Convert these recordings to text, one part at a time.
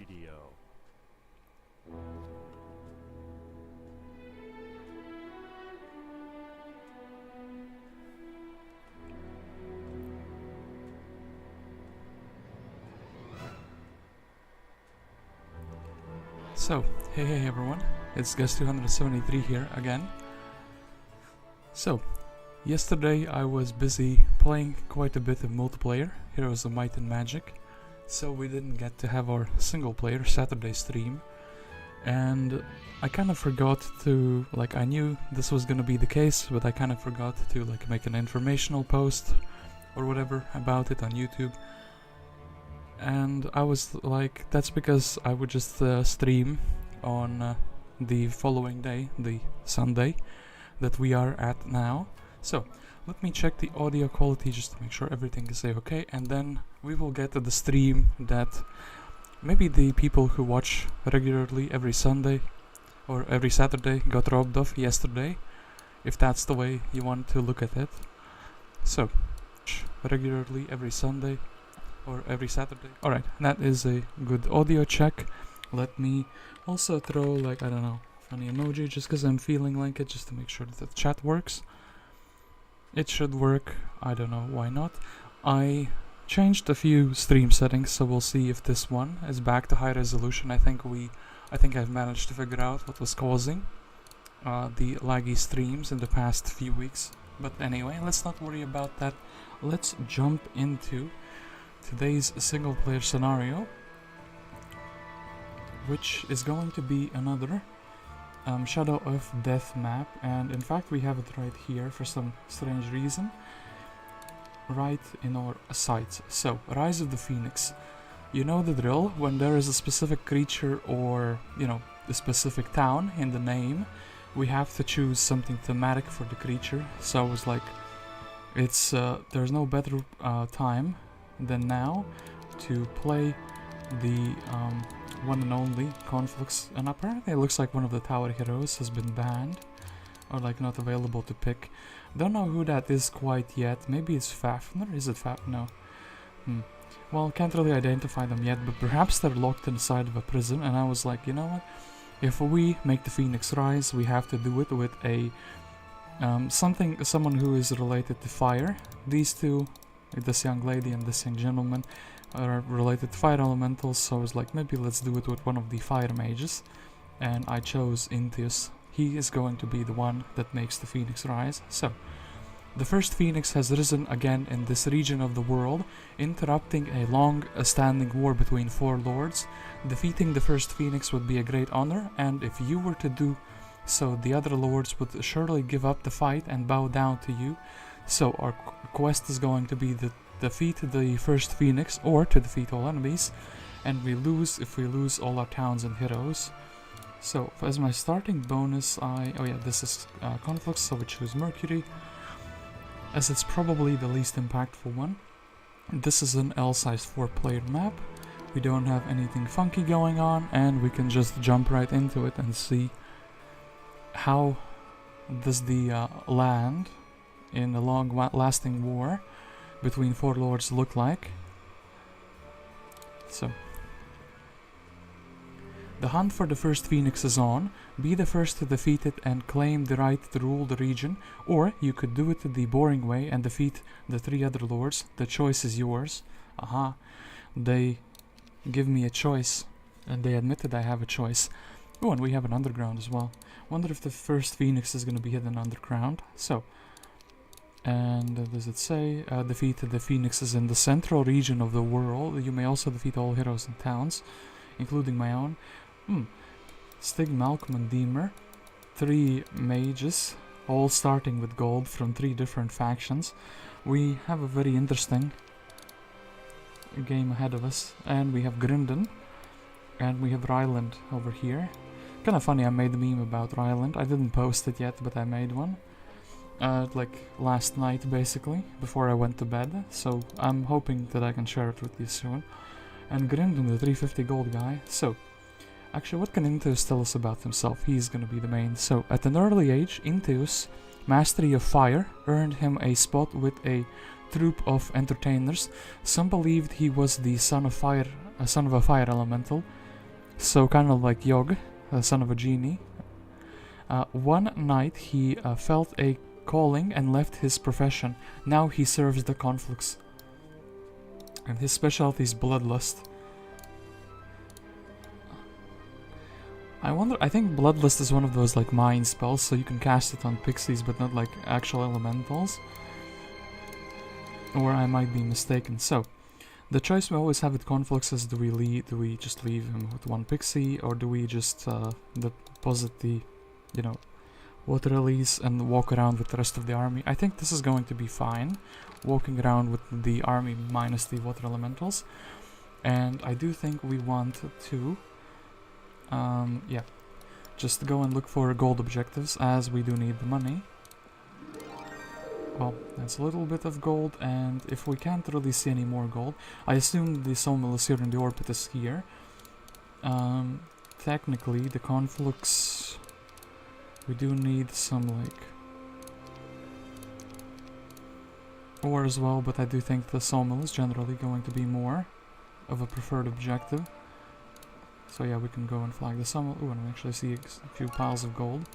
radio. So, hey everyone, it's Guest 273 here again. So, yesterday I was busy playing quite a bit of multiplayer, Heroes of Might and Magic, so we didn't get to have our single player Saturday stream, and I kind of forgot to, I knew this was gonna be the case, but I kind of forgot to make an informational post or whatever about it on YouTube. And I was like, that's because I would just stream on the following day, the Sunday that we are at now. So let me check the audio quality just to make sure everything is okay, and then we will get to the stream that maybe the people who watch regularly every Sunday or every Saturday got robbed of yesterday, if that's the way you want to look at it. So regularly every Sunday or every Saturday. Alright, that is a good audio check. Let me also throw, I don't know, funny emoji just because I'm feeling like it, just to make sure that the chat works. It should work, I don't know why not. I changed a few stream settings, so we'll see if this one is back to high resolution. I think I've managed to figure out what was causing the laggy streams in the past few weeks. But anyway, let's not worry about that. Let's jump into today's single player scenario, which is going to be another Shadow of Death map, and in fact we have it right here for some strange reason, right in our sights. So, Rise of the Phoenix. You know the drill. When there is a specific creature or, a specific town in the name, we have to choose something thematic for the creature. So I was like, there's no better time than now to play the one and only Conflux, and apparently it looks like one of the tower heroes has been banned or not available to pick. Don't know who that is quite yet. Maybe it's Fafnir? Is it No. Well, can't really identify them yet, but perhaps they're locked inside of a prison, and I was like, you know what, if we make the Phoenix rise, we have to do it with a someone who is related to fire. These two, this young lady and this young gentleman, are related to fire elementals, so I was like, maybe let's do it with one of the fire mages, and I chose Inteus. He is going to be the one that makes the Phoenix rise. So, the first Phoenix has risen again in this region of the world, interrupting a long-standing war between four lords. Defeating the first Phoenix would be a great honor, and if you were to do so, the other lords would surely give up the fight and bow down to you. So our quest is going to be to defeat the first Phoenix, or to defeat all enemies, and we lose if we lose all our towns and heroes. So as my starting bonus, this is Conflux, so we choose Mercury, as it's probably the least impactful one. This is an L-size 4-player map. We don't have anything funky going on, and we can just jump right into it and see how does the land in a long-lasting war between four lords look like. So, the hunt for the first Phoenix is on. Be the first to defeat it and claim the right to rule the region, or you could do it the boring way and defeat the three other lords. The choice is yours. Aha, they give me a choice, and they admitted I have a choice. Oh, and we have an underground as well. Wonder if the first Phoenix is going to be hidden underground. So, and does it say defeat the Phoenixes in the central region of the world? You may also defeat all heroes and towns, including my own. Styg, Malcolm, and Deemer. 3 mages, all starting with gold from 3 different factions. We have a very interesting game ahead of us, and we have Grindan, and we have Ryland over here. Kinda funny, I made a meme about Ryland. I didn't post it yet, but I made one. Last night, basically, before I went to bed. So I'm hoping that I can share it with you soon. And Grindan, the 350 gold guy. So, actually, what can Inteus tell us about himself? He's gonna be the main. So, at an early age, Inteus, mastery of fire, earned him a spot with a troupe of entertainers. Some believed he was the son of a fire elemental, So kind of like Yog, the son of a genie. One night he felt a calling and left his profession. Now he serves the Conflux. And his specialty is Bloodlust. I think Bloodlust is one of those like mind spells, so you can cast it on pixies but not like actual elementals. Or I might be mistaken. So, the choice we always have with Conflux is do we just leave him with one pixie, or do we just deposit the, you know, water release and walk around with the rest of the army? I think this is going to be fine, walking around with the army minus the water elementals. And I do think we want to, yeah, just go and look for gold objectives, as we do need the money. Well, that's a little bit of gold, and if we can't really see any more gold, I assume the sawmill is here and the orbit is here. Technically, the conflux, we do need some, like, ore as well, but I do think the sawmill is generally going to be more of a preferred objective. So yeah, we can go and flag the sawmill. Ooh, and we actually see a few piles of gold.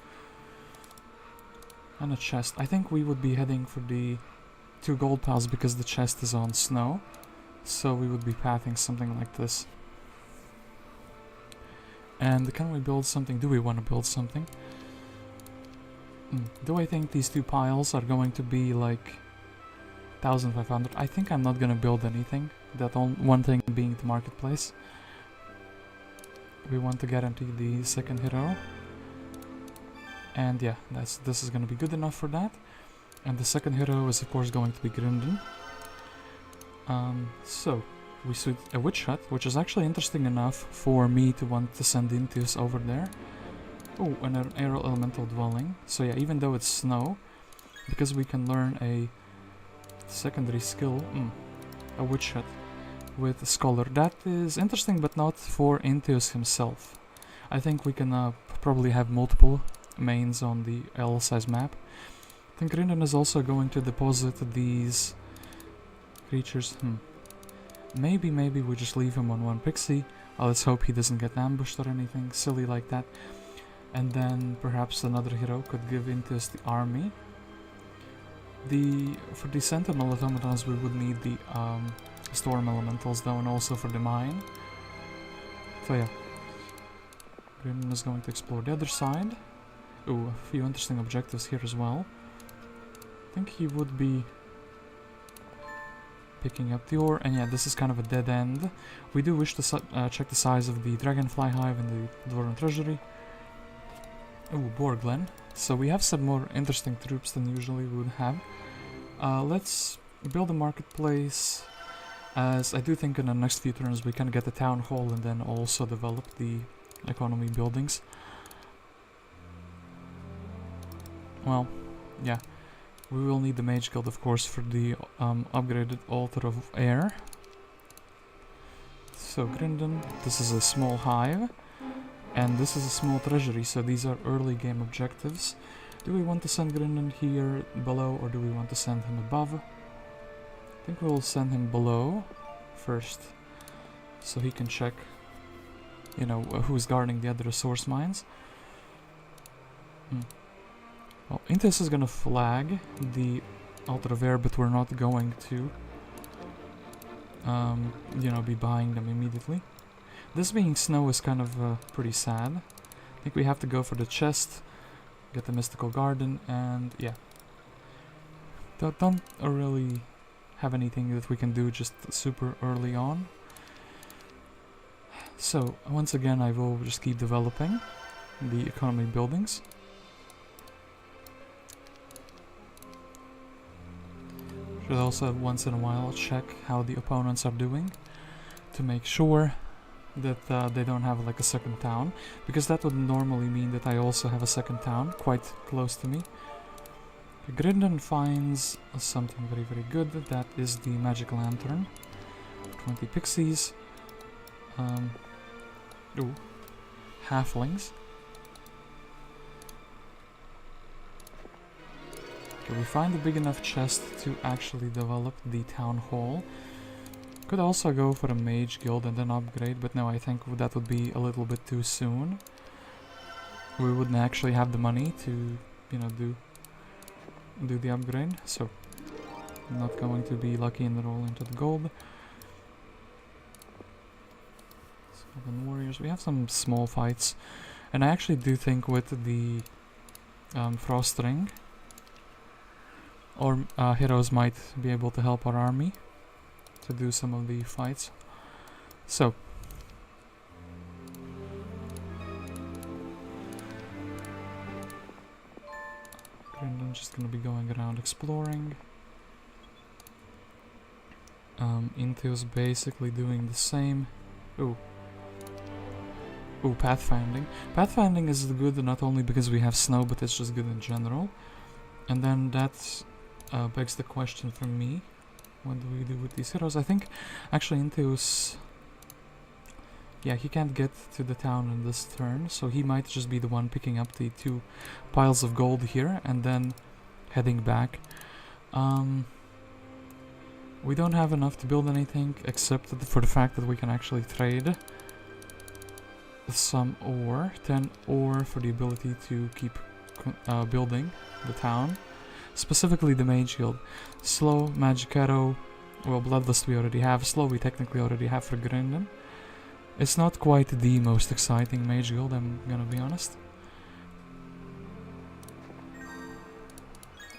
And a chest. I think we would be heading for the 2 gold piles because the chest is on snow. So we would be pathing something like this. And can we build something? Do we want to build something? Do I think these 2 piles are going to be like 1,500? I think I'm not going to build anything. That one thing being the marketplace. We want to guarantee the second hero. And yeah, this is going to be good enough for that. And the second hero is of course going to be Grindan. So, we see a witch hut, which is actually interesting enough for me to want to send Inteus over there. Oh, and an aerial elemental dwelling. So yeah, even though it's snow, because we can learn a secondary skill, a witch hut with a scholar. That is interesting, but not for Inteus himself. I think we can probably have multiple mains on the L-size map. I think Grindan is also going to deposit these creatures. Maybe we just leave him on 1 pixie. Let's hope he doesn't get ambushed or anything silly like that. And then perhaps another hero could give Inteus the army. For the sentinel automatons we would need the storm elementals though, and also for the mine. So yeah, Grindan is going to explore the other side. Ooh, a few interesting objectives here as well. I think he would be picking up the ore, and yeah, this is kind of a dead end. We do wish to check the size of the dragonfly hive and the dwarven treasury. Ooh, Borglen. So we have some more interesting troops than usually we would have. Let's build a marketplace, as I do think in the next few turns we can get the town hall and then also develop the economy buildings. Well, yeah, we will need the mage guild of course for the upgraded altar of air. So Grindan, this is a small hive, and this is a small treasury, so these are early game objectives. Do we want to send Grindan here below, or do we want to send him above? I think we'll send him below first, so he can check, you know, who's guarding the other resource mines. Well, Inteus is gonna flag the altar of air, but we're not going to, you know, be buying them immediately. This being snow is kind of pretty sad. I think we have to go for the chest, get the mystical garden, and yeah. Don't really have anything that we can do just super early on. So, once again, I will just keep developing the economy buildings. Should also once in a while check how the opponents are doing to make sure that they don't have like a second town, because that would normally mean that I also have a second town quite close to me. Grindan finds something very good. That is the magic lantern. 20 pixies. Ooh, halflings. Okay, we find a big enough chest to actually develop the town hall. Could also go for a mage guild and then upgrade, but no, I think that would be a little bit too soon. We wouldn't actually have the money to, you know, do the upgrade, so I'm not going to be lucky and roll into the gold. 7 warriors. We have some small fights, and I actually do think with the frost ring, or heroes might be able to help our army to do some of the fights. So Grindan's just gonna be going around exploring. Inteus basically doing the same. Ooh, pathfinding. Pathfinding is good not only because we have snow, but it's just good in general. And then that begs the question for me, what do we do with these heroes? I think actually Inteus, yeah, he can't get to the town in this turn, so he might just be the one picking up the 2 piles of gold here and then heading back. We don't have enough to build anything except for the fact that we can actually trade some ore, 10 ore for the ability to keep building the town. Specifically the mage guild. Slow, magic arrow, well, bloodlust we already have. Slow we technically already have for Grindan. It's not quite the most exciting mage guild, I'm gonna be honest.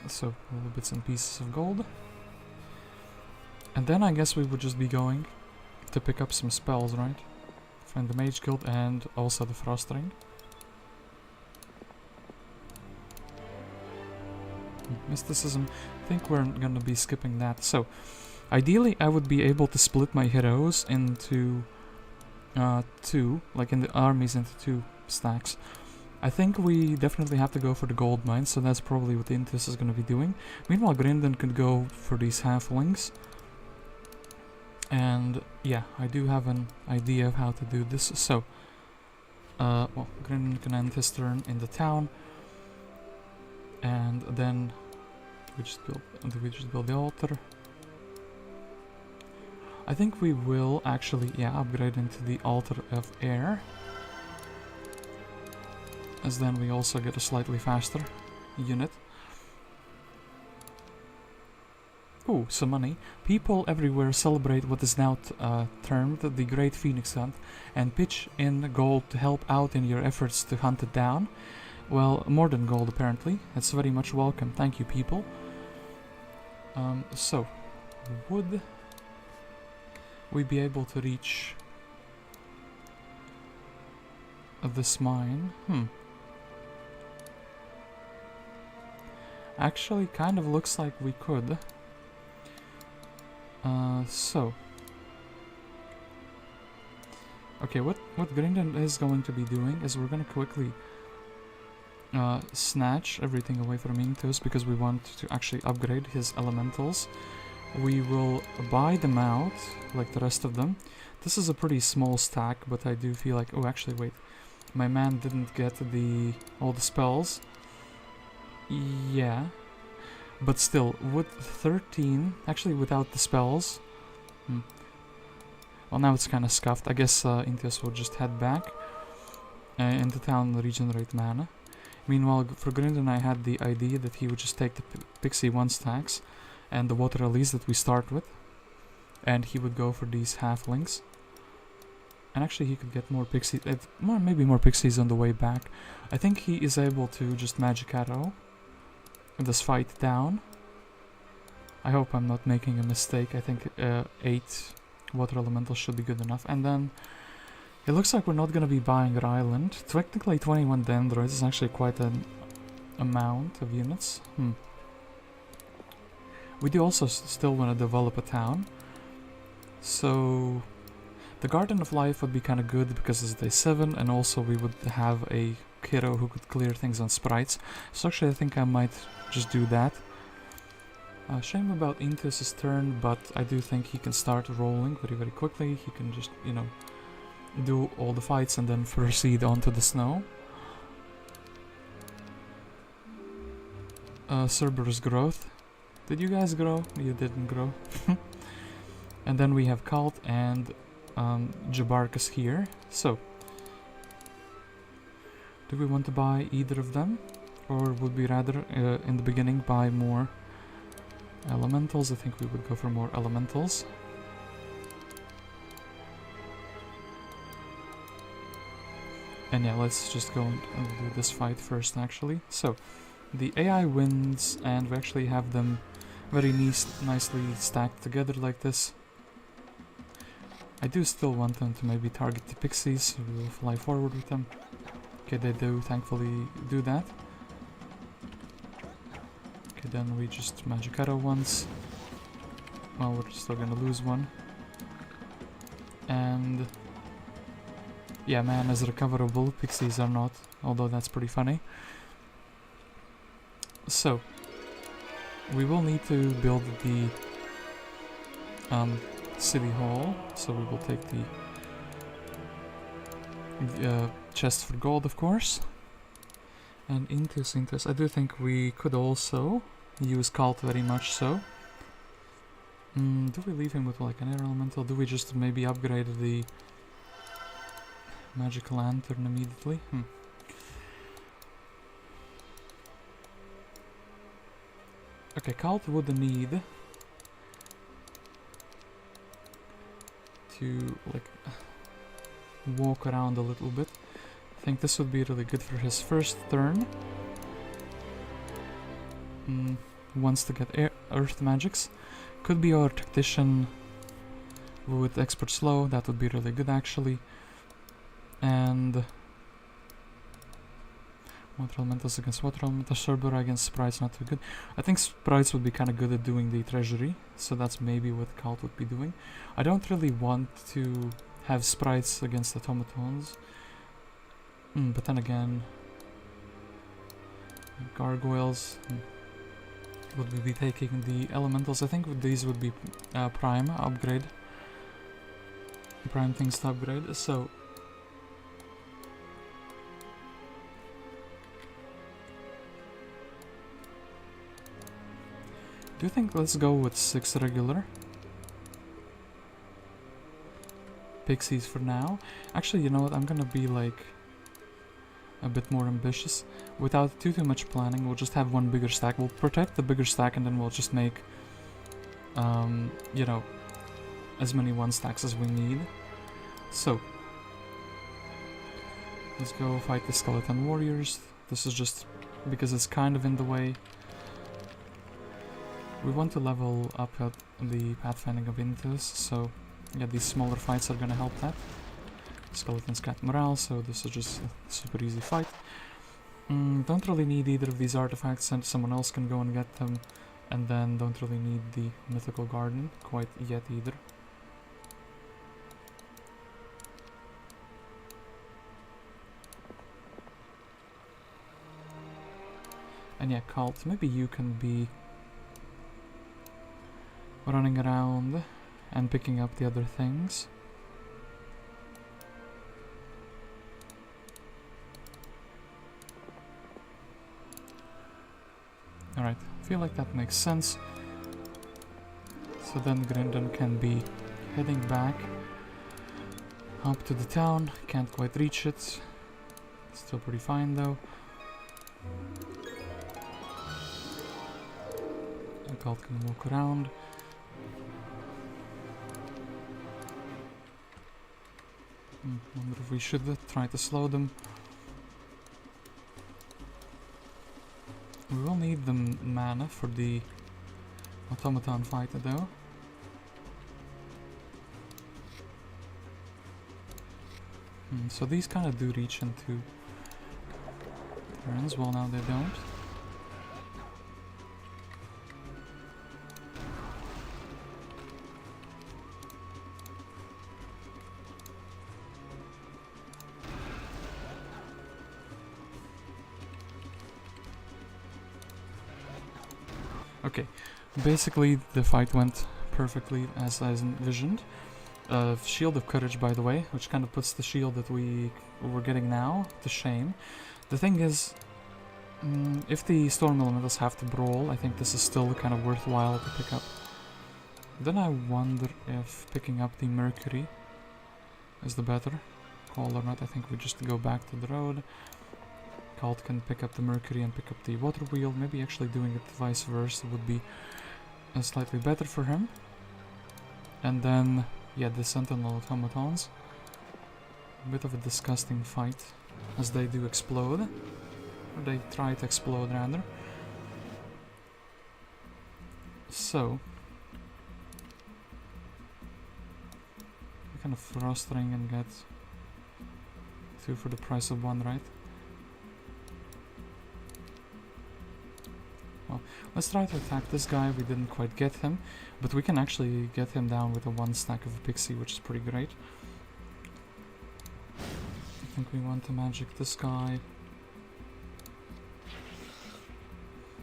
So, little bits and pieces of gold. And then I guess we would just be going to pick up some spells, right? From the mage guild and also the frost ring. Mysticism, I think we're gonna be skipping that. So, ideally I would be able to split my heroes into 2, like in the armies into 2 stacks. I think we definitely have to go for the gold mine, so that's probably what Inteus is gonna be doing. Meanwhile, Grindan could go for these halflings. And yeah, I do have an idea of how to do this. So, well, Grindan can end his turn in the town. And then we just build the altar. I think we will actually, yeah, upgrade into the altar of air, as then we also get a slightly faster unit. Ooh, some money. People everywhere celebrate what is now termed the Great Phoenix Hunt and pitch in gold to help out in your efforts to hunt it down. Well, more than gold apparently. It's very much welcome. Thank you, people. So, would we be able to reach this mine? Actually, kind of looks like we could. Okay, what Grindan is going to be doing is we're gonna quickly snatch everything away from Inteus because we want to actually upgrade his elementals. We will buy them out, like the rest of them. This is a pretty small stack, but I do feel like... Oh, actually, wait. My man didn't get all the spells. Yeah. But still, with 13... Actually, without the spells... Well, now it's kind of scuffed. I guess Inteus will just head back into town and regenerate mana. Meanwhile, for Grindan, I had the idea that he would just take the Pixie 1 stacks and the water release that we start with, and he would go for these halflings. And actually, he could get more pixies, maybe more pixies on the way back. I think he is able to just magic arrow this fight down. I hope I'm not making a mistake. I think 8 water elementals should be good enough. And then it looks like we're not going to be buying our island. Technically 21 dendroids is actually quite an amount of units. We do also still want to develop a town. So the Garden of Life would be kind of good because it's day 7, and also we would have a hero who could clear things on sprites. So actually I think I might just do that. Shame about Inteus' turn, but I do think he can start rolling very, very quickly. He can just, you know, do all the fights and then proceed onto the snow. Cerberus growth. Did you guys grow? You didn't grow. And then we have Cult and Jabarkus here. So, do we want to buy either of them? Or would we rather, in the beginning, buy more elementals? I think we would go for more elementals. And yeah, let's just go and do this fight first, actually. So, the AI wins, and we actually have them very nicely stacked together like this. I do still want them to maybe target the pixies, so we will fly forward with them. Okay, they do thankfully do that. Okay, then we just magic arrow once. Well, we're still gonna lose one. And yeah, man is recoverable, pixies are not, although that's pretty funny. So, we will need to build the city hall, so we will take the chest for gold, of course. And Inteus, I do think we could also use Cult very much so. Do we leave him with like an air elemental? Do we just maybe upgrade the magic lantern immediately? Okay, Cult would need to like walk around a little bit. I think this would be really good for his first turn. Wants to get earth magics. Could be our tactician with expert slow, that would be really good actually. And water elementals against water elemental, Cerbera against sprites, not too good. I think sprites would be kind of good at doing the treasury, so that's maybe what Cult would be doing. I don't really want to have sprites against automatons, but then again, gargoyles. Would we be taking the elementals? I think these would be prime upgrade. Prime things to upgrade, so do you think let's go with 6 regular pixies for now? Actually, you know what, I'm gonna be like a bit more ambitious. Without too much planning, we'll just have one bigger stack. We'll protect the bigger stack and then we'll just make you know, as many 1 stacks as we need. So let's go fight the skeleton warriors. This is just because it's kind of in the way. We want to level up at the pathfinding of Inteus, so yeah, these smaller fights are gonna help that. Skeletons got morale, so this is just a super easy fight. Don't really need either of these artifacts, and someone else can go and get them. And then don't really need the mythical garden quite yet either. And yeah, Cult, maybe you can be running around and picking up the other things. Alright, I feel like that makes sense. So then Grindan can be heading back up to the town. Can't quite reach it. Still pretty fine though. The Cult can walk around. Wonder if we should try to slow them. We will need the mana for the automaton fight though. So these kind of do reach into turns, well now they don't. Okay, basically the fight went perfectly as I envisioned. Shield of Courage, by the way, which kind of puts the shield that we were getting now to shame. The thing is, if the Storm Elementals have to brawl, I think this is still kind of worthwhile to pick up. Then I wonder if picking up the Mercury is the better call or not. I think we just go back to the road. Cult can pick up the Mercury and pick up the water wheel. Maybe actually doing it vice versa would be slightly better for him. And then, yeah, the Sentinel automatons. A bit of a disgusting fight, as they do explode. Or they try to explode, rather. So, we kind of Frost Ring and get 2 for the price of 1, right? Well, let's try to attack this guy. We didn't quite get him, but we can actually get him down with a 1 stack of a pixie, which is pretty great. I think we want to magic this guy.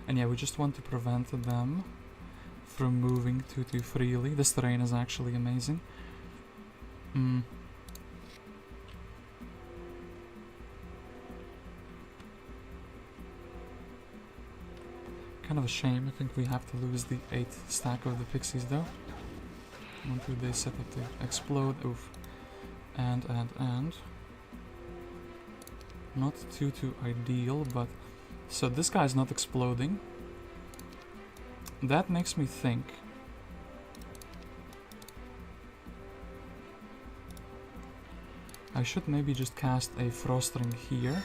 And yeah, we just want to prevent them from moving too freely. This terrain is actually amazing. Kind of a shame. I think we have to lose the 8 stack of the pixies though. Until they set up to explode. Oof. And. Not too ideal, but... So this guy's not exploding. That makes me think... I should maybe just cast a Frost Ring here.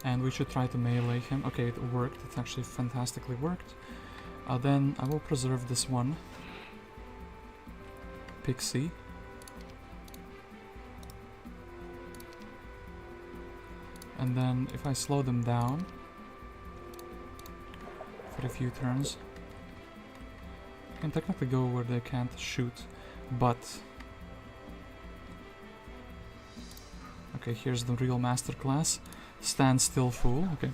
And we should try to melee him. Okay, it worked. It actually fantastically worked. Then I will preserve this one pixie. And then if I slow them down for a few turns, I can technically go where they can't shoot, but... Okay, here's the real masterclass. Stand still, fool. Okay.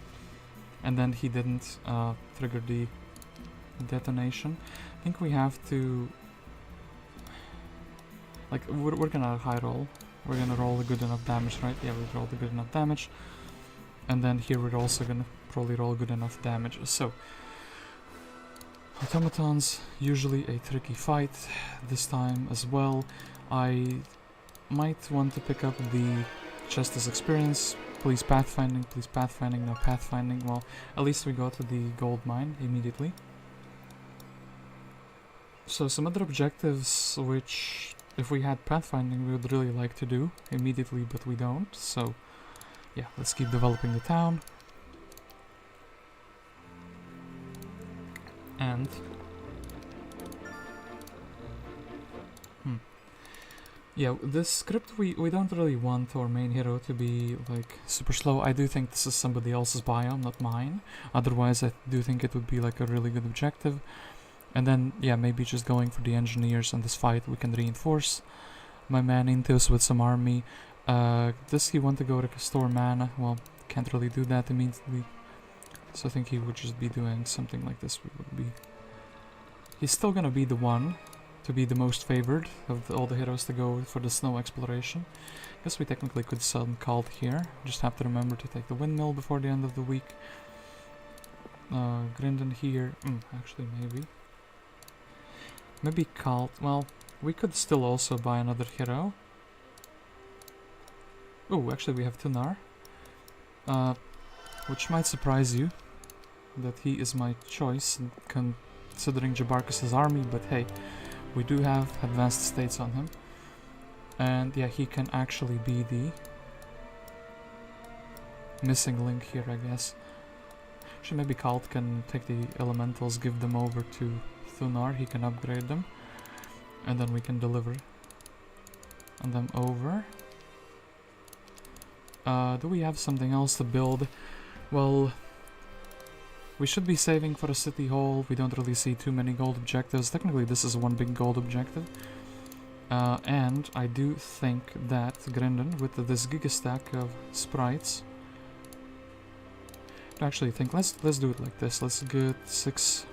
And then he didn't trigger the detonation. I think we have to... Like, we're gonna high roll. We're gonna roll a good enough damage, right? Yeah, we rolled a good enough damage. And then here we're also gonna probably roll good enough damage. So, automatons, usually a tricky fight. This time as well. I might want to pick up the Justice experience. Please pathfinding, no pathfinding. Well, at least we go to the gold mine immediately. So some other objectives which, if we had pathfinding, we would really like to do immediately, but we don't. So yeah, let's keep developing the town. And yeah, this script, we don't really want our main hero to be like super slow. I do think this is somebody else's biome, not mine. Otherwise I do think it would be like a really good objective. And then yeah, maybe just going for the engineers in this fight, we can reinforce my man Inteus with some army. Does he want to go to store mana? Well, can't really do that immediately. So I think he would just be doing something like this. He's still gonna be the one to be the most favored of all the heroes to go for the snow exploration. Guess we technically could send Cult here. Just have to remember to take the windmill before the end of the week. Grindan here. Actually, maybe Cult. Well, we could still also buy another hero. Oh, actually we have Thunar. Which might surprise you that he is my choice, considering Jabarkus's army, but hey, we do have advanced states on him. And yeah, he can actually be the missing link here, I guess. Actually, maybe Cult can take the elementals, give them over to Thunar, he can upgrade them. And then we can deliver them over. Do we have something else to build? Well, we should be saving for a city hall. We don't really see too many gold objectives. Technically, this is one big gold objective. And I do think that Grindan, with this giga stack of sprites... I actually think, let's do it like this. Let's get 6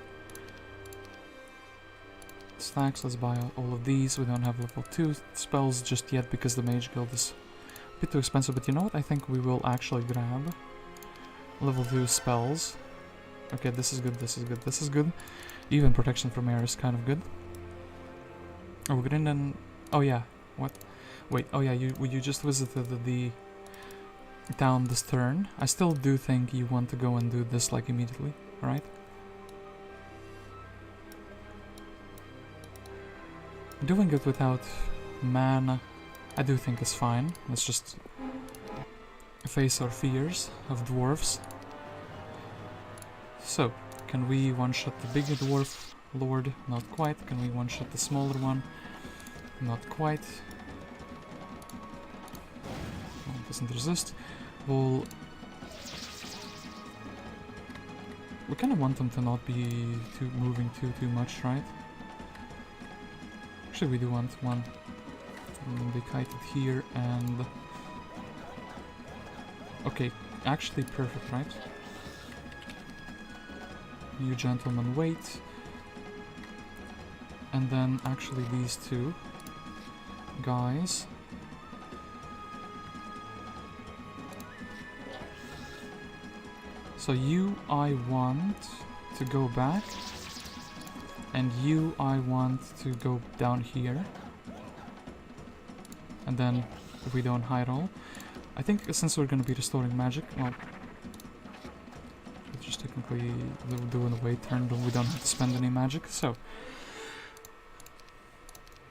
stacks. Let's buy all of these. We don't have level 2 spells just yet because the Mage Guild is a bit too expensive. But you know what? I think we will actually grab level 2 spells. Okay, this is good, this is good, this is good. Even protection from air is kind of good. Oh, Grindan... Oh yeah, what? Wait, oh yeah, you just visited the town this turn. I still do think you want to go and do this like immediately, right? Doing it without mana, I do think is fine. Let's just face our fears of dwarves. So, can we one-shot the bigger dwarf lord? Not quite. Can we one-shot the smaller one? Not quite. Well, it doesn't resist. Well, we kind of want them to not be moving too much, right? Actually, we do want one. Be kited here and... Okay, actually perfect, right? You gentlemen wait. And then actually these two guys. So you I want to go back. And you I want to go down here. And then if we don't hide all. I think since we're gonna be restoring magic, well, just technically do an away turn, but we don't have to spend any magic, so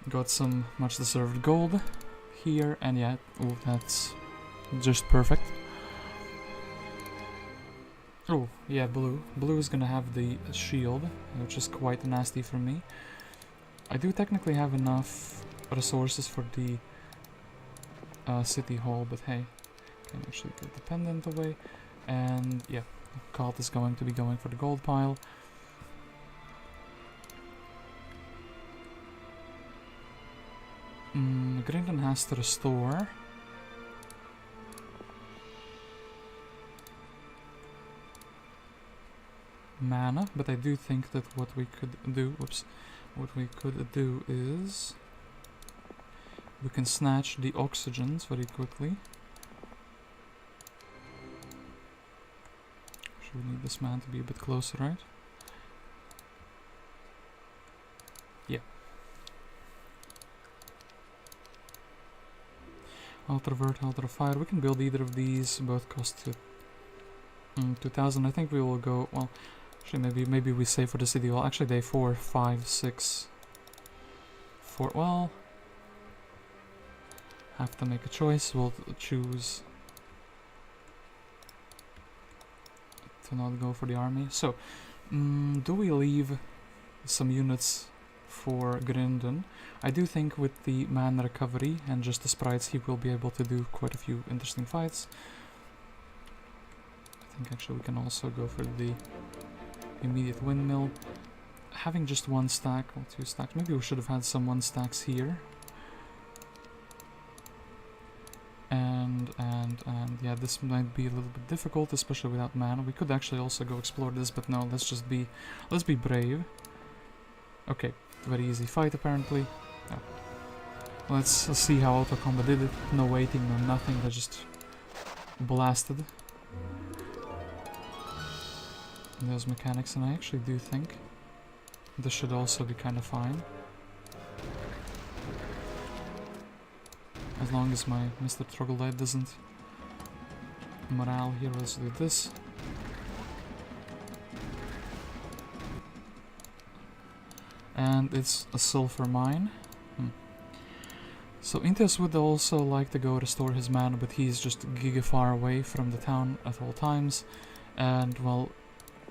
got some much deserved gold here, and yeah, oh, that's just perfect. Oh, yeah, blue. Blue is gonna have the shield, which is quite nasty for me. I do technically have enough resources for the city hall, but hey, can actually get the pendant away, and yeah, Cult is going to be going for the gold pile. Grindan has to restore. Mana, but I do think that what we could do, is we can snatch the oxygens very quickly. We need this man to be a bit closer, right? Yeah. Ultravert, Ultra Fire. We can build either of these. Both cost 2,000. I think we will go. Well, actually, maybe we save for the city hall. Actually, day 4, 5, 6, 4. Well, have to make a choice. We'll choose to not go for the army. So, do we leave some units for Grindan? I do think with the mana recovery and just the sprites he will be able to do quite a few interesting fights. I think actually we can also go for the immediate windmill. Having just one stack or two stacks, maybe we should have had some one stacks here. And yeah, this might be a little bit difficult, especially without mana. We could actually also go explore this, but no, let's be brave. Okay, very easy fight apparently. Oh. Let's see how auto combat did it. No waiting, no nothing, they just blasted those mechanics, and I actually do think this should also be kind of fine. As long as my Mr. Troglodyte doesn't morale here, let's do this. And it's a sulfur mine. So Inteus would also like to go restore his mana, but he's just giga far away from the town at all times. And well,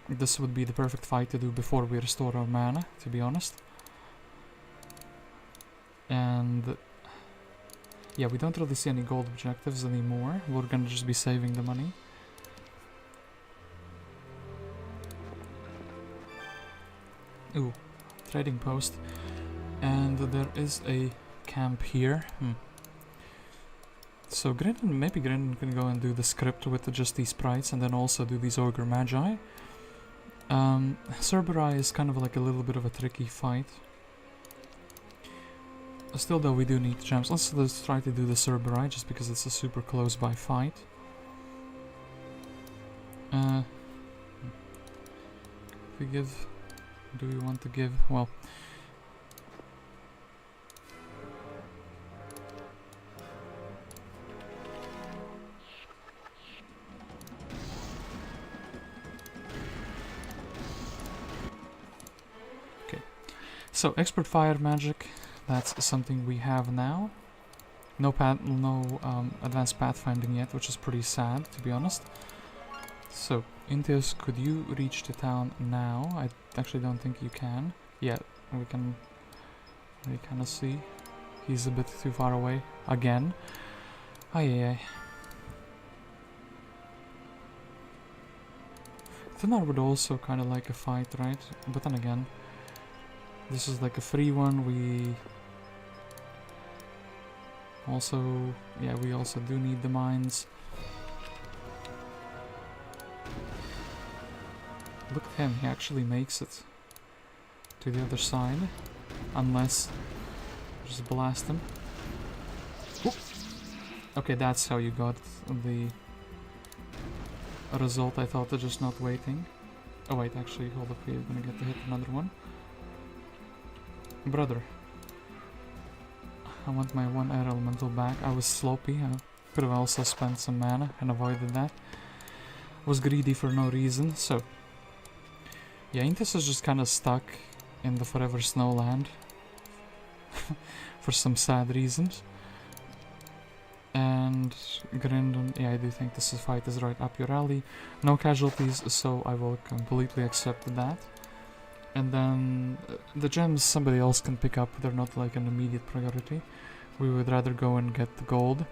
this would be the perfect fight to do before we restore our mana, to be honest. And yeah, we don't really see any gold objectives anymore. We're gonna just be saving the money. Ooh, trading post. And there is a camp here. So Grindan, maybe Grindan can go and do the script with just these sprites and then also do these Ogre Magi. Cerberus is kind of like a little bit of a tricky fight. Still though, we do need gems. Let's try to do the Cerberus just because it's a super close by fight. We give do we want to give? Well, okay. So expert fire magic. That's something we have now. No advanced pathfinding yet, which is pretty sad, to be honest. So, Inteus, could you reach the town now? I actually don't think you can. Yeah, we can kind of see. He's a bit too far away. Again. Ay. Thunar would also kind of like a fight, right? But then again, this is like a free one. We also do need the mines. Look at him, he actually makes it to the other side. Unless, just blast him. Oop. Okay, that's how you got the result. I thought of just not waiting. Oh wait, actually, hold up, we're gonna get to hit another one. Brother. I want my one air elemental back. I was sloppy. I could have also spent some mana and avoided that. Was greedy for no reason, so... Yeah, Inteus is just kind of stuck in the forever snowland. For some sad reasons. And Grindan, yeah, I do think this fight is right up your alley. No casualties, so I will completely accept that. And then the gems somebody else can pick up, they're not like an immediate priority. We would rather go and get the gold.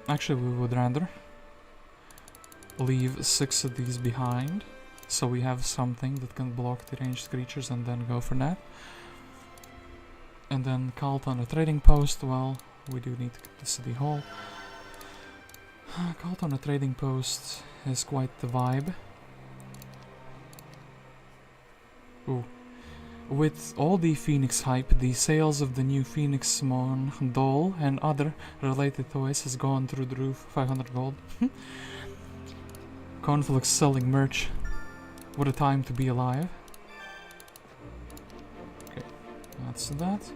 Actually, we would rather leave 6 of these behind, so we have something that can block the ranged creatures and then go for that. And then cult on a trading post, well, we do need to get the city hall. Cult on a trading post is quite the vibe. Ooh. With all the Phoenix hype, the sales of the new Phoenix Mon doll and other related toys has gone through the roof. 500 gold. Conflux selling merch. What a time to be alive. Okay, that's that.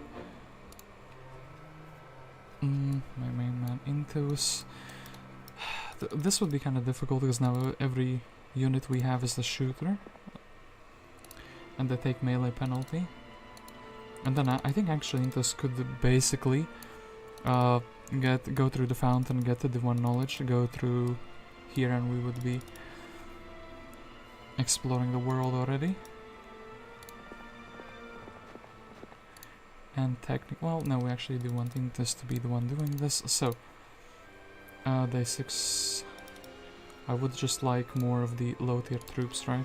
My main man Inteus. This would be kind of difficult because now every unit we have is the shooter. And they take melee penalty. And then I think actually Inteus could basically go through the fountain, get the divine knowledge, go through here, and we would be exploring the world already. And technically, well, no, we actually do want Inteus to be the one doing this. So, day 6. I would just like more of the low tier troops, right?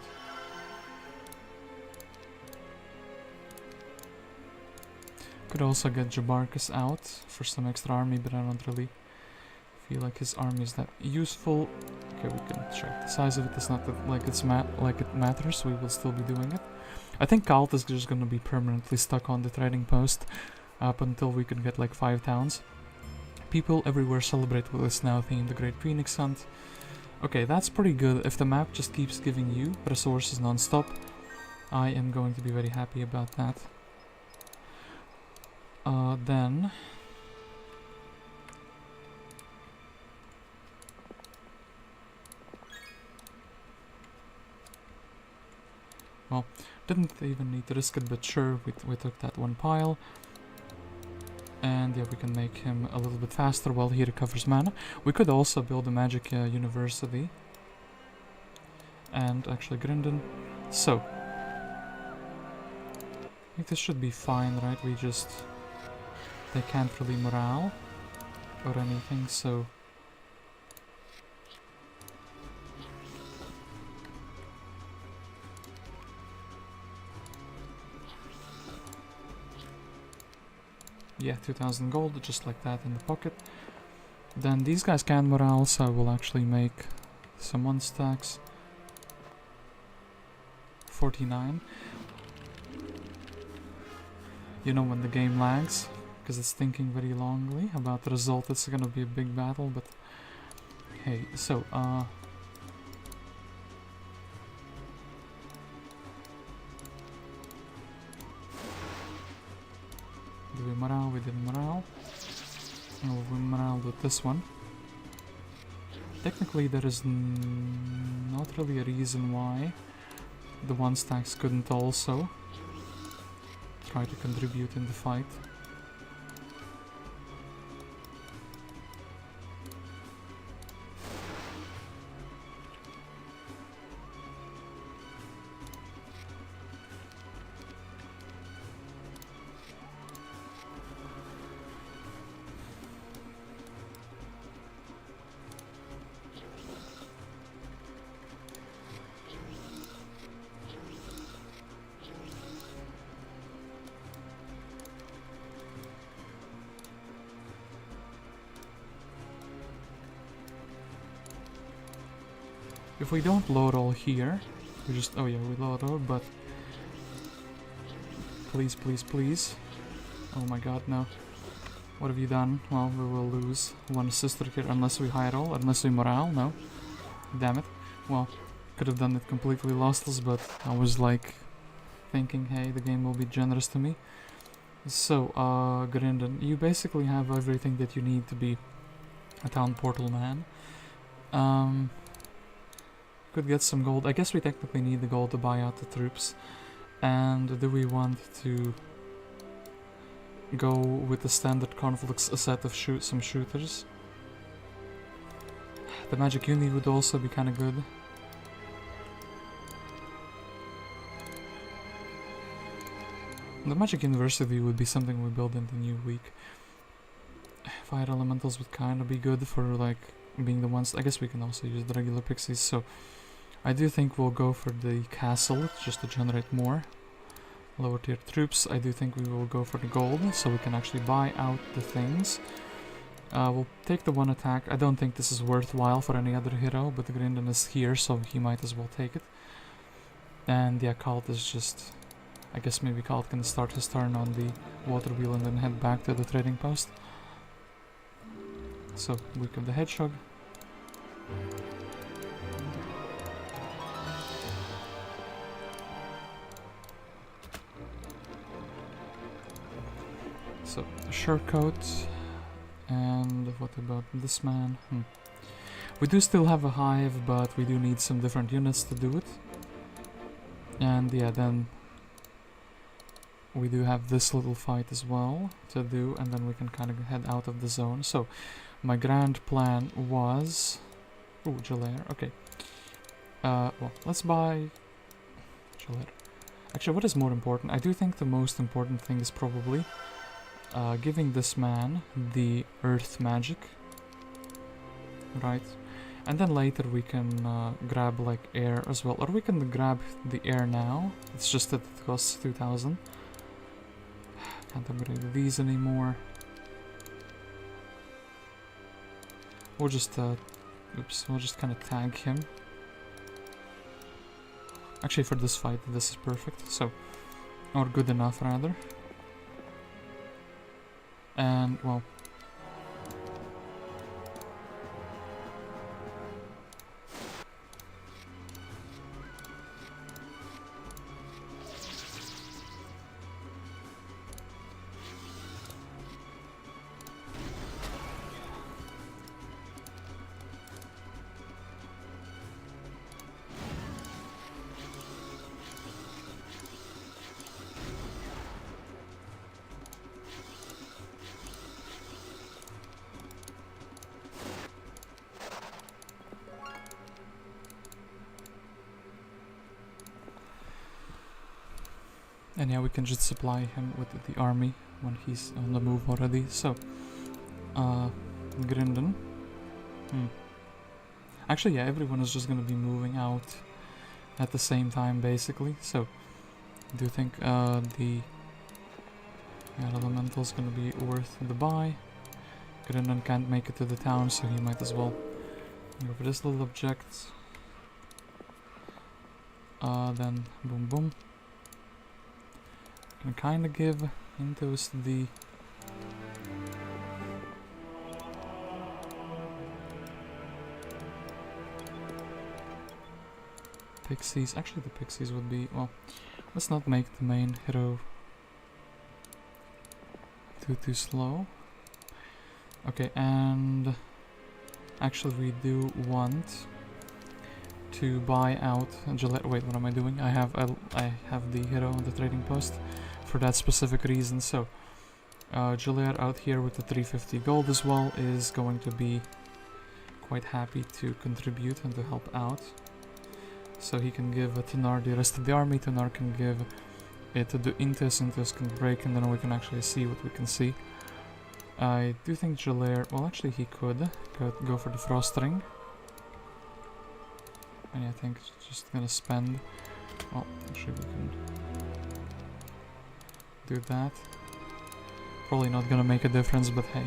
Could also get Jabarkus out for some extra army, but I don't really feel like his army is that useful. Okay, we can check the size of it. It's not that, like it matters. We will still be doing it. I think Cult is just gonna be permanently stuck on the trading post up until we could get like 5 towns. People everywhere celebrate with this now theme, the Great Phoenix Hunt. Okay, that's pretty good. If the map just keeps giving you resources non-stop, I am going to be very happy about that. Then... well, didn't even need to risk it, but sure, we took that one pile. And yeah, we can make him a little bit faster while he recovers mana. We could also build a magic university. And actually Grindan. So, I think this should be fine, right? We just... they can't really morale or anything, so... yeah, 2000 gold, just like that in the pocket. Then these guys can morale, so I will actually make some 1 stacks. 49. You know when the game lags, because it's thinking very longly about the result. It's gonna be a big battle, but hey, so we morale? We did morale. Oh, we morale with this one. Technically there is not really a reason why the one stacks couldn't also try to contribute in the fight. If we don't load all here, we just, oh yeah, we load all, but please, please, please. Oh my god, no. What have you done? Well, we will lose one sister here unless we high roll, unless we morale, no. Damn it. Well, could have done it completely lossless, but I was like thinking, hey, the game will be generous to me. So, Grindan, you basically have everything that you need to be a town portal man. Could get some gold. I guess we technically need the gold to buy out the troops. And do we want to go with the standard conflicts, a set of some shooters? The magic uni would also be kind of good. The magic university would be something we build in the new week. Fire elementals would kind of be good for like being the ones. I guess we can also use the regular pixies, so I do think we'll go for the castle just to generate more lower tier troops. I do think we will go for the gold so we can actually buy out the things. We'll take the one attack. I don't think this is worthwhile for any other hero, but the Grindan is here, so he might as well take it. And yeah, Cult is just, I guess maybe Cult can start his turn on the water wheel and then head back to the trading post. So, Week of the Hedgehog. So, a shirt coat. And what about this man? We do still have a hive, but we do need some different units to do it. And yeah, then we do have this little fight as well to do, and then we can kind of head out of the zone. So, my grand plan was... Ooh, Gelair, okay. Well, let's buy... Gelair. Actually, what is more important? I do think the most important thing is probably giving this man the earth magic. Right. And then later we can grab like air as well. Or we can grab the air now. It's just that it costs 2000. Can't upgrade these anymore. We'll just, oops, we'll just kind of tag him. Actually, for this fight, this is perfect. So, or good enough, rather. And, well... And yeah, we can just supply him with the army when he's on the move already. So, Grindan. Actually, yeah, everyone is just gonna be moving out at the same time, basically. So, do you think the elemental is gonna be worth the buy? Grindan can't make it to the town, so he might as well go for this little object. Then boom boom. Can kind of give Inteus the pixies. Actually, the pixies would be, well, let's not make the main hero too slow. Okay, and actually we do want to buy out Gillette. Wait, what am I doing? I have the hero on the trading post for that specific reason. So Gillette out here with the 350 gold as well is going to be quite happy to contribute and to help out. So he can give Thunar the rest of the army. Thunar can give it to the Inteus. Inteus can break, and then we can actually see what we can see. I do think Gillette, well actually he could go for the Frost Ring. And I think it's just gonna spend, well actually we can do that. Probably not gonna make a difference, but hey.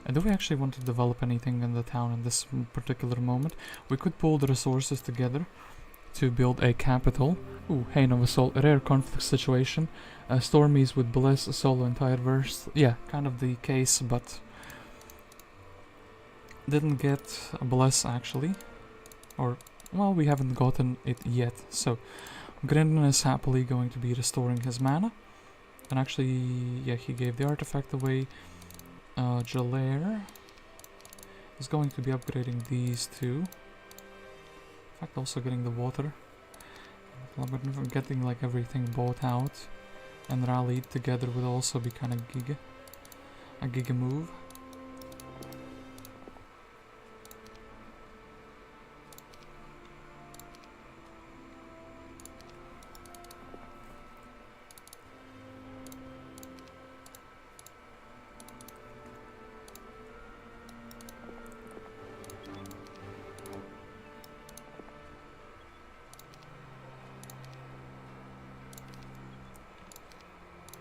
And do we actually want to develop anything in the town in this particular moment? We could pull the resources together to build a capital. Ooh, Hain of Assault, a rare conflict situation. Stormies with Bliss, a solo entire verse. Yeah, kind of the case, but didn't get a Bless actually. Or, well, we haven't gotten it yet. So, Grindan is happily going to be restoring his mana. And actually, yeah, he gave the artifact away. Jalair is going to be upgrading these two. In fact, also getting the water. But getting like everything bought out and rallied together would also be kind of a giga move.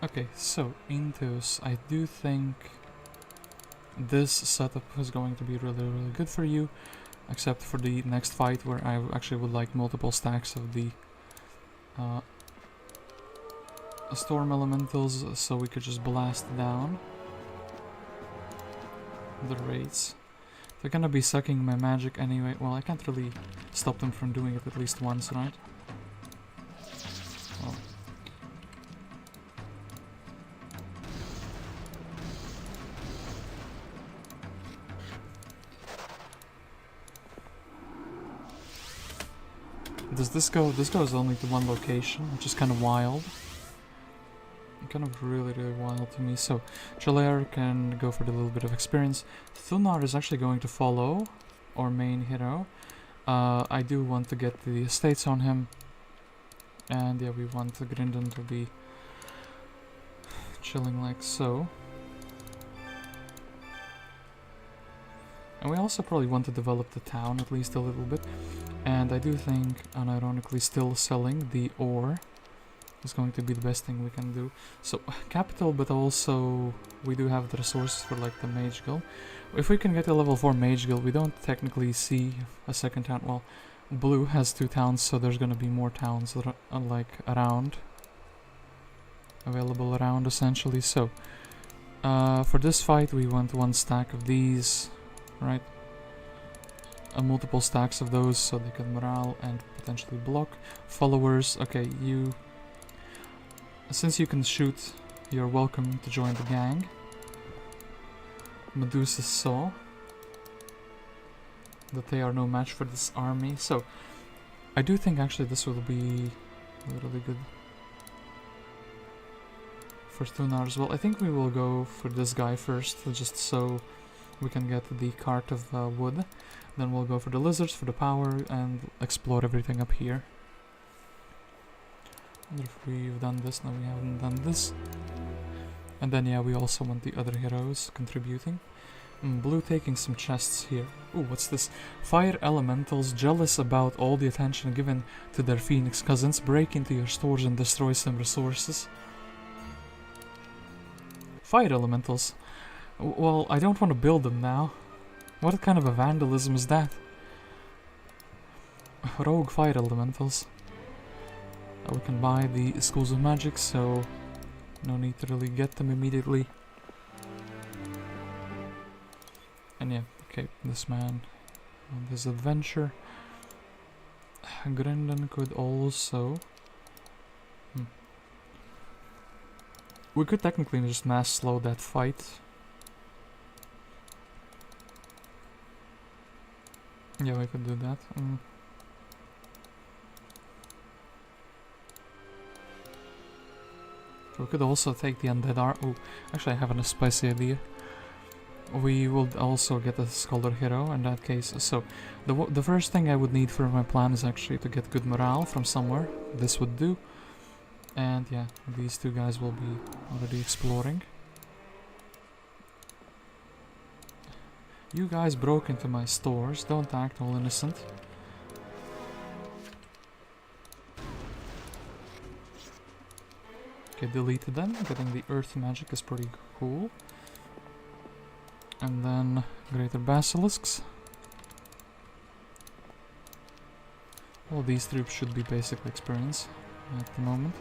Okay, so Inteus, I do think this setup is going to be really good for you, except for the next fight where I actually would like multiple stacks of the storm elementals, so we could just blast down the raids. They're gonna be sucking my magic anyway. Well, I can't really stop them from doing it at least once, right? Well. Does this go? This goes only to one location, which is kind of wild. Kind of really wild to me. So, Jalair can go for the little bit of experience. Thunar is actually going to follow our main hero. I do want to get the estates on him. And yeah, we want the Grindan to be chilling like so. And we also probably want to develop the town at least a little bit. And I do think, unironically, still selling the ore is going to be the best thing we can do. So, capital, but also we do have the resources for like the Mage Guild. If we can get a level 4 Mage Guild, we don't technically see a second town. Well, Blue has 2 towns, so there's gonna be more towns that are like around. Available around, essentially. So, for this fight, we want 1 stack of these, right? Multiple stacks of those so they can morale and potentially block. Followers, okay, you... Since you can shoot, you're welcome to join the gang. Medusa saw that they are no match for this army, so I do think actually this will be really good for Thunar as well. I think we will go for this guy first, just so we can get the cart of wood. Then we'll go for the lizards, for the power, and explore everything up here. I wonder if we've done this. No, we haven't done this. And then yeah, we also want the other heroes contributing. Blue taking some chests here. Ooh, what's this? Fire elementals, jealous about all the attention given to their phoenix cousins, break into your stores and destroy some resources. Fire elementals? Well, I don't want to build them now. What kind of a vandalism is that? Rogue fire elementals. We can buy the schools of magic, so no need to really get them immediately. And yeah, okay, this man on this adventure. Grindan could also We could technically just mass slow that fight. Yeah, we could do that. We could also take the undead arm. Oh, actually I have a spicy idea. We will also get a scholar hero in that case. So, the first thing I would need for my plan is actually to get good morale from somewhere. This would do. And yeah, these two guys will be already exploring. You guys broke into my stores. Don't act all innocent. Okay, deleted them. Getting the earth magic is pretty cool. And then greater basilisks. All these troops should be basically experience at the moment.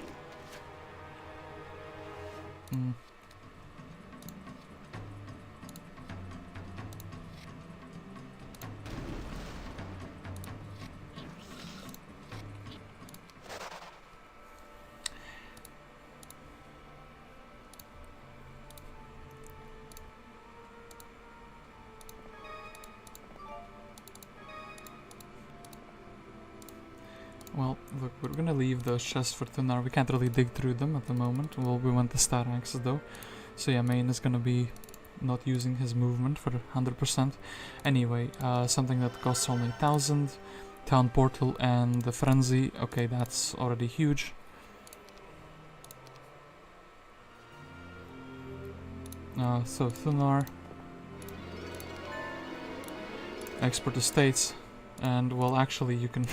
Well, look, we're gonna leave the chests for Thunar. We can't really dig through them at the moment. Well, we want the stat axes though. So yeah, main is gonna be not using his movement for 100%. Anyway, something that costs only 1,000. Town portal and the frenzy. Okay, that's already huge. So Thunar. Export estates. And well, actually you can...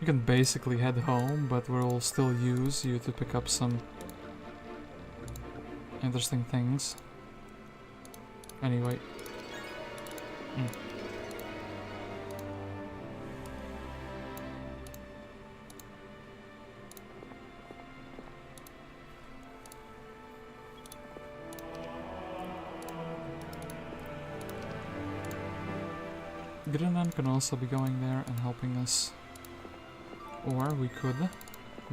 You can basically head home, but we'll still use you to pick up some interesting things. Anyway. Grindan can also be going there and helping us. Or we could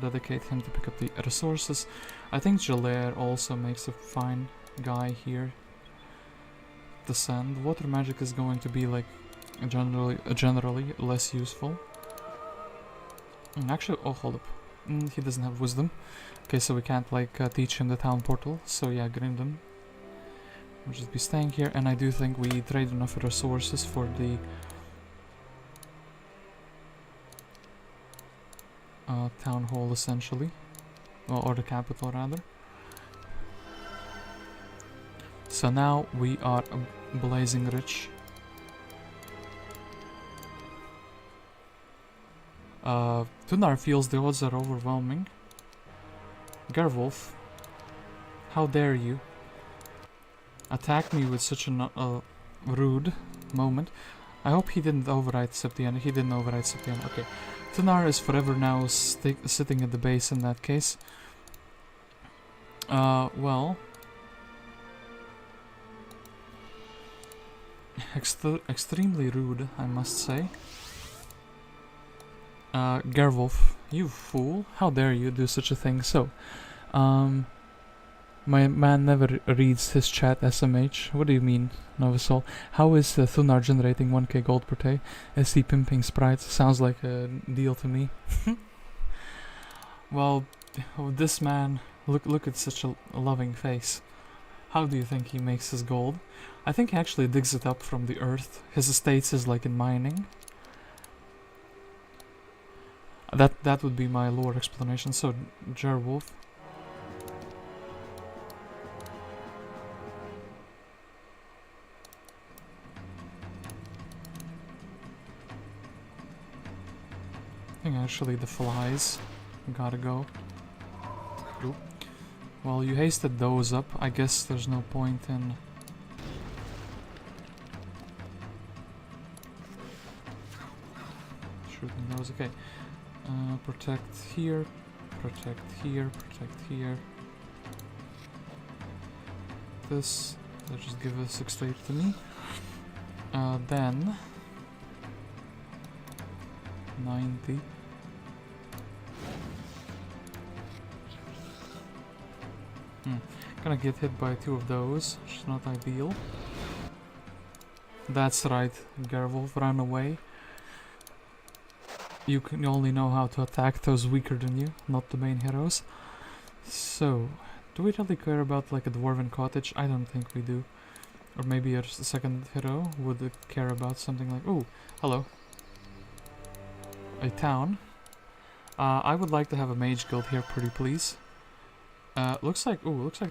dedicate him to pick up the resources. I think Gerwulf also makes a fine guy here to send. Water magic is going to be like generally less useful. Actually, oh hold up, he doesn't have wisdom. Okay, so we can't like teach him the town portal. So yeah, Grindan will just be staying here, and I do think we trade enough resources for the town hall essentially, or the capital rather. So now we are blazing rich. Thunar feels the odds are overwhelming. Gerwulf, how dare you attack me with such a rude moment. I hope he didn't override Septiana. He didn't override Septiana. Okay. Thunar is forever now sitting at the base in that case. Well... extremely rude, I must say. Gerwulf, you fool. How dare you do such a thing. So, my man never reads his chat SMH. What do you mean, Novasol? How is Thunar generating 1k gold per day? Is he pimping sprites? Sounds like a deal to me. Well, this man, look at such a loving face. How do you think he makes his gold? I think he actually digs it up from the earth. His estates is like in mining. That would be my lore explanation. So, Gerwulf. I think actually the flies gotta go. Oop. Well, you hasted those up. I guess there's no point in... shooting those. Okay. Protect here. Protect here. Protect here. This. Let's just give a 6 to 8 to me. Then... 90. Gonna get hit by 2 of those, which is not ideal. That's right, Gerwulf, run away. You can only know how to attack those weaker than you, not the main heroes. So, do we really care about like a dwarven cottage? I don't think we do. Or maybe a second hero would care about something like... Oh, hello. A town. I would like to have a mage guild here, pretty please. Looks like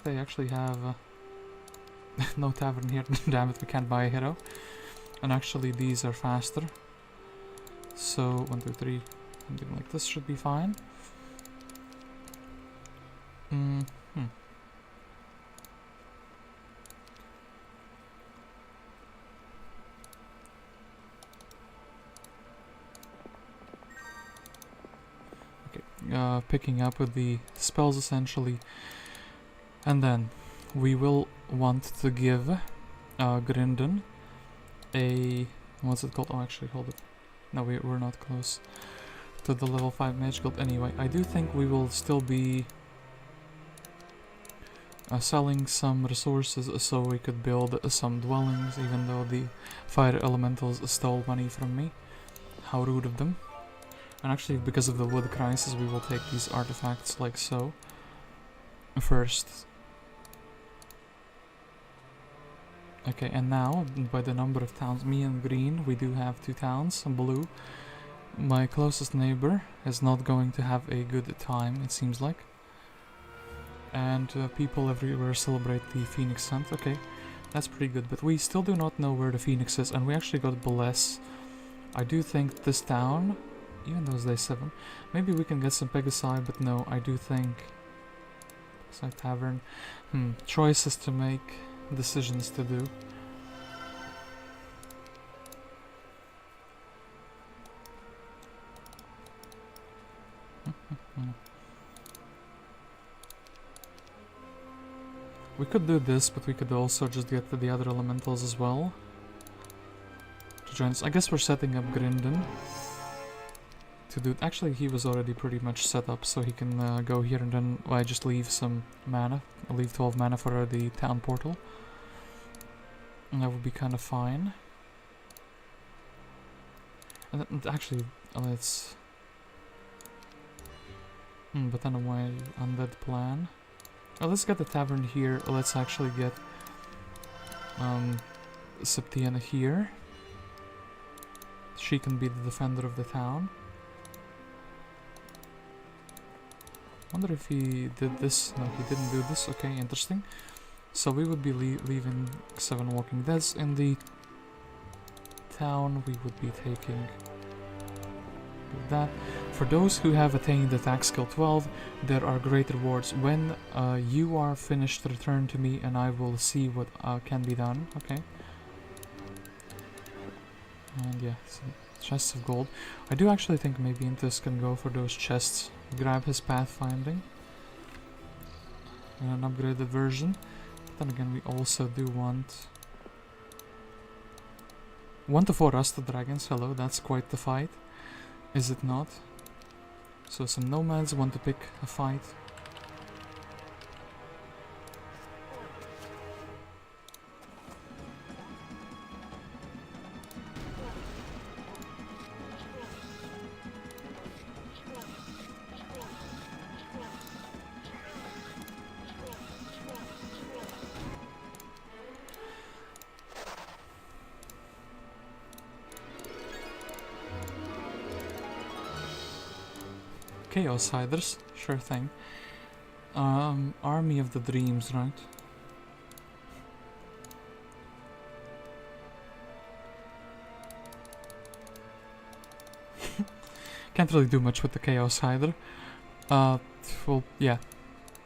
they actually have no tavern here. Damn it, we can't buy a hero. And actually these are faster. So 1, 2, 3, something like this should be fine. Picking up with the spells essentially, and then we will want to give Grindan a... what's it called? Oh, actually, hold it. No, we're not close to the level 5 mage guild anyway. I do think we will still be selling some resources so we could build some dwellings, even though the fire elementals stole money from me. How rude of them. And actually, because of the wood crisis, we will take these artifacts like so. First. Okay, and now, by the number of towns, me and green, we do have 2 towns, blue. My closest neighbor is not going to have a good time, it seems like. And people everywhere celebrate the Phoenix Hunt. Okay, that's pretty good, but we still do not know where the Phoenix is, and we actually got Bless. I do think this town... even though it's day 7. Maybe we can get some Pegasi, but no, I do think... Pegasi Tavern. Choices to make, decisions to do. We could do this, but we could also just get to the other elementals as well. To join us. I guess we're setting up Grindan. To do... Actually, he was already pretty much set up, so he can go here and then I just leave some mana. I'll leave 12 mana for the town portal. And that would be kind of fine. And actually, let's... but then my undead plan. Let's get the tavern here. Let's actually get Septiana here. She can be the defender of the town. Wonder if he did this. No, he didn't do this. Okay, interesting. So we would be leaving 7 Walking Deads in the town. We would be taking that. For those who have attained attack skill 12, there are great rewards. When you are finished, return to me and I will see what can be done. Okay. And yeah, some chests of gold. I do actually think maybe Inteus can go for those chests. Grab his pathfinding. An upgraded version. But then again, we also do want 1 to 4 rusted dragons. Hello, that's quite the fight. Is it not? So some nomads want to pick a fight. Chaos Hiders, sure thing. Army of the Dreams, right? Can't really do much with the Chaos Hider. Well, yeah.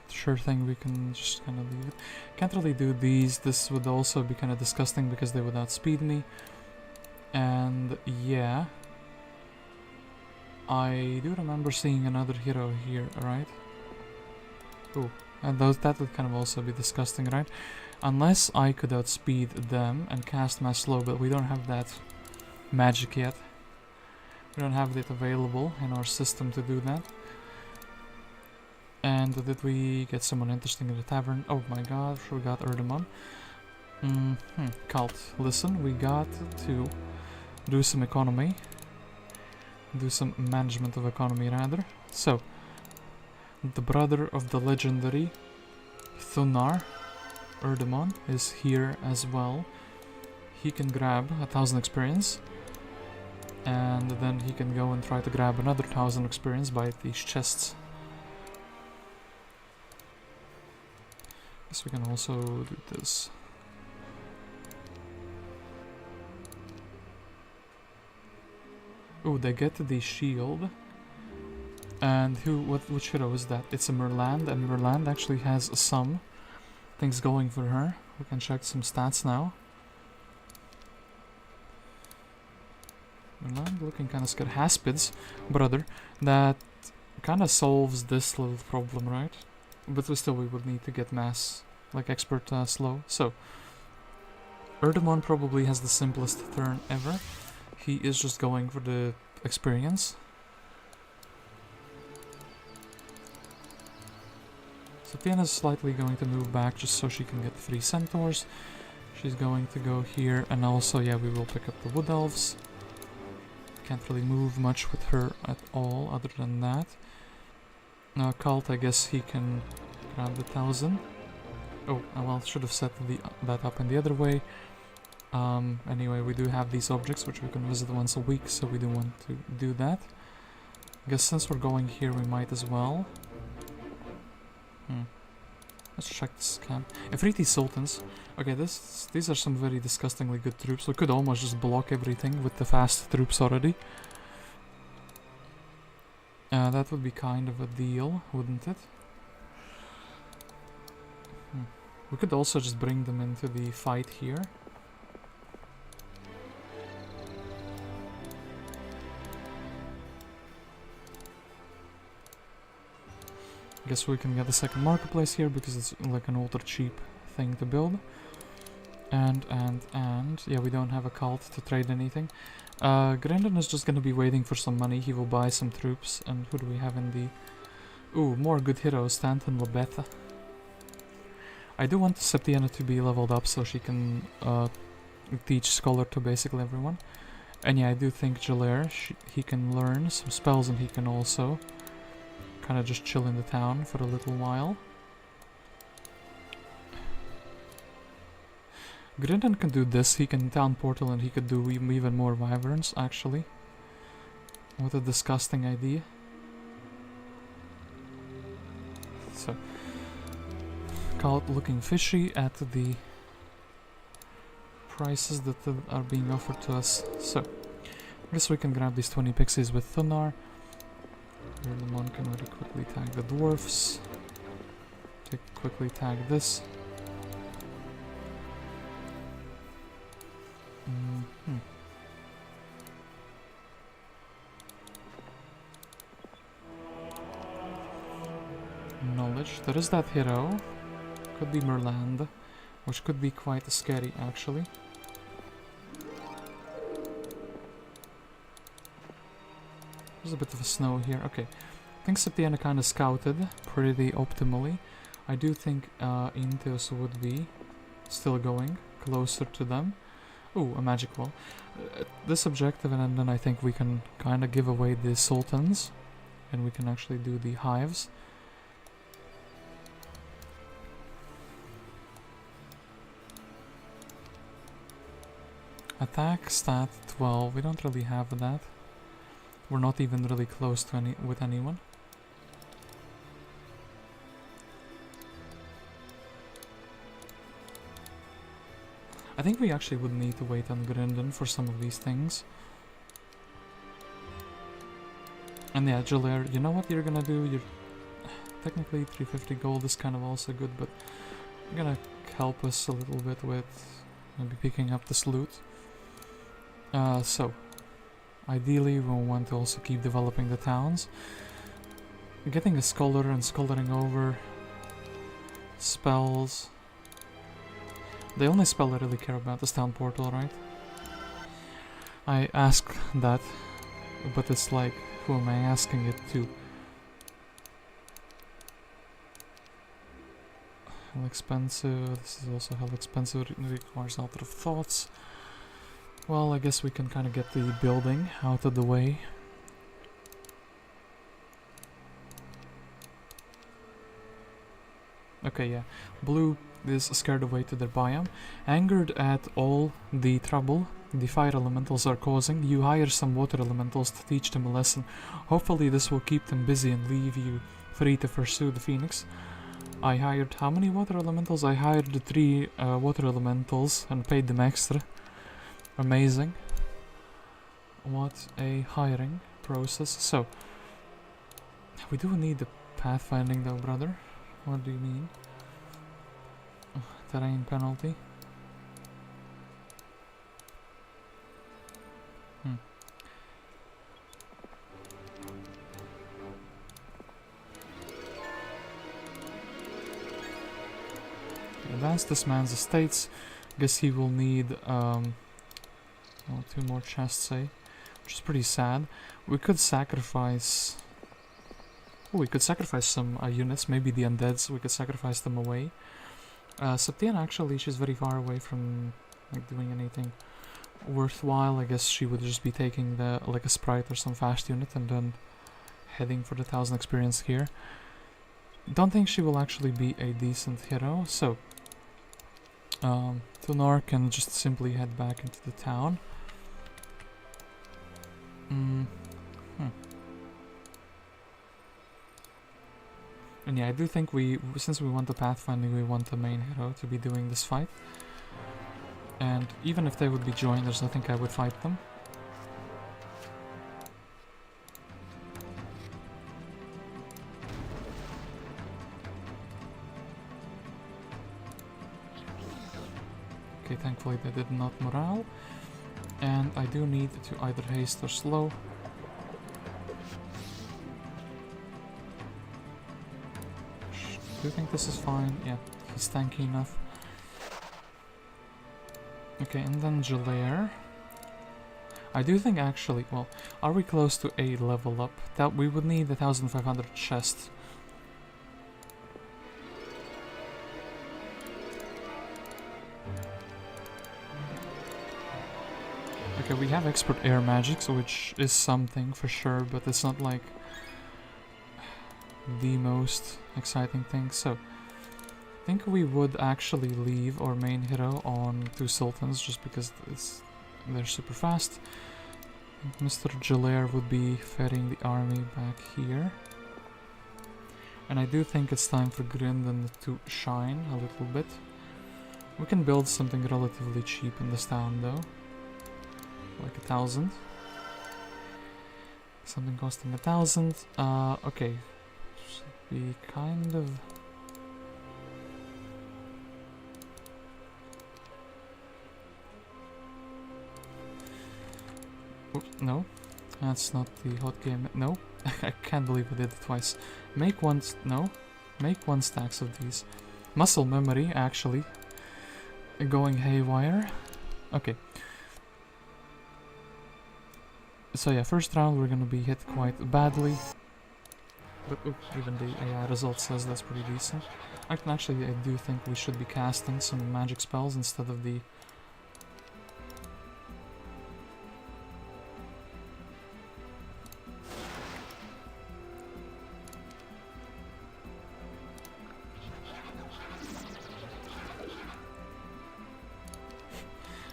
Sure thing, we can just kind of leave it. Can't really do these. This would also be kind of disgusting because they would outspeed me. And yeah. I do remember seeing another hero here, right? Oh, and that would kind of also be disgusting, right? Unless I could outspeed them and cast Mass Slow, but we don't have that magic yet. We don't have it available in our system to do that. And did we get someone interesting in the tavern? Oh my god, forgot Erdemon. Cult. Listen, we got to do some economy. Do some management of economy, rather. So, the brother of the legendary Thunar, Erdemon, is here as well. He can grab 1,000 experience. And then he can go and try to grab another 1,000 experience by these chests. Guess we can also do this. Oh, they get the shield. And which hero is that? It's a Mirlanda, and Mirlanda actually has some things going for her. We can check some stats now. Mirlanda looking kind of scared. Haspid's brother. That kind of solves this little problem, right? But we would need to get mass, like expert slow. So, Erdemon probably has the simplest turn ever. He is just going for the experience. So Tiana's slightly going to move back just so she can get 3 centaurs. She's going to go here, and also, yeah, we will pick up the wood elves. Can't really move much with her at all, other than that. Cult, I guess he can grab the 1,000. Oh, well, should have set that up in the other way. Anyway, we do have these objects which we can visit once a week, so we do want to do that. I guess since we're going here, we might as well. Let's check this camp. Ifriti Sultans. Okay, these are some very disgustingly good troops. We could almost just block everything with the fast troops already. That would be kind of a deal, wouldn't it? We could also just bring them into the fight here. Guess we can get the second marketplace here because it's like an ultra cheap thing to build. And yeah, we don't have a cult to trade anything. Grindan is just gonna be waiting for some money. He will buy some troops. And who do we have in the... Ooh, more good heroes. Stanton Labetha. I do want Septiana to be leveled up so she can teach Scholar to basically everyone. And yeah, I do think Jalair, he can learn some spells, and he can also kind of just chill in the town for a little while. Grindan can do this. He can town portal, and he could do even more wyverns, actually. What a disgusting idea. So, Cult looking fishy at the prices that are being offered to us. So, I guess we can grab these 20 pixies with Thunar. Erdemon can really quickly tag the dwarfs. Quickly tag this. Knowledge. There is that hero. Could be Mirlanda, which could be quite scary, actually. There's a bit of a snow here. Okay. I think Septiana kind of scouted pretty optimally. I do think Inteus would be still going closer to them. Ooh, a magic wall. This objective, and then I think we can kind of give away the sultans. And we can actually do the hives. Attack stat 12. We don't really have that. We're not even really close to with anyone. I think we actually would need to wait on Grindan for some of these things. And yeah, Jalair, you know what you're gonna do? You're technically 350 gold is kind of also good, but you're gonna help us a little bit with maybe picking up this loot. So, ideally we want to also keep developing the towns. Getting a scholar and scholaring over spells. The only spell I really care about is Town Portal, right? I ask that, but it's like, who am I asking it to? hell expensive. This is also hell expensive. It requires a lot of thoughts. Well, I guess we can kind of get the building out of the way. Okay, yeah. Blue is scared away to their biome. Angered at all the trouble the fire elementals are causing, you hire some water elementals to teach them a lesson. Hopefully this will keep them busy and leave you free to pursue the phoenix. I hired how many water elementals? I hired the 3 water elementals and paid them extra. Amazing. What a hiring process. So, we do need the pathfinding though, brother. What do you mean? Terrain penalty. Advance this man's estates. Guess he will need well, 2 more chests, say, which is pretty sad. We could sacrifice. Oh, we could sacrifice some units, maybe the undeads. We could sacrifice them away. Septian, actually, she's very far away from like doing anything worthwhile. I guess she would just be taking the like a sprite or some fast unit and then heading for the 1000 experience here. Don't think she will actually be a decent hero, so Thunar can just simply head back into the town. And yeah, I do think since we want the pathfinding, we want the main hero to be doing this fight. And even if they would be joiners, I think I would fight them. Okay, thankfully they did not morale. And I do need to either haste or slow. Do you think this is fine? Yeah, he's tanky enough. Okay, and then Gelair. I do think actually, well, are we close to a level up? That we would need 1500 chests. Okay, we have expert air magics, which is something for sure, but it's not like the most exciting thing. So I think we would actually leave our main hero on 2 sultans just because they're super fast. Mr. Gelair would be ferrying the army back here. And I do think it's time for Grindan to shine a little bit. We can build something relatively cheap in this town though. Like 1000. Something costing 1000. Okay. Should be kind of. Oops, no. That's not the hot game. No. I can't believe I did it twice. Make one. No. Make 1 stacks of these. Muscle memory, actually. Going haywire. Okay. So yeah, first round we're gonna be hit quite badly. But oops, even the AI result says that's pretty decent. Actually, I do think we should be casting some magic spells instead of the...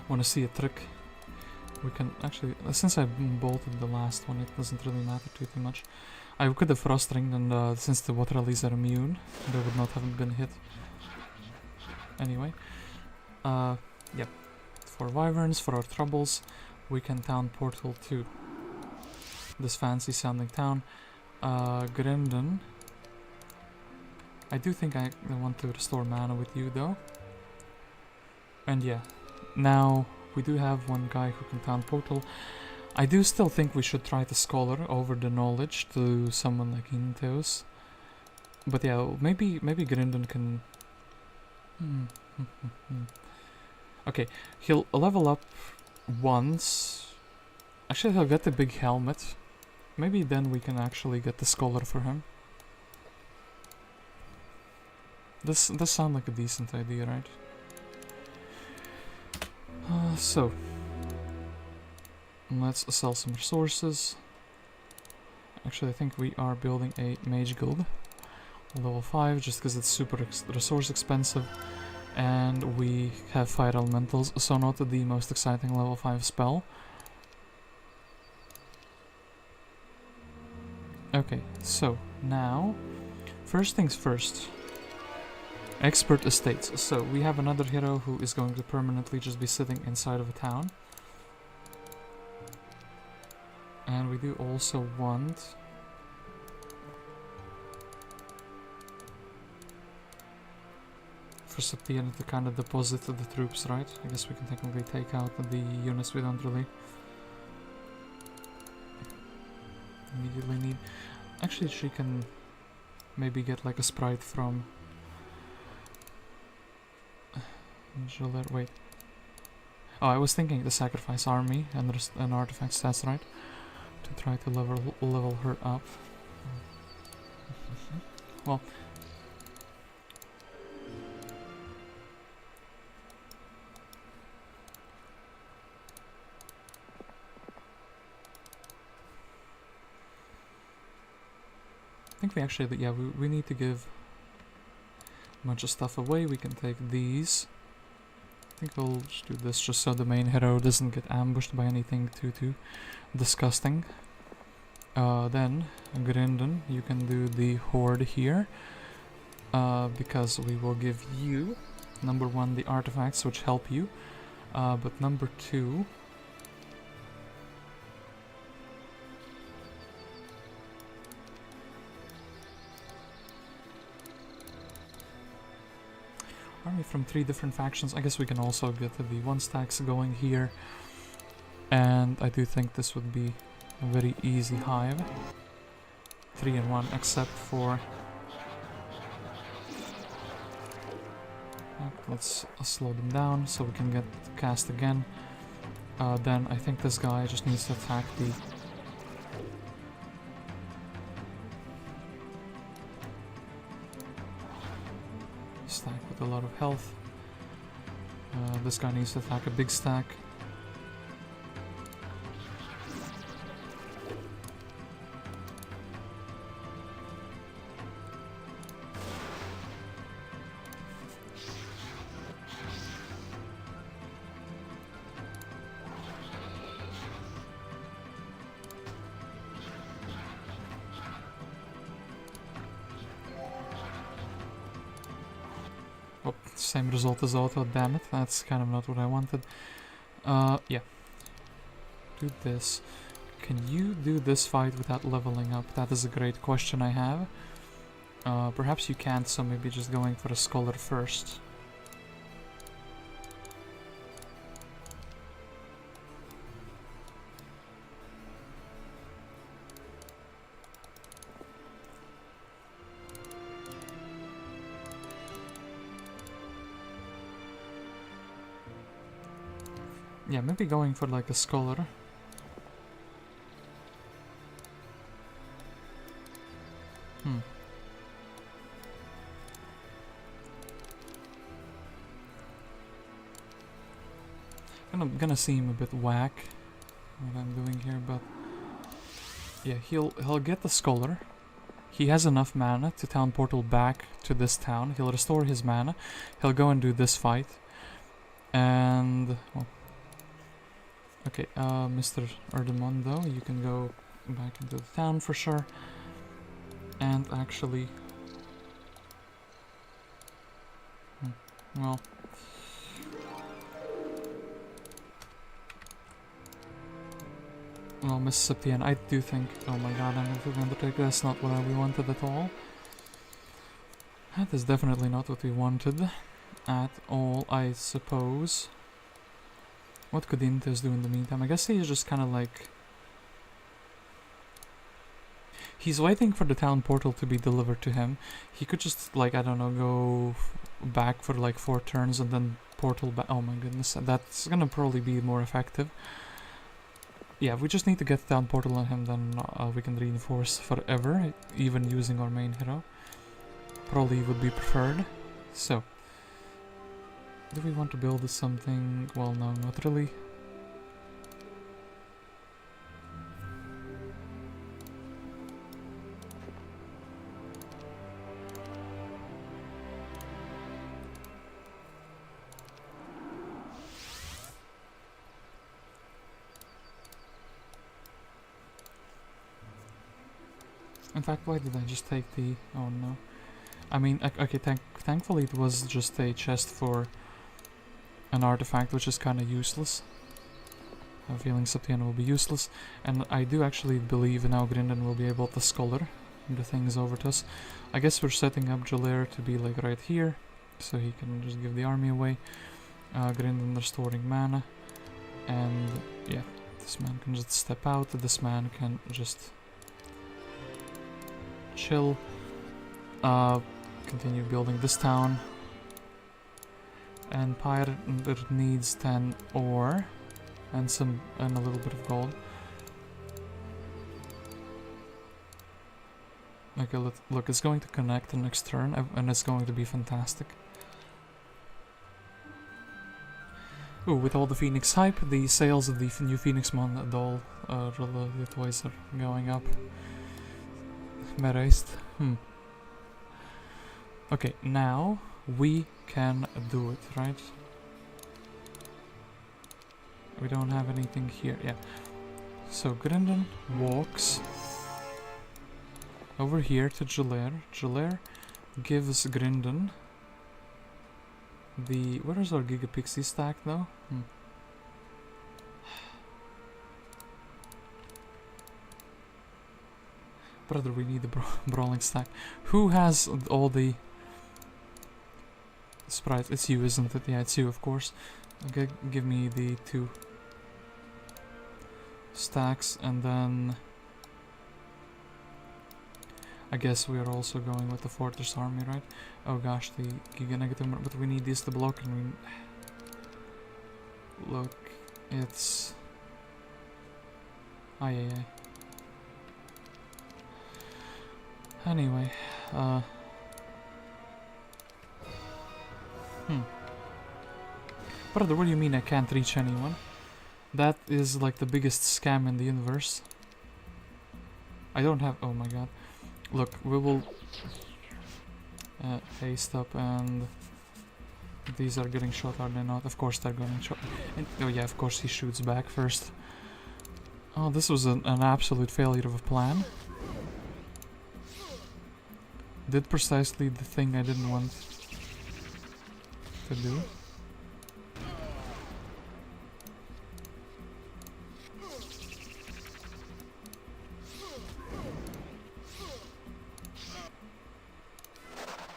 Wanna see a trick? We can actually, since I bolted the last one, it doesn't really matter too much. I could have frost ringed, and since the water lilies are immune, they would not have been hit. Anyway, yep. For wyverns, for our troubles, we can town portal to this fancy sounding town. Grindan. I do think I want to restore mana with you though. And yeah, now we do have one guy who can town portal. I do still think we should try to scholar over the knowledge to someone like Inteus. But yeah, maybe Grindan can... Okay, he'll level up once. Actually, he'll get the big helmet. Maybe then we can actually get the scholar for him. This does sound like a decent idea, right? So let's sell some resources. Actually, I think we are building a mage guild, level 5, just because it's super resource expensive, and we have fire elementals, so not the most exciting level 5 spell. Okay, so now, first things first. Expert estates. So we have another hero who is going to permanently just be sitting inside of a town. And we do also want for Septian to kind of deposit the troops, right? I guess we can technically take out the units we don't really immediately need. Actually, she can maybe get like a sprite from wait. Oh, I was thinking the sacrifice army and an artifact stats, right? To try to level her up. Well, I think we actually, yeah, we need to give a bunch of stuff away. We can take these. I think we'll just do this just so the main hero doesn't get ambushed by anything too disgusting. Then, Grindan, you can do the horde here. Because we will give you, number 1, the artifacts which help you. But number 2... army from 3 different factions. I guess we can also get the 1 stacks going here. And I do think this would be a very easy hive. 3 in 1, except for... let's slow them down so we can get cast again. Then I think this guy just needs to attack the... stack with a lot of health. This guy needs to attack a big stack. Oh, same result as auto, damn it, that's kind of not what I wanted. Yeah. Do this. Can you do this fight without leveling up? That is a great question I have. Perhaps you can't, so maybe just going for a scholar first. Yeah, maybe going for like a scholar. Gonna seem a bit whack what I'm doing here, but yeah, he'll get the scholar. He has enough mana to town portal back to this town. He'll restore his mana. He'll go and do this fight. And well, okay, Mr. Erdemondo, you can go back into the town for sure. And actually, well, Mississippi, and I do think, oh my god, I'm going to take that's not what we wanted at all. That is definitely not what we wanted at all, I suppose. What could Inteus do in the meantime? I guess he's just kind of like... he's waiting for the town portal to be delivered to him. He could just, like, I don't know, go back for like 4 turns and then portal back. Oh my goodness, that's gonna probably be more effective. Yeah, if we just need to get down portal on him, then we can reinforce forever, even using our main hero. Probably would be preferred. So, do we want to build something? Well, no, not really. In fact, why did I just take the... oh no. I mean, okay, thankfully it was just a chest for an artifact, which is kind of useless. I have a feeling Septiana will be useless. And I do actually believe now Grindan will be able to scholar the things over to us. I guess we're setting up Jalair to be like right here, so he can just give the army away. Grindan restoring mana. And yeah, this man can just step out, this man can just... chill. Continue building this town. And Pirate needs 10 ore and a little bit of gold. Okay, look, it's going to connect the next turn and it's going to be fantastic. Ooh, with all the Phoenix hype, the sales of the new Phoenix Mon doll related toys are going up. Merist. Okay, now we can do it, right? We don't have anything here, yeah. So Grindan walks over here to Jalair. Jalair gives Grindan the... where is our Giga Pixie stack though? Brother, we need the brawling stack. Who has all the sprites? It's you, isn't it? Yeah, it's you, of course. Okay, give me the 2 stacks, and then I guess we are also going with the Fortress Army, right? Oh gosh, the Giga Negative, but we need these to block, and we... look, it's... ay. Anyway, Brother, what do you mean I can't reach anyone? That is like the biggest scam in the universe. I don't have... oh my god. Look, we will... haste up, and... these are getting shot, are they not? Of course they're getting shot. And, oh yeah, of course he shoots back first. Oh, this was an absolute failure of a plan. Did precisely the thing I didn't want to do.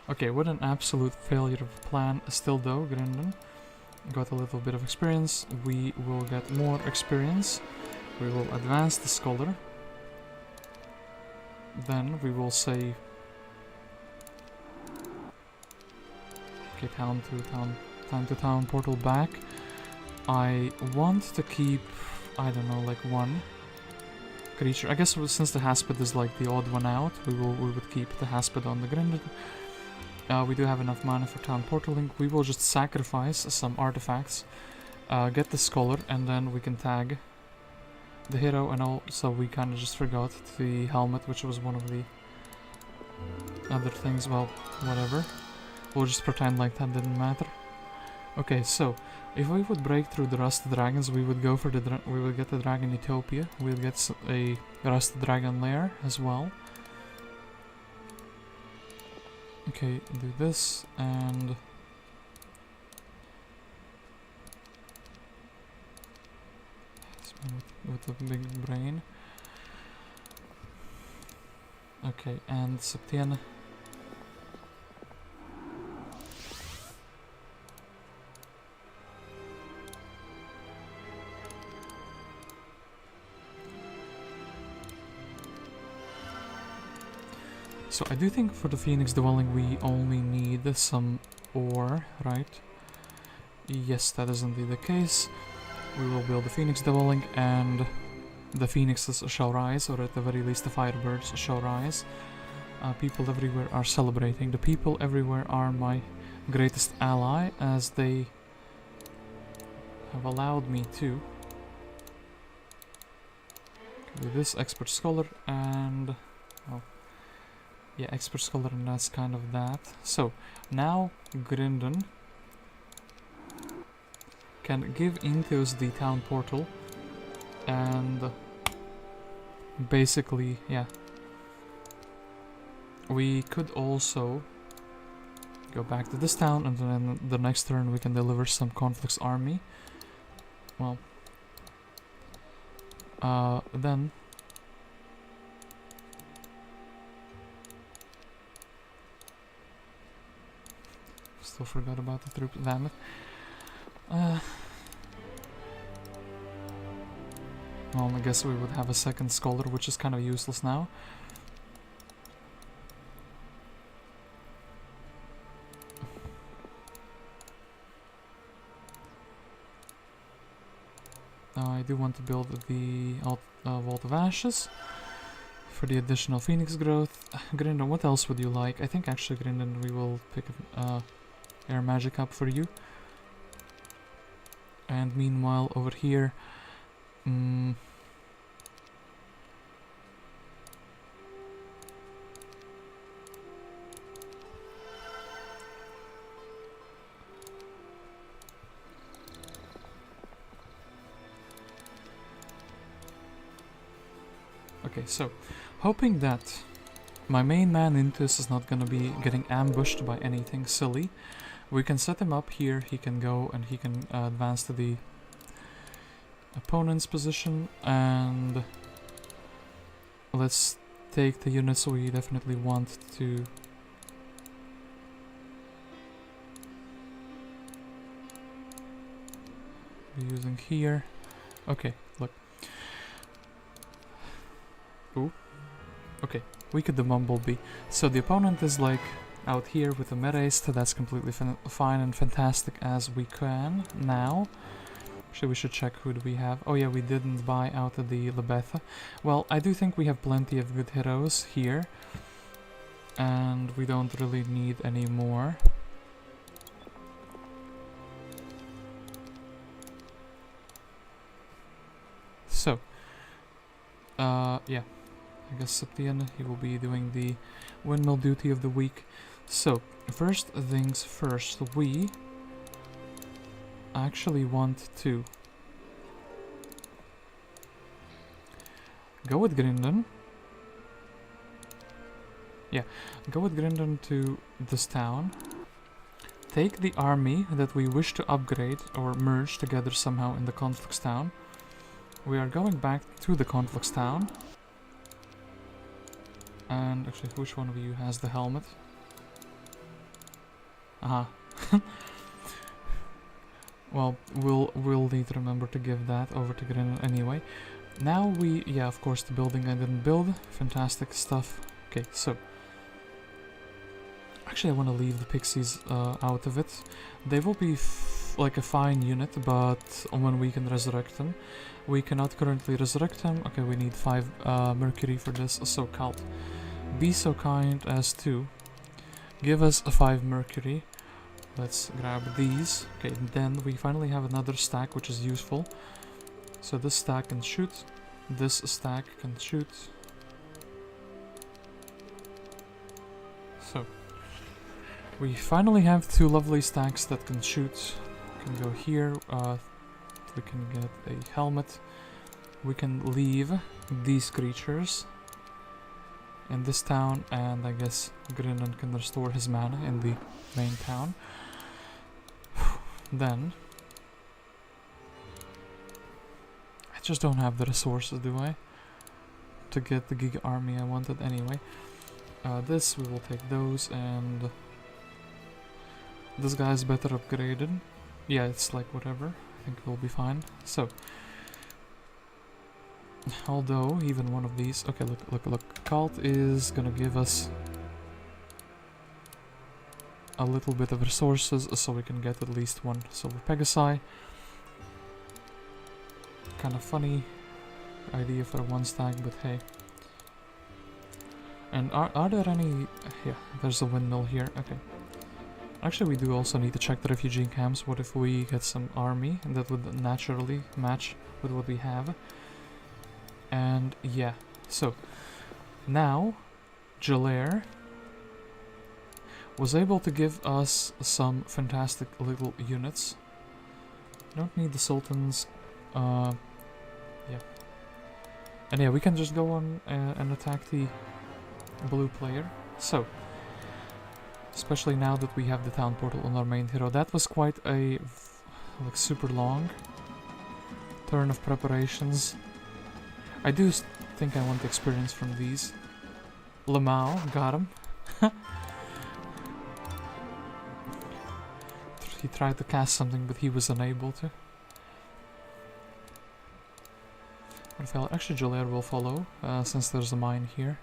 Okay, what an absolute failure of a plan. Still though, Grindan got a little bit of experience. We will get more experience. We will advance the scholar. Then we will say... okay, time to town portal back. I want to keep, I don't know, like 1 creature. I guess since the Haspid is like the odd one out, we would keep the Haspid on the Grindan. We do have enough mana for town portaling. We will just sacrifice some artifacts, get the scholar, and then we can tag the hero. And also we kind of just forgot the helmet, which was one of the other things. Well, whatever. We'll just pretend like that didn't matter. Okay, so if we would break through the Rusted Dragons, we would go for the we would get the Dragon Utopia. We'll get a Rusted Dragon Lair as well. Okay, do this and this man with a big brain. Okay, and Septiana. So I do think for the Phoenix Dwelling we only need some ore, right? Yes, that is indeed the case. We will build the Phoenix Dwelling and the Phoenixes shall rise, or at the very least the Firebirds shall rise. People everywhere are celebrating. The people everywhere are my greatest ally, as they have allowed me to do this expert scholar and yeah, expert scholar, and that's kind of that. So now Grindan can give Inteus the town portal, and basically, yeah, we could also go back to this town, and then the next turn we can deliver some Conflux army. Well, then still forgot about the troops, damn it. Well, I guess we would have a second scholar, which is kind of useless now. I do want to build the Vault of Ashes for the additional Phoenix growth. Grindan, what else would you like? I think actually, Grindan, we will pick Air Magic up for you. And meanwhile, over here, okay, so hoping that my main man Inteus is not gonna be getting ambushed by anything silly, we can set him up here. He can go and he can advance to the opponent's position, and let's take the units we definitely want to be using here. Okay, look. Ooh. Okay, we could do Bumblebee. So the opponent is like out here with the Merist. That's completely fine and fantastic as we can now. Actually, we should check who do we have. Oh yeah, we didn't buy out of the Lebetha. Well, I do think we have plenty of good heroes here, and we don't really need any more. So, yeah, I guess at the end he will be doing the windmill duty of the week. So, first things first, we actually want to go with Grindan. Yeah, go with Grindan to this town. Take the army that we wish to upgrade or merge together somehow in the Conflux town. We are going back to the Conflux town. And actually, which one of you has the helmet? Aha. Well, we'll need to remember to give that over to Grindan anyway. Now we, yeah, of course, the building I didn't build. Fantastic stuff. Okay, so actually, I want to leave the pixies out of it. They will be like a fine unit, but when we can resurrect them, we cannot currently resurrect them. Okay, we need 5 mercury for this. So Cult, be so kind as to give us a 5 mercury. Let's grab these. Okay, and then we finally have another stack, which is useful. So this stack can shoot. This stack can shoot. So we finally have 2 lovely stacks that can shoot. We can go here. We can get a helmet. We can leave these creatures in this town, and I guess Grindan can restore his mana in the main town. Then I just don't have the resources, do I? To get the Giga army I wanted anyway. This, we will take those, and this guy's better upgraded. Yeah, it's like whatever. I think we'll be fine. So, although even one of these, okay, look, Cult is gonna give us a little bit of resources, so we can get at least 1 silver Pegasi. Kind of funny idea for a 1 stack, but hey. And are there any? Yeah, there's a windmill here. Okay. Actually, we do also need to check the refugee camps. What if we get some army that would naturally match with what we have? And yeah, so now Jalair was able to give us some fantastic little units. Don't need the sultans. Yeah. And yeah, we can just go on and attack the blue player. So, especially now that we have the town portal on our main hero. That was quite a like super long turn of preparations. I do think I want the experience from these. Lamau, got him. He tried to cast something, but he was unable to. Actually, Jalair will follow, since there's a mine here.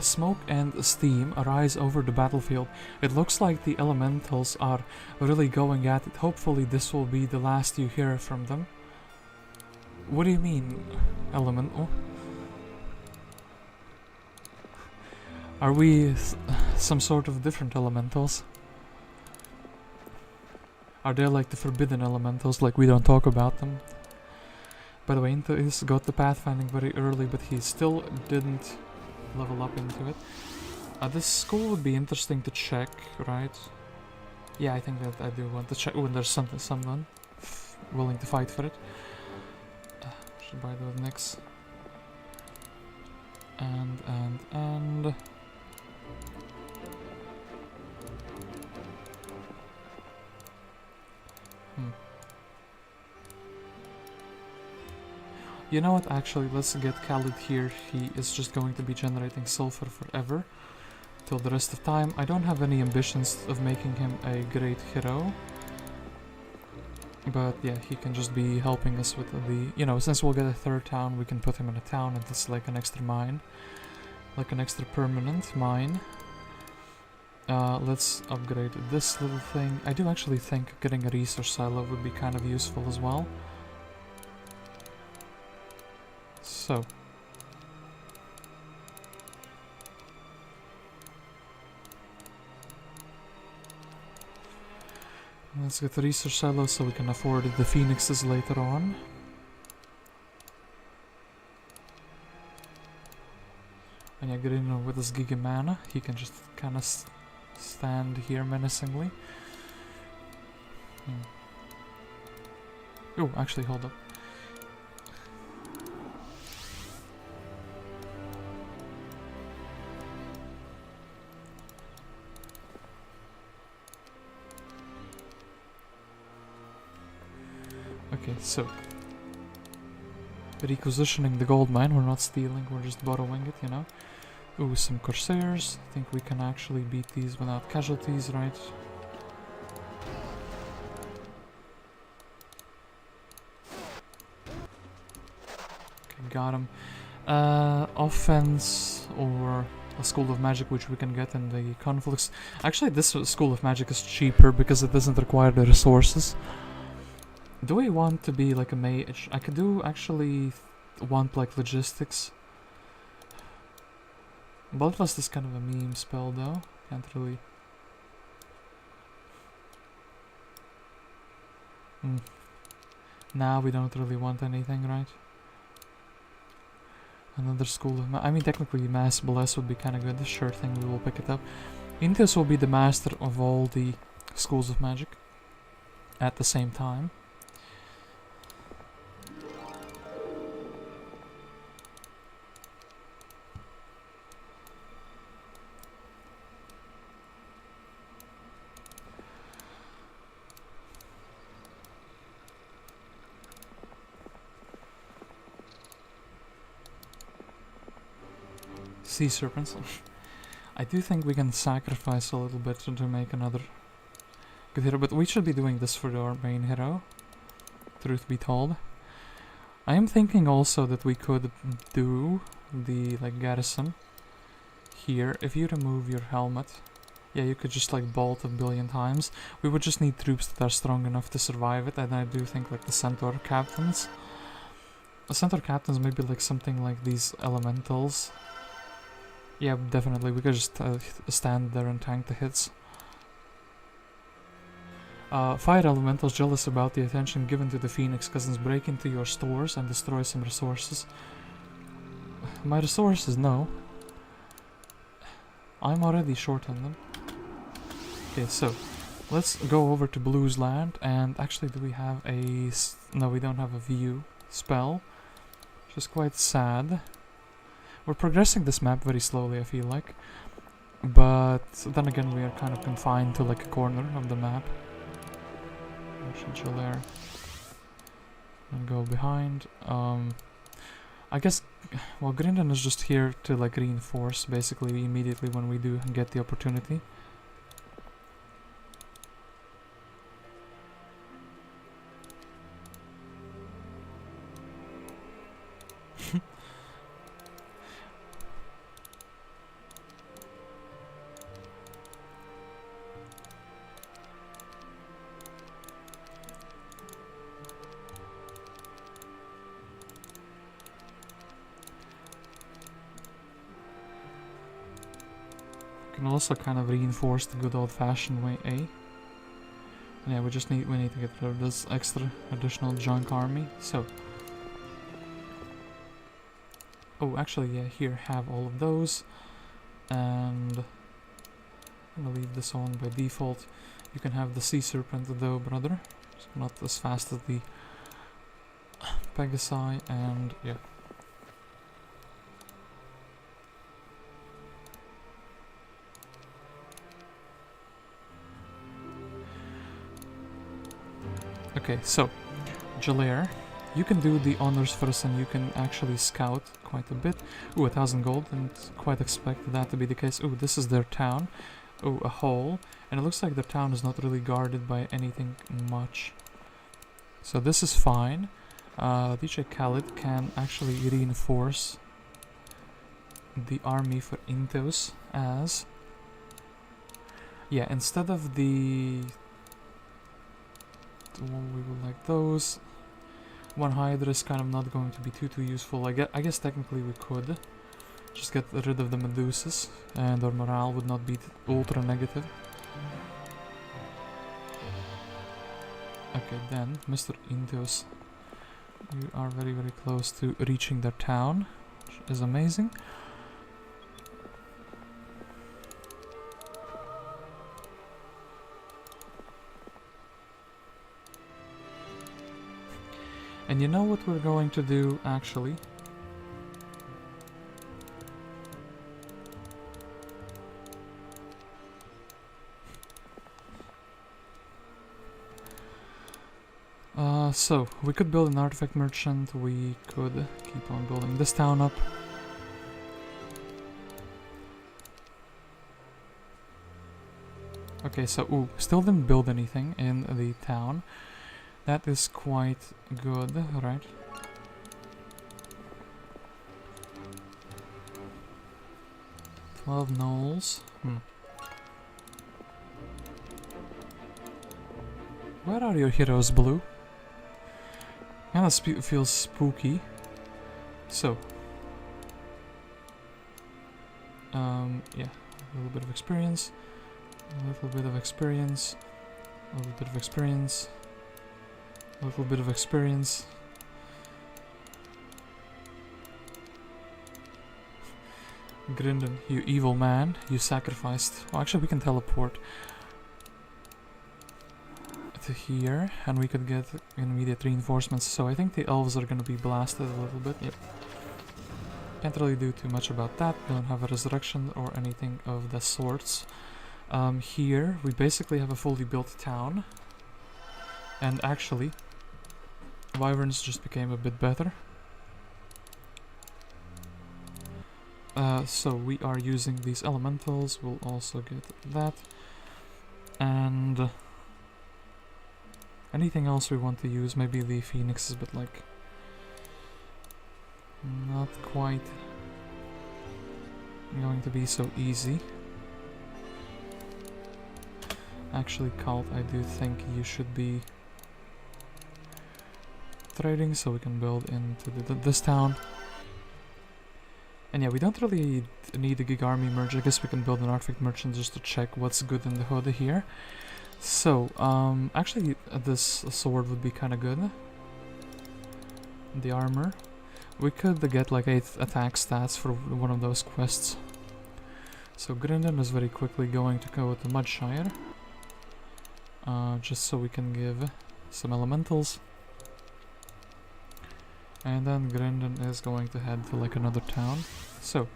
Smoke and steam arise over the battlefield. It looks like the elementals are really going at it. Hopefully this will be the last you hear from them. What do you mean, elemental? Are we some sort of different elementals? Are they like the forbidden elementals, like we don't talk about them? By the way, Inteus got the pathfinding very early, but he still didn't level up into it. This school would be interesting to check, right? Yeah, I think that I do want to check when there's someone willing to fight for it. Should buy the next. And you know what, actually, let's get Khalid here. He is just going to be generating sulfur forever, till the rest of time. I don't have any ambitions of making him a great hero. But yeah, he can just be helping us with the... You know, since we'll get a third town, we can put him in a town, and it's like an extra mine. Like an extra permanent mine. Let's upgrade this little thing. I do actually think getting a resource silo would be kind of useful as well. So, let's get the research silo so we can afford the phoenixes later on. And yeah, Grindan with his Giga Mana, he can just kind of stand here menacingly. Oh, actually, hold up. Okay, so requisitioning the gold mine, we're not stealing, we're just borrowing it, you know. Ooh, some corsairs. I think we can actually beat these without casualties, right? Okay, got him. Offense or a School of Magic, which we can get in the conflicts. Actually, this School of Magic is cheaper because it doesn't require the resources. Do I want to be like a mage? I could do actually want like logistics. Bloodlust is kind of a meme spell though. Can't really. Nah, we don't really want anything, right? Another School of I mean, technically Mass Bless would be kind of good. Sure thing, we will pick it up. Inteus will be the master of all the Schools of Magic at the same time. Sea serpents. I do think we can sacrifice a little bit to make another good hero, but we should be doing this for our main hero, truth be told. I am thinking also that we could do the like garrison here. If you remove your helmet Yeah, you could just like bolt a billion times. We would just need troops that are strong enough to survive it, and I do think like the centaur captains. The centaur captains maybe like something like these elementals. Yeah, definitely. We could just stand there and tank the hits. Fire elementals jealous about the attention given to the Phoenix cousins break into your stores and destroy some resources. My resources, no. I'm already short on them. Okay, so let's go over to Blue's land, and actually do we have a... no, we don't have a view spell, which is quite sad. We're progressing this map very slowly, I feel like. But then again, we are kind of confined to like a corner of the map. Actually, chill there. And go behind. I guess, well, Grindan is just here to like reinforce basically immediately when we do get the opportunity. Can also kind of reinforce the good old-fashioned way, eh? Yeah, we need to get rid of this extra additional junk army. So, oh, actually, yeah, here, have all of those, and I'm gonna leave this on by default. You can have the sea serpent though, brother. It's not as fast as the Pegasi, and yeah. Okay, so, Jalair, you can do the honors first and you can actually scout quite a bit. Ooh, 1,000 gold, and quite expect that to be the case. Ooh, this is their town. Ooh, a hole. And it looks like their town is not really guarded by anything much. So this is fine. DJ Khalid can actually reinforce the army for Inteus as... yeah, instead of the... we will like those. One Hydra is kind of not going to be too useful. I guess technically we could just get rid of the Medusas, and our morale would not be ultra negative. Okay, then, Mr. Inteus, you are very close to reaching their town, which is amazing. And you know what we're going to do, actually? So, we could build an artifact merchant, we could keep on building this town up. Okay, so, ooh, still didn't build anything in the town. That is quite good, right? "12 gnolls. Where are your heroes, Blue? Kinda feels spooky. So, yeah, a little bit of experience, a little bit of experience, a little bit of experience, a little bit of experience. Grindan, you evil man, you sacrificed. Well, actually, we can teleport to here, and we could get immediate reinforcements. So I think the elves are gonna be blasted a little bit. Yep. Can't really do too much about that. We don't have a resurrection or anything of the sorts. Here, we basically have a fully built town. And actually, Wyverns just became a bit better. So we are using these elementals. We'll also get that. And anything else we want to use? Maybe the phoenixes, but like not quite going to be so easy. Actually, Cult, I do think you should be trading so we can build into this town. And yeah, we don't really need a Gig Army merge. I guess we can build an Arctic merchant just to check what's good in the hood here. So, actually, this sword would be kind of good. The armor. We could get like 8 attack stats for one of those quests. So Grindan is very quickly going to go to Mudshire. Just so we can give some elementals. And then Grindan is going to head to like another town. So,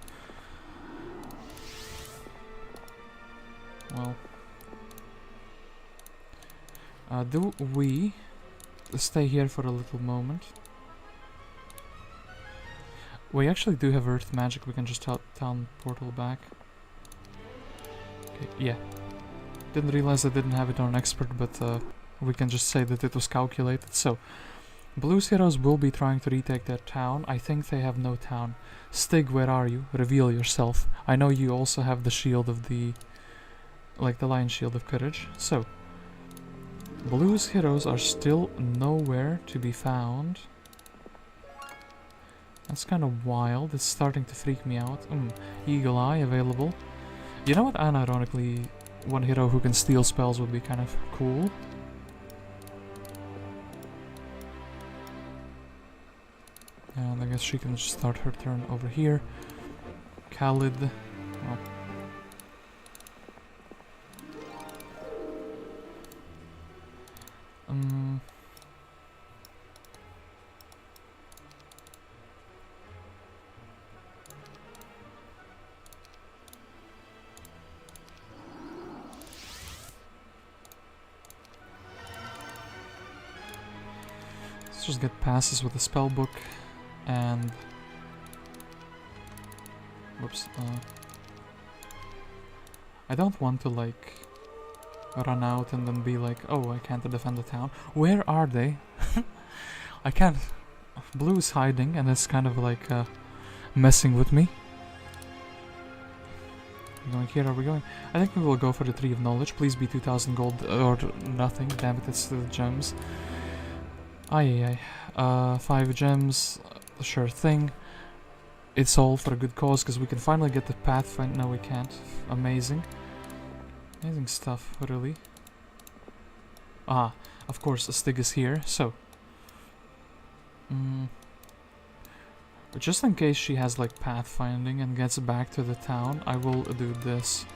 well, do we stay here for a little moment? We actually do have earth magic, we can just town portal back. Okay, yeah. Didn't realize I didn't have it on expert, but we can just say that it was calculated. So, Blue's heroes will be trying to retake their town. I think they have no town. Styg, where are you? Reveal yourself. I know you also have the shield of the... like the lion shield of courage. So, Blue's heroes are still nowhere to be found. That's kind of wild. It's starting to freak me out. Eagle Eye available. You know what? Unironically, one hero who can steal spells would be kind of cool. And I guess she can just start her turn over here. Khalid. Well. Let's just get passes with the spell book and whoops, I don't want to like run out and then be like, oh, I can't defend the town. Where are they? I can't. Blue's hiding and it's kind of like messing with me. Going here, are we going? I think we will go for the Tree of Knowledge. Please be 2000 gold or nothing. Damn it, it's the gems. 5 gems, sure thing. It's all for a good cause because we can finally get the pathfind. No, we can't. Amazing. Amazing stuff, really. Ah, of course, Styg is here, so. But just in case she has like pathfinding and gets back to the town, I will do this.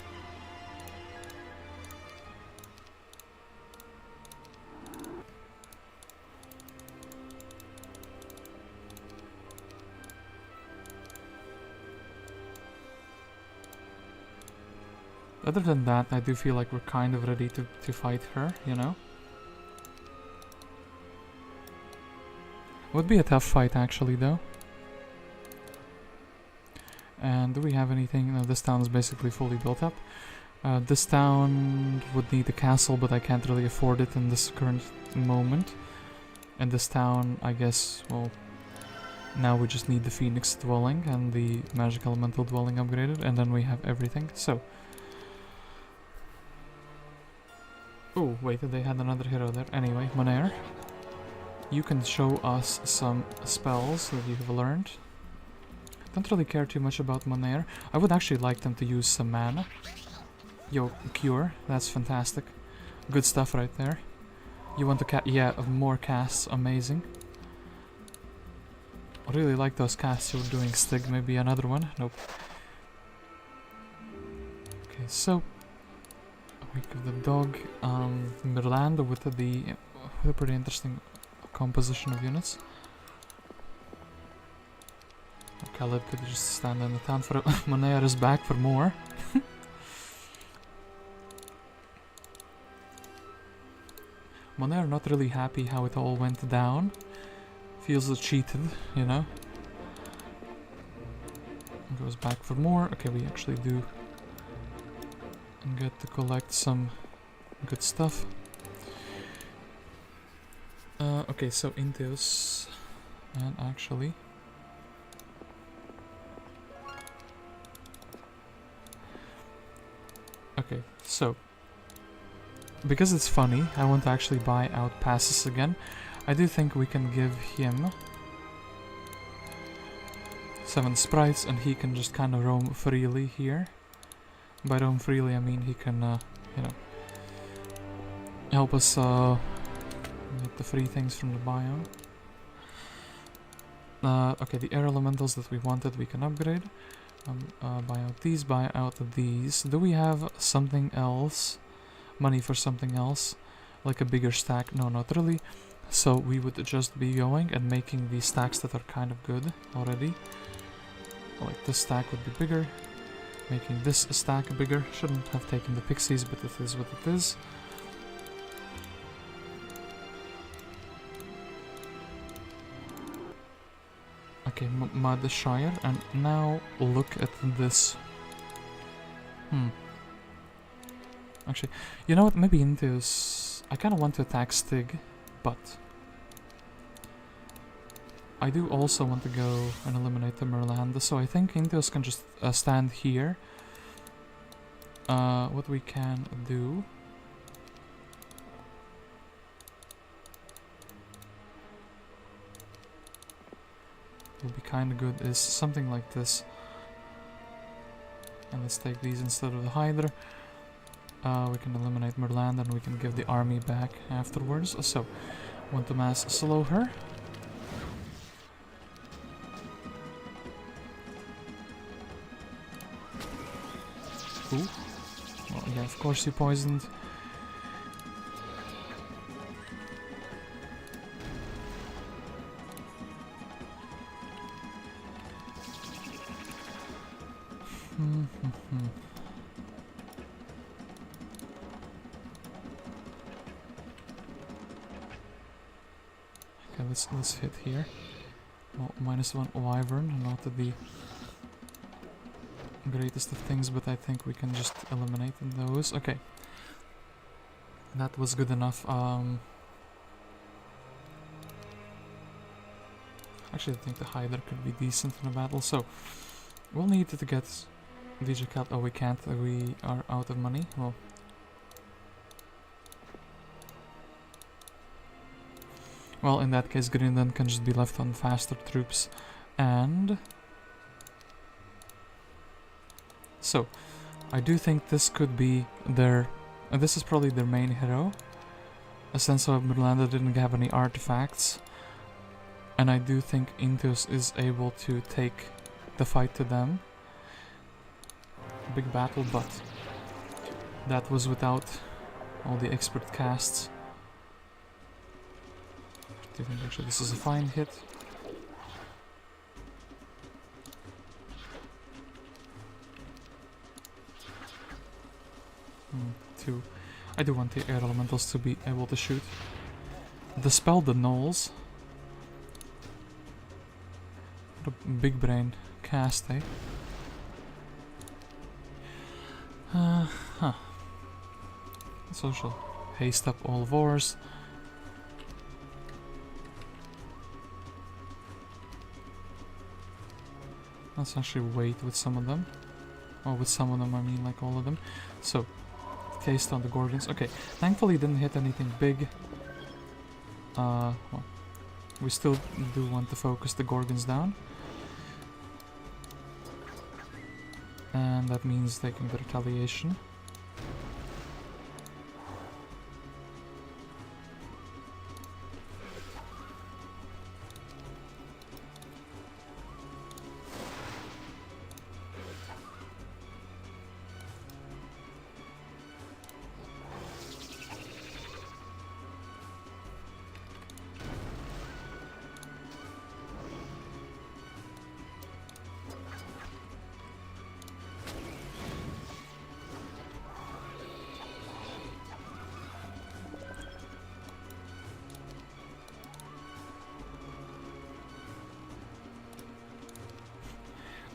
Other than that, I do feel like we're kind of ready to fight her, you know? Would be a tough fight actually though. And do we have anything? No, this town is basically fully built up. This town would need a castle, but I can't really afford it in this current moment. And this town, I guess, well, now we just need the Phoenix dwelling and the Magic Elemental dwelling upgraded, and then we have everything, so... Oh, wait, they had another hero there. Anyway, Monere, you can show us some spells that you have learned. Don't really care too much about Monere. I would actually like them to use some mana. Yo, Cure, that's fantastic. Good stuff right there. You want to cast, yeah, more casts, amazing. I really like those casts you're doing, Styg. Maybe another one? Nope. Okay, so... Week of the Dog, Mirlanda with a pretty interesting composition of units. Khalid could just stand in the town for a Monere is back for more. Monere not really happy how it all went down. Feels cheated, you know. Goes back for more. Okay, we actually do get to collect some good stuff. Okay, so Inteus, and actually okay, so because it's funny, I want to actually buy out passes again. I do think we can give him 7 sprites and he can just kind of roam freely here. By roam freely I mean he can, you know, help us get the free things from the biome. Okay, the air elementals that we wanted we can upgrade. Buy out these, buy out these. Do we have something else? Money for something else? Like a bigger stack? No, not really. So we would just be going and making these stacks that are kind of good already. Like this stack would be bigger. Making this stack bigger. Shouldn't have taken the pixies, but it is what it is. Okay, Mud Shire, and now look at this. Actually, you know what? Maybe Inteus. I kind of want to attack Styg, but I do also want to go and eliminate the Mirlanda, so I think Inteus can just stand here. What we can do would be kind of good is something like this. And let's take these instead of the Hydra. We can eliminate Mirlanda and we can give the army back afterwards. So, want to mass slow her. Ooh. Well, yeah, of course you poisoned. Okay, let's hit here. Well, -1 Wyvern, not the greatest of things, but I think we can just eliminate those. Okay. That was good enough. Actually, I think the Hydra could be decent in a battle, so we'll need to get DJ Cat. Oh, we can't. We are out of money. Well, in that case, Grindan can just be left on faster troops. And so, I do think this could be their... this is probably their main hero. Since Mirlanda didn't have any artifacts. And I do think Inteus is able to take the fight to them. Big battle, but that was without all the expert casts. Do you think actually this is a fine hit? Two. I do want the air elementals to be able to shoot. Dispel the gnolls. What a big brain cast, eh? Social. Haste up all wars. Let's actually wait with some of them. Oh, with some of them, I mean like all of them. So, taste on the Gorgons. Okay, thankfully didn't hit anything big. Well, we still do want to focus the Gorgons down. And that means taking the retaliation.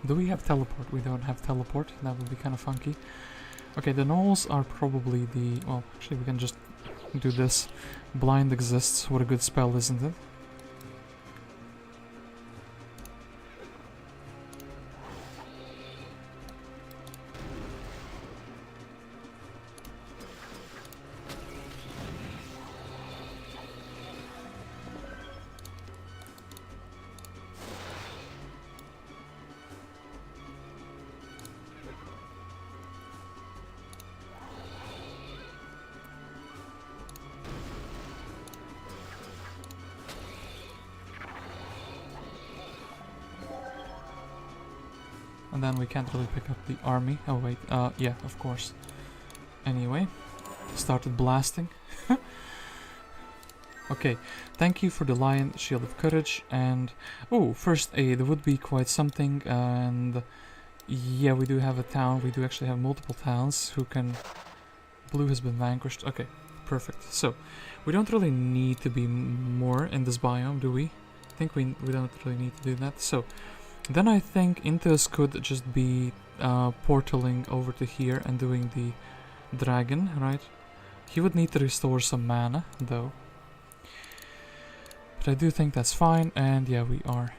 Do we have teleport? We don't have teleport. That would be kind of funky. Okay, the gnolls are probably the... well, actually we can just do this. Blind exists. What a good spell, isn't it? And then we can't really pick up the army. Oh wait, yeah, of course. Anyway, started blasting. Okay, thank you for the Lion Shield of Courage, and... oh, first aid would be quite something, and... yeah, we do have a town, we do actually have multiple towns who can... Blue has been vanquished, okay, perfect. So, we don't really need to be more in this biome, do we? I think we don't really need to do that, so... then I think Inteus could just be portaling over to here and doing the dragon, right? He would need to restore some mana, though. But I do think that's fine, and yeah, we are.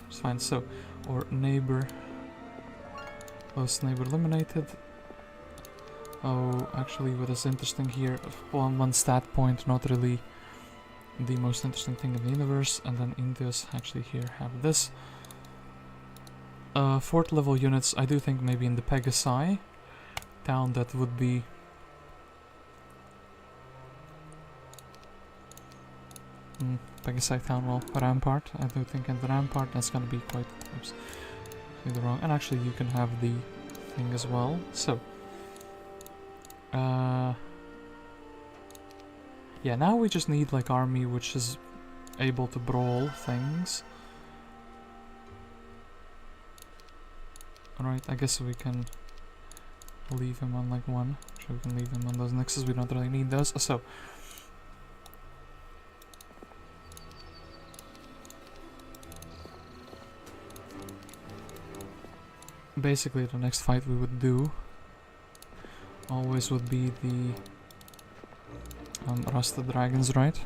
It's fine, so, our neighbor, close neighbor eliminated. Oh, actually what is interesting here, one stat point, not really the most interesting thing in the universe, and then Inteus actually here have this. 4th level units, I do think maybe in the Pegasi town that would be... Pegasi town, well, Rampart. I do think in the Rampart that's gonna be quite... oops, did the wrong. And actually you can have the thing as well. So, yeah, now we just need like army which is able to brawl things. Alright, I guess we can leave him on like one. Sure, we can leave him on those nexus, we don't really need those. So, basically the next fight we would do always would be the rusted dragons, right?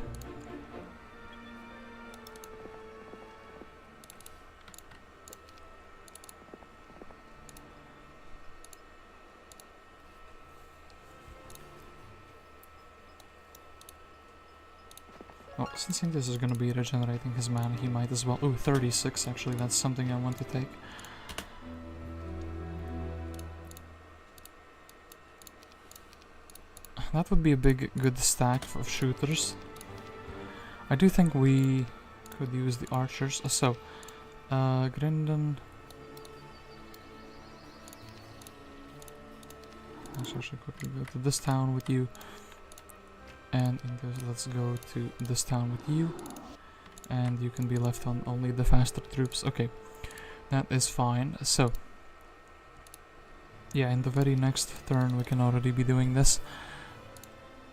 Oh, since Inteus is gonna be regenerating his mana, he might as well... ooh, 36 actually, that's something I want to take. That would be a good stack of shooters. I do think we could use the archers. So, Grindan. Let's actually quickly go to this town with you. And let's go to this town with you. And you can be left on only the faster troops. Okay, that is fine. So, yeah, in the very next turn we can already be doing this.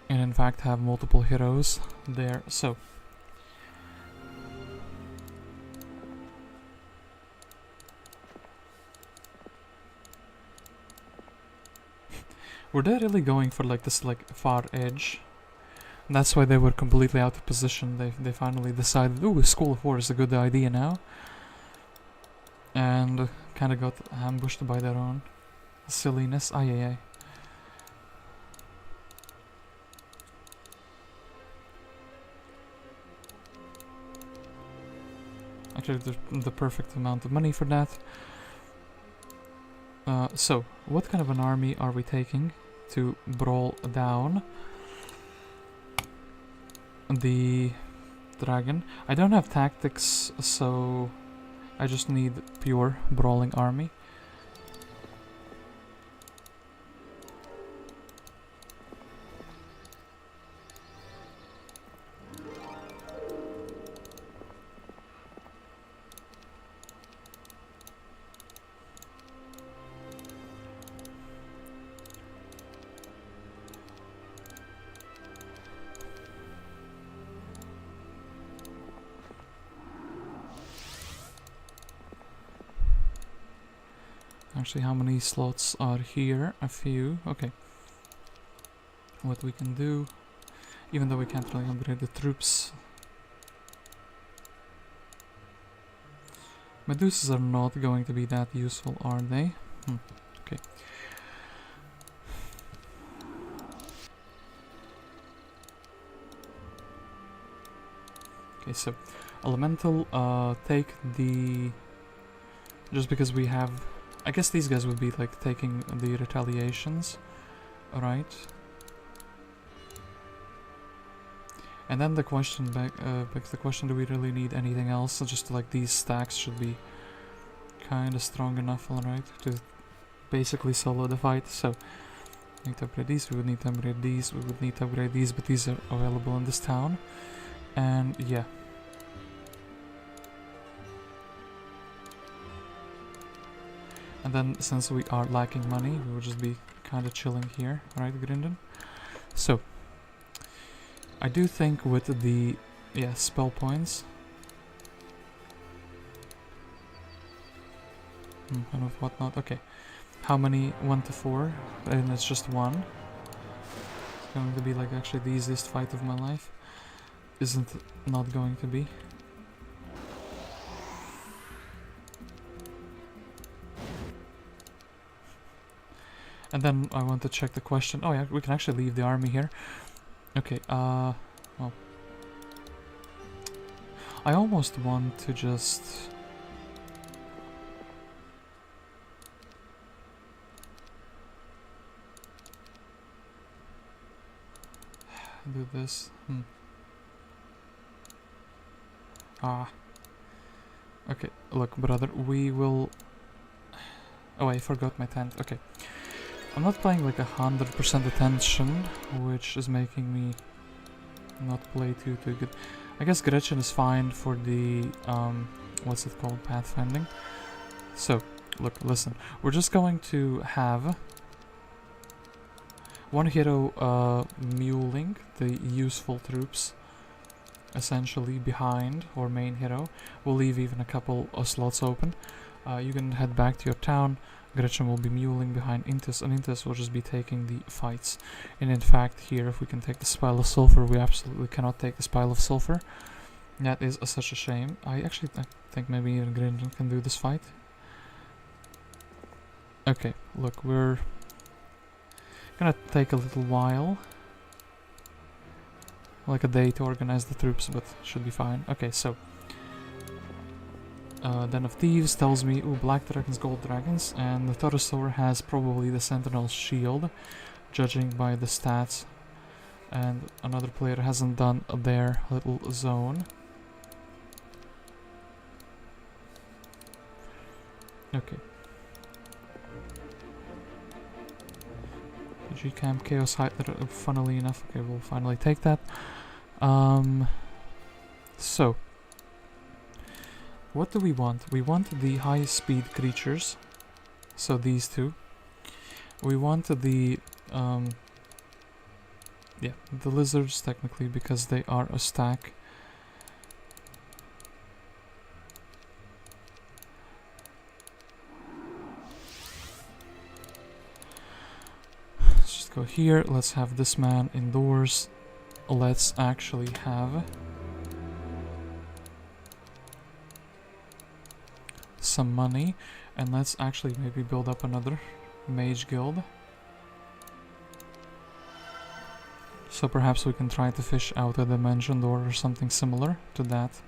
And in fact have multiple heroes there, so... were they really going for like this like far edge? And that's why they were completely out of position. They finally decided, ooh, School of War is a good idea now. And kinda got ambushed by their own silliness. Ay. Actually, the perfect amount of money for that. So, what kind of an army are we taking to brawl down the dragon? I don't have tactics, so I just need pure brawling army. Actually, how many slots are here? A few. Okay. What we can do, even though we can't really upgrade the troops. Medusas are not going to be that useful, are they? Okay. Okay, so Elemental, take the... just because we have... I guess these guys would be like taking the retaliations, right? And then the question begs the question: do we really need anything else? So just like these stacks should be kinda strong enough, alright, to basically solo the fight. So we need to upgrade these, we would need to upgrade these, we would need to upgrade these, but these are available in this town. And yeah. And then since we are lacking money, we will just be kinda chilling here, right, Grindan? So I do think with the spell points and of whatnot. Okay, how many? 1 to 4, and it's just 1. It's going to be like actually the easiest fight of my life. Isn't not going to be. And then I want to check the question. Oh yeah, we can actually leave the army here. Okay, well, I almost want to just do this. Okay, look, brother, we will... Oh, I forgot my tent. Okay. I'm not paying like 100% attention, which is making me not play too good. I guess Gretchen is fine for the, what's it called, pathfinding. So, look, listen, we're just going to have one hero muling the useful troops, essentially, behind our main hero. We'll leave even a couple of slots open. You can head back to your town. Gretchen will be muling behind Inteus, and Inteus will just be taking the fights. And in fact, here, if we can take the Spile of Sulfur, we absolutely cannot take the Spile of Sulfur. That is such a shame. I think maybe even Grindan can do this fight. Okay, look, we're gonna take a little while. Like a day to organize the troops, but should be fine. Okay, so... Den of Thieves tells me, ooh, Black Dragons, Gold Dragons, and the Torosaur has probably the Sentinel's Shield, judging by the stats. And another player hasn't done their little zone. Okay. G-Camp, Chaos Hider, funnily enough, okay, we'll finally take that. So... what do we want? We want the high speed creatures, so these two. We want the the lizards technically, because they are a stack. Let's just go here. Let's have this man indoors. Let's actually have some money, and let's actually maybe build up another mage guild. So perhaps we can try to fish out a dimension door or something similar to that.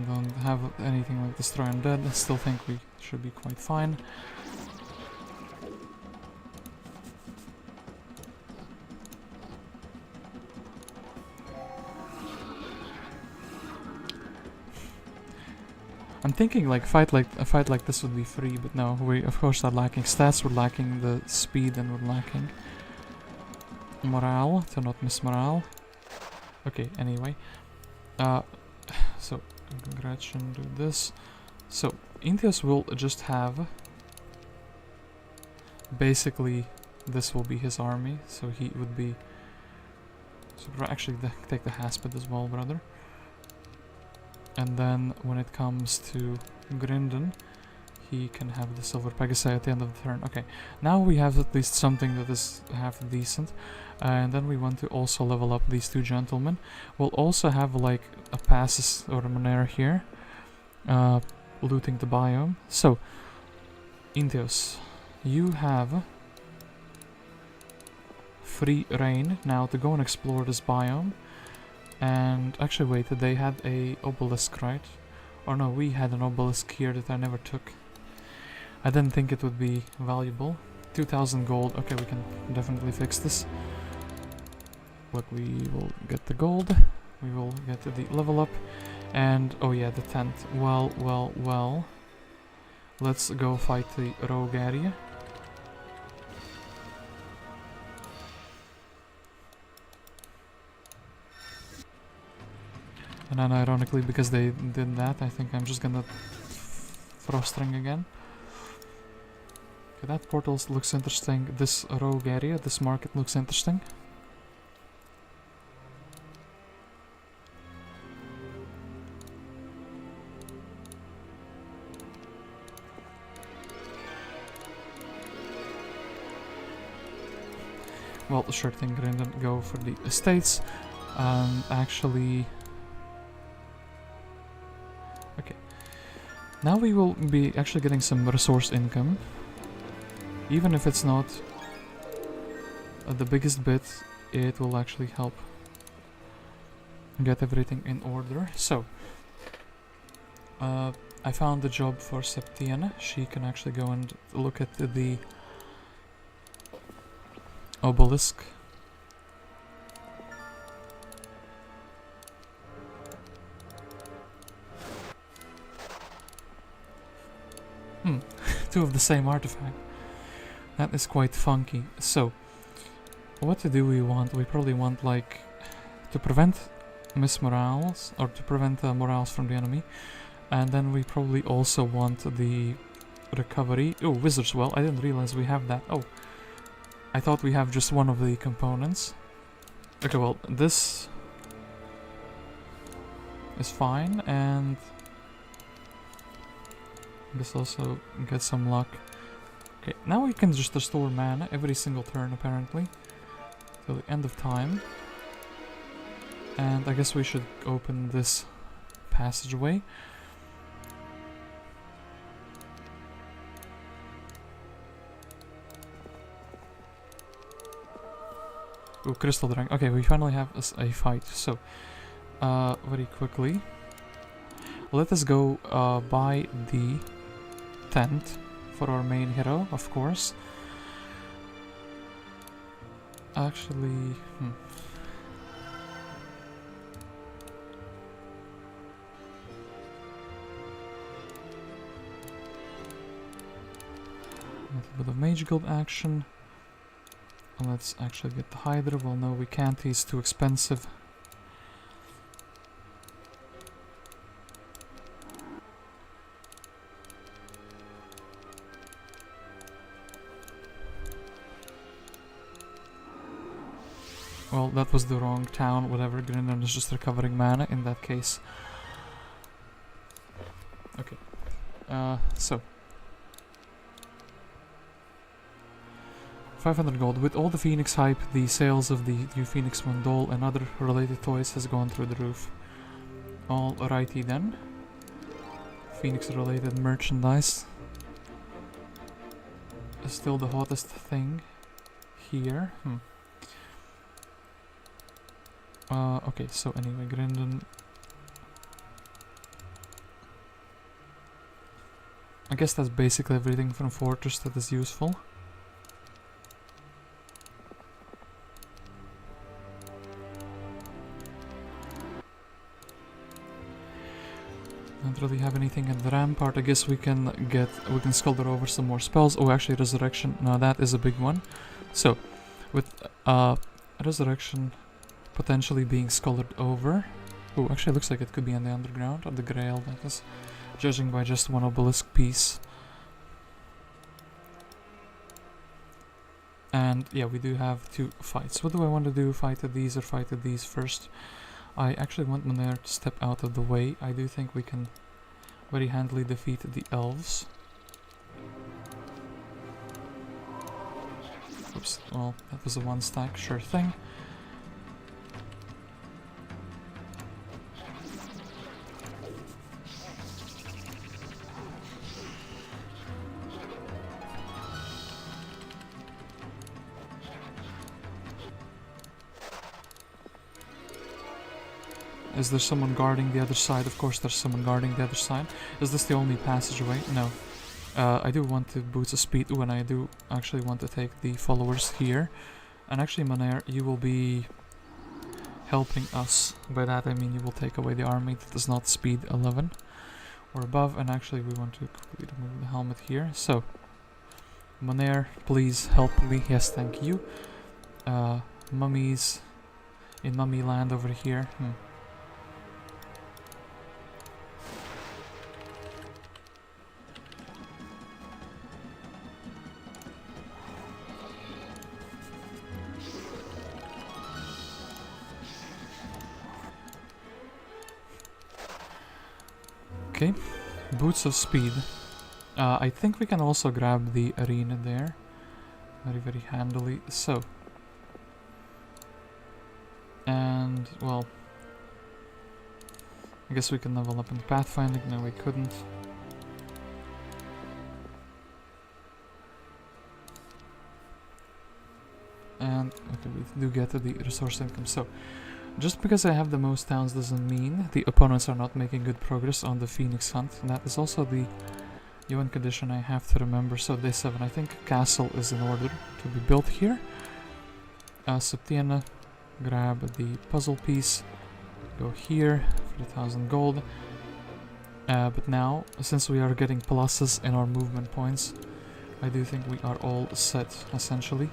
Don't have anything like Destroy Undead. I still think we should be quite fine. I'm thinking like a fight like this would be free, but no, we of course are lacking stats, we're lacking the speed, and we're lacking morale, to not miss morale. Okay, anyway. So Gretchen do this. So Inteus will just have basically this will be his army, so he would be actually take the Haspid as well, brother. And then when it comes to Grindan, he can have the Silver Pegasi at the end of the turn. Okay, now we have at least something that is half decent. And then we want to also level up these two gentlemen. We'll also have like a passes or a Monere here, looting the biome. So, Inteus, you have free reign now to go and explore this biome. And actually wait, they had a obelisk, right? Or no, we had an obelisk here that I never took. I didn't think it would be valuable. 2000 gold, okay, we can definitely fix this. Look, we will get the gold, we will get the level up, and oh yeah, the tent. Well, let's go fight the rogue area. And then ironically, because they did that, I think I'm just gonna throw string again. Okay, that portal looks interesting. This rogue area, this market looks interesting. Well, sure thing, Grindan, go for the estates. Actually... Okay. Now we will be actually getting some resource income. Even if it's not the biggest bit, it will actually help get everything in order. So, I found a job for Septiana. She can actually go and look at the obelisk. Two of the same artifact. That is quite funky. So, what do we want? We probably want, like, to prevent mismorals, or to prevent morals from the enemy. And then we probably also want the recovery. Oh, Wizard's Well. I didn't realize we have that. Oh, I thought we have just one of the components. Okay, well, this is fine, and this also gets some luck. Okay, now we can just restore mana every single turn, apparently, till the end of time. And I guess we should open this passageway. Ooh, Crystal Drink. Okay, we finally have a fight. So, very quickly, let us go buy the tent for our main hero, of course. Actually, a little bit of Mage Guild action. Let's actually get the Hydra. Well, no, we can't. He's too expensive. Well, that was the wrong town. Whatever. Grindan is just recovering mana in that case. Okay. So. 500 gold. With all the Phoenix hype, the sales of the new Phoenix Mondol and other related toys has gone through the roof. Alrighty then. Phoenix related merchandise is still the hottest thing here. Okay, so anyway, Grindan. I guess that's basically everything from Fortress that is useful. Don't really have anything at the Rampart. I guess we can sculpture over some more spells. Oh, actually, Resurrection. No, that is a big one. So, with Resurrection potentially being sculptured over. Oh, actually, looks like it could be in the underground, or the Grail, that is, judging by just one obelisk piece. And yeah, we do have two fights. What do I want to do? Fight at these or fight at these first? I actually want Monere to step out of the way. I do think we can very handily defeat the elves. Oops, well, that was a one stack, sure thing. Is there someone guarding the other side? Of course there's someone guarding the other side. Is this the only passageway? No. I do want to boost the speed. Ooh, and I do actually want to take the followers here. And actually, Monere, you will be helping us. By that I mean you will take away the army that is not speed 11 or above. And actually we want to quickly remove the helmet here. So, Monere, please help me. Yes, thank you. Mummies in Mummy Land over here. Okay, boots of speed. I think we can also grab the arena there very, very handily. So, and well, I guess we can level up in pathfinding. No, we couldn't. And okay, we do get to the resource income. So, just because I have the most towns doesn't mean the opponents are not making good progress on the Phoenix Hunt. And that is also the UN condition I have to remember. So day 7, I think castle is in order to be built here. Septiana, grab the puzzle piece, go here for the 1000 gold. But now, since we are getting pluses in our movement points, I do think we are all set, essentially.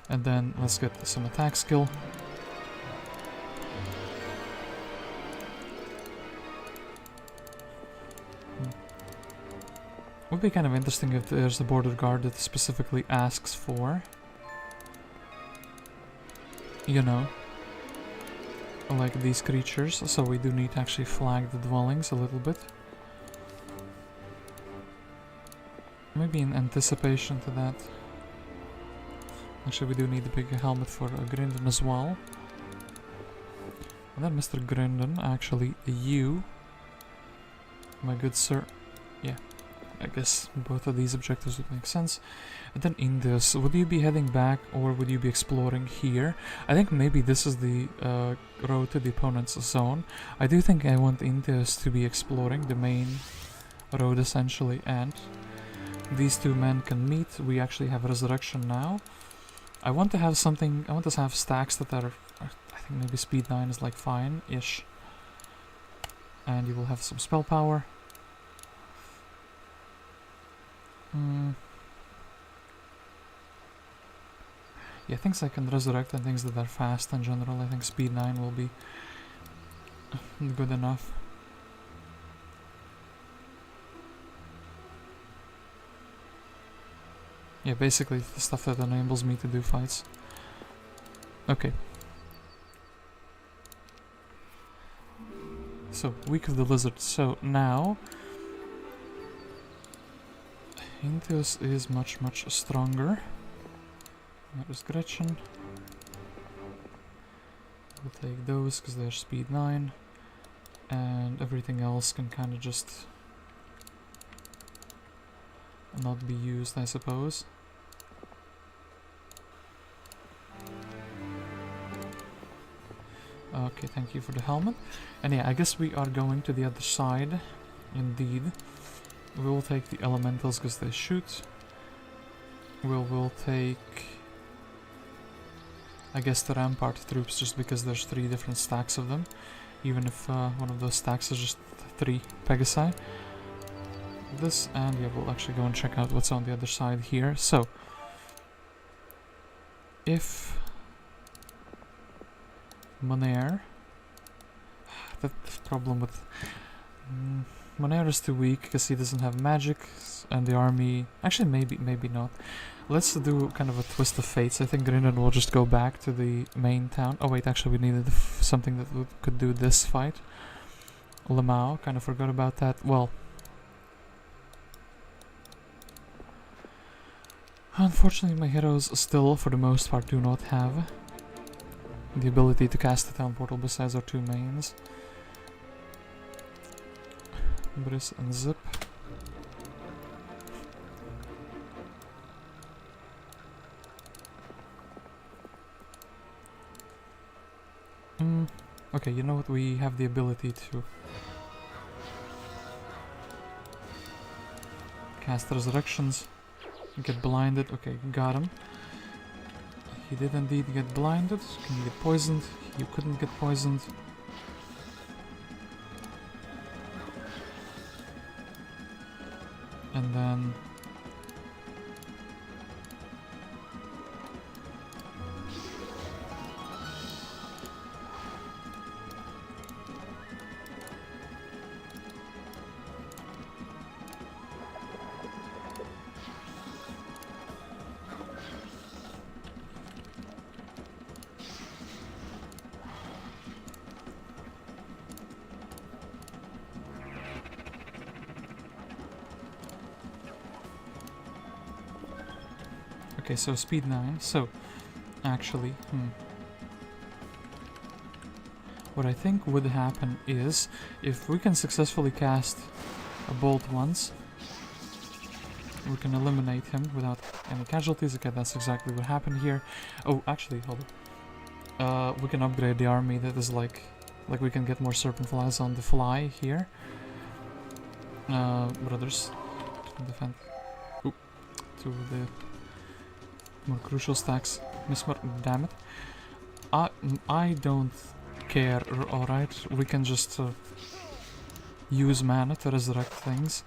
And then let's get some attack skill. Would be kind of interesting if there's a border guard that specifically asks for, you know, like these creatures. So we do need to actually flag the dwellings a little bit. Maybe in anticipation to that. Actually, we do need a big helmet for Grindan as well. And then Mr. Grindan, actually, you, my good sir. Yeah, I guess both of these objectives would make sense. And then Inteus, would you be heading back or would you be exploring here? I think maybe this is the road to the opponent's zone. I do think I want Inteus to be exploring the main road essentially, and these two men can meet. We actually have resurrection now. I want to have something, I want to have stacks that are, I think maybe speed 9 is like fine-ish. And you will have some spell power. Yeah, things I can resurrect and things that are fast in general. I think speed 9 will be good enough. Yeah, basically the stuff that enables me to do fights. Okay. So, Week of the Lizard. So, now Inteus is much, much stronger. That is Gretchen. We'll take those because they're speed 9. And everything else can kind of just not be used, I suppose. Okay, thank you for the helmet. And yeah, I guess we are going to the other side. Indeed. We will take the elementals because they shoot. We'll take, I guess, the Rampart troops just because there's 3 different stacks of them. Even if one of those stacks is just 3 Pegasi. This, and yeah, we'll actually go and check out what's on the other side here. So, if Monere, the problem with Monere is too weak because he doesn't have magic, and the army, actually maybe not. Let's do kind of a twist of fates. I think Grindan will just go back to the main town. Oh wait, actually we needed something that could do this fight. Lamau, kind of forgot about that. Well, unfortunately my heroes still, for the most part, do not have the ability to cast the town portal besides our 2 mains. Briss and Zip. Okay, you know what? We have the ability to cast resurrections. Get blinded. Okay, got him. He did indeed get blinded. Can you get poisoned? You couldn't get poisoned. And then... Okay, so speed 9. So, actually, what I think would happen is, if we can successfully cast a bolt once, we can eliminate him without any casualties. Okay, that's exactly what happened here. Oh, actually, hold on. We can upgrade the army. That is like we can get more serpent flies on the fly here. Brothers, to defend. Ooh, to the more crucial stacks. Damn it. I don't care, alright? We can just use mana to resurrect things.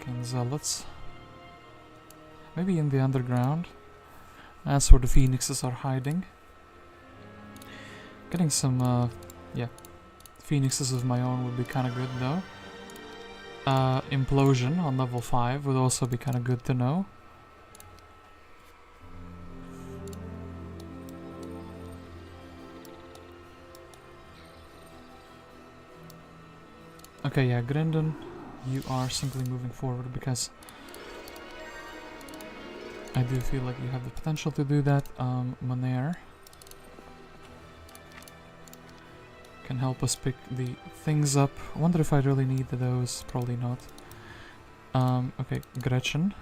Okay, zealots. Maybe in the underground. That's where the phoenixes are hiding. Getting some, yeah, phoenixes of my own would be kinda good though. Implosion on level 5 would also be kind of good to know. Okay, yeah, Grindan, you are simply moving forward because I do feel like you have the potential to do that. Monere can help us pick the things up. I wonder if I really need those. Probably not. Okay, Gretchen.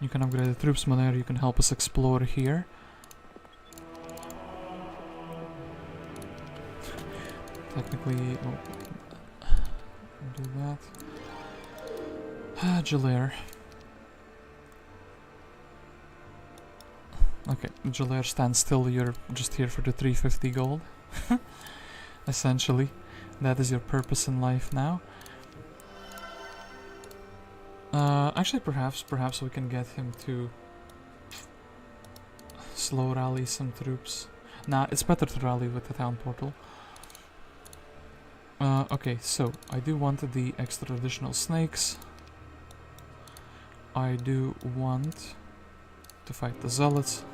You can upgrade the troops, Monere. You can help us explore here. Technically, oh, do that. Jalair. Okay, Jalair stands still, you're just here for the 350 gold. Essentially, that is your purpose in life now. Actually, perhaps we can get him to slow rally some troops. Nah, it's better to rally with the town portal. Okay, so I do want the extra additional snakes. I do want to fight the zealots.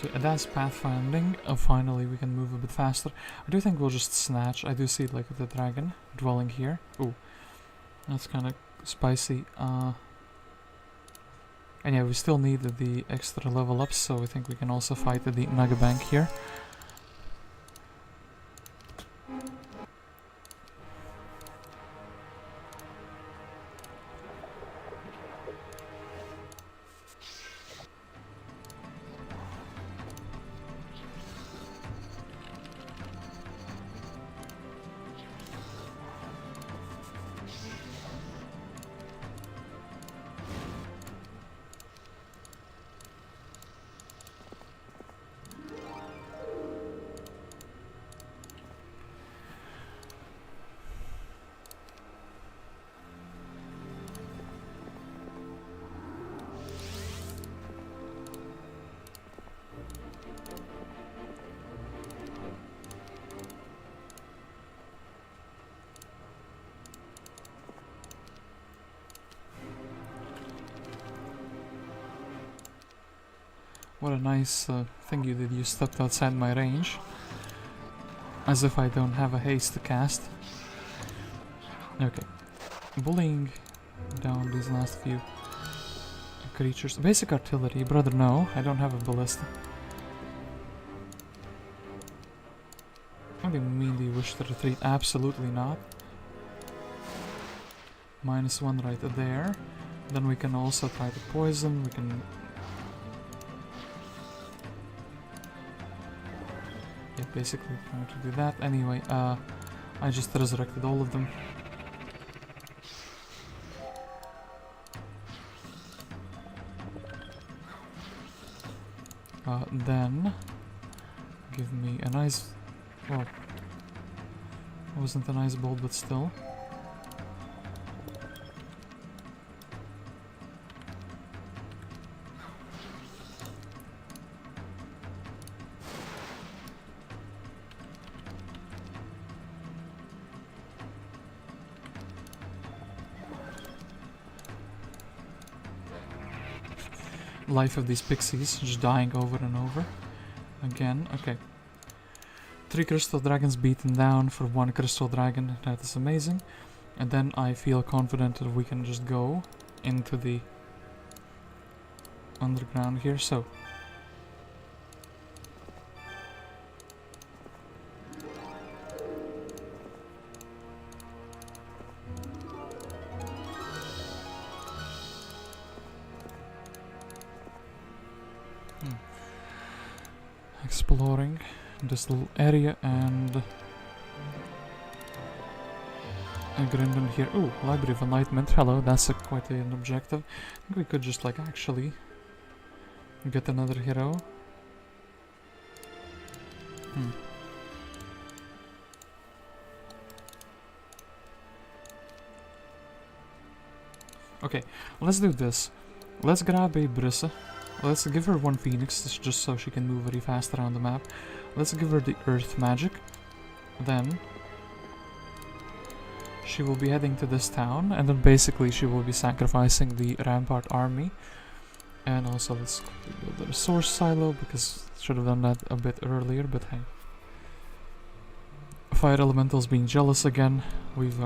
Okay, advanced pathfinding. Finally, we can move a bit faster. I do think we'll just snatch. I do see like the dragon dwelling here. Ooh, that's kind of spicy. And yeah, we still need the extra level ups, so I think we can also fight the Nagabank here. What a nice thing you did, you stepped outside my range. As if I don't have a haste to cast. Okay. Bullying down these last few creatures. Basic artillery. Brother, no. I don't have a ballista. What do you mean, do you wish to retreat? Absolutely not. -1 right there. Then we can also try to poison. We can... Yeah, basically trying to do that. Anyway, I just resurrected all of them. Then... Give me a nice... Well... It wasn't a nice bolt, but still. Life of these pixies, just dying over and over. Again, okay. 3 crystal dragons beaten down for 1 crystal dragon, that is amazing. And then I feel confident that we can just go into the underground here, so. Exploring this little area and a Grindan here. Oh, Library of Enlightenment. Hello, that's quite an objective. I think we could just like actually get another hero. Okay, let's do this. Let's grab a Brissa. Let's give her 1 Phoenix, just so she can move very fast around the map. Let's give her the Earth Magic. Then she will be heading to this town, and then basically she will be sacrificing the Rampart army. And also let's build the resource silo, because should have done that a bit earlier, but hey. Fire Elementals being jealous again. We've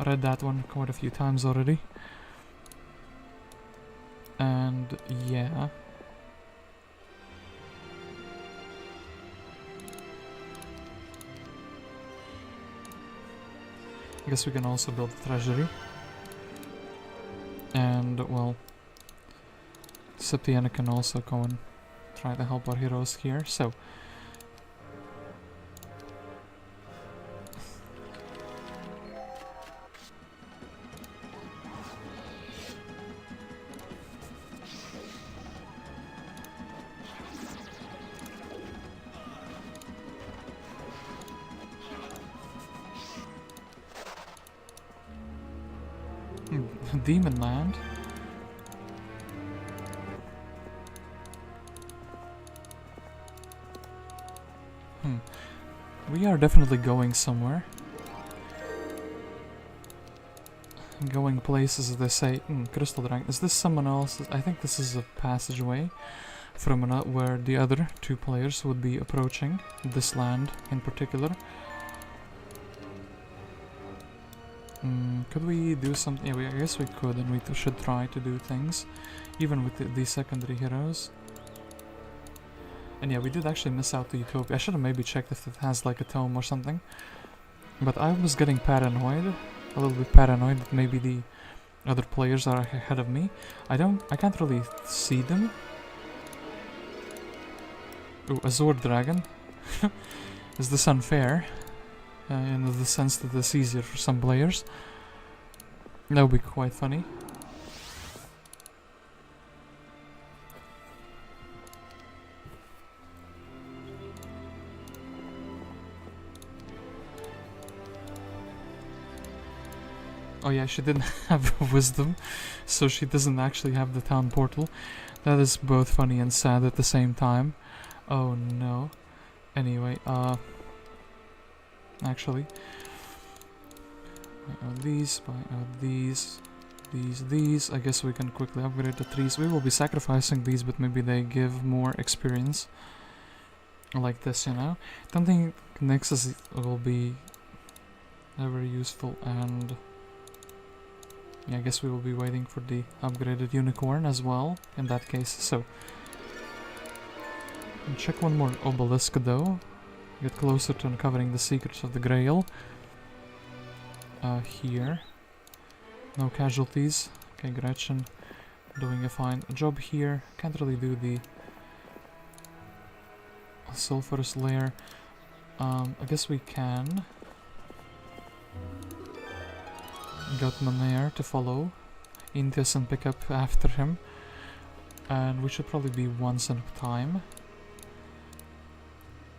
read that one quite a few times already. And yeah. I guess we can also build a treasury. And well, Septiana can also go and try to help our heroes here, so Demon Land. We are definitely going somewhere. Going places, as they say. Crystal Dragon. Is this someone else? I think this is a passageway from where the other 2 players would be approaching this land in particular. Could we do something? Yeah, I guess we could, and we should try to do things, even with the secondary heroes. And yeah, we did actually miss out the Utopia. I should have maybe checked if it has like a tome or something. But I was getting paranoid, a little bit paranoid that maybe the other players are ahead of me. I can't really see them. Ooh, a Sword Dragon. Is this unfair? In the sense that it's easier for some players. That would be quite funny. Oh yeah, she didn't have wisdom, so she doesn't actually have the town portal. That is both funny and sad at the same time. Oh no. Anyway, actually, buy out these, buy out these, these. I guess we can quickly upgrade the trees. We will be sacrificing these, but maybe they give more experience. Like this, you know. Don't think next will be Very useful, and yeah, I guess we will be waiting for the upgraded unicorn as well in that case. So check one more obelisk though. Get closer to uncovering the secrets of the Grail. Here. No casualties. Okay, Gretchen doing a fine job here. Can't really do the sulfurous layer. I guess we can get Monere to follow Inteus and pick up after him. And we should probably be once at a time.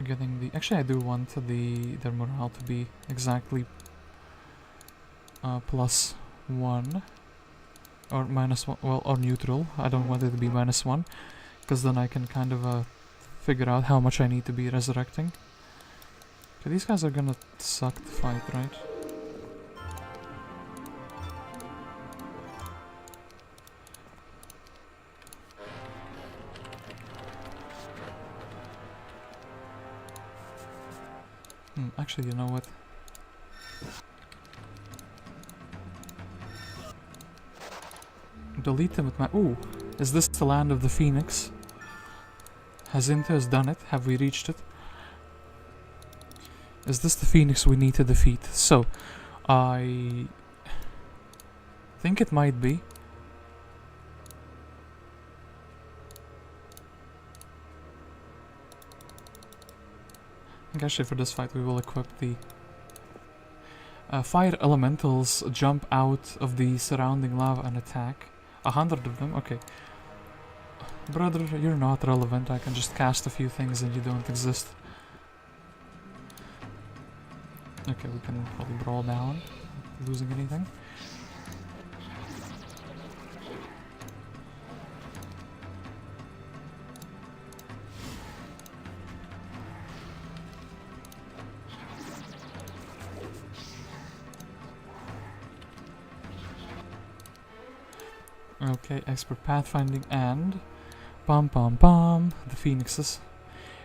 Getting the... Actually, I do want their morale to be exactly +1 or -1, well, or neutral. I don't want it to be -1, because then I can kind of figure out how much I need to be resurrecting. Okay, these guys are gonna suck to fight, right? Actually, you know what? Delete them with my... Ooh! Is this the land of the Phoenix? Has Inteus done it? Have we reached it? Is this the Phoenix we need to defeat? So, I think it might be. I think actually for this fight we will equip the fire elementals jump out of the surrounding lava and attack. 100 of them? Okay. Brother, you're not relevant. I can just cast a few things and you don't exist. Okay, we can probably brawl down. Not losing anything. Okay, expert pathfinding and the phoenixes.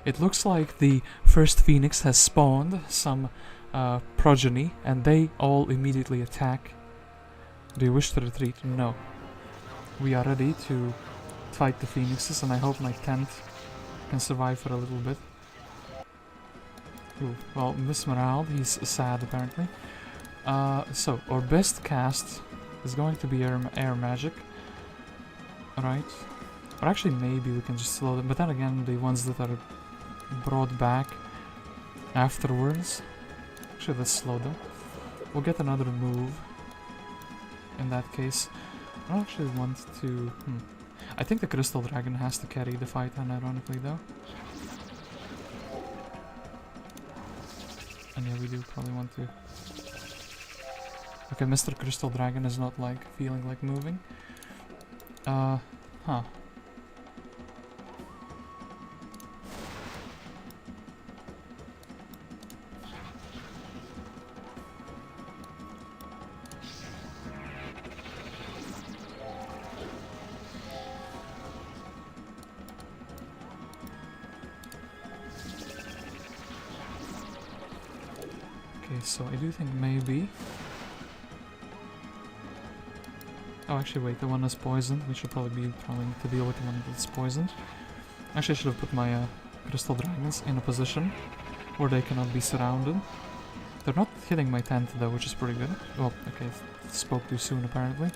It looks like the first phoenix has spawned some progeny and they all immediately attack. Do you wish to retreat? No. We are ready to fight the phoenixes and I hope my tent can survive for a little bit. Ooh, well, Miss Merald, he's sad apparently. So, our best cast is going to be air magic. Right. Or actually maybe we can just slow them, but then again the ones that are brought back afterwards, actually let's slow them. We'll get another move in that case. I don't actually want to... I think the Crystal Dragon has to carry the fight unironically though. And yeah, we do probably want to... Okay, Mr. Crystal Dragon is not like feeling like moving. Huh. Okay, so I do think maybe... Oh, actually, wait, the one is poisoned. We should probably need to deal with the one that's poisoned. Actually, I should have put my Crystal Dragons in a position where they cannot be surrounded. They're not hitting my tent though, which is pretty good. Well, okay, spoke too soon apparently.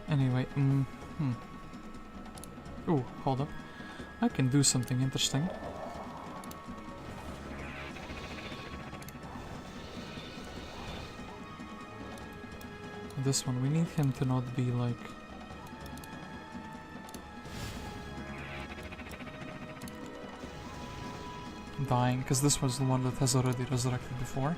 Anyway, Ooh, hold up. I can do something interesting. This one, we need him to not be like... dying, because this was the one that has already resurrected before.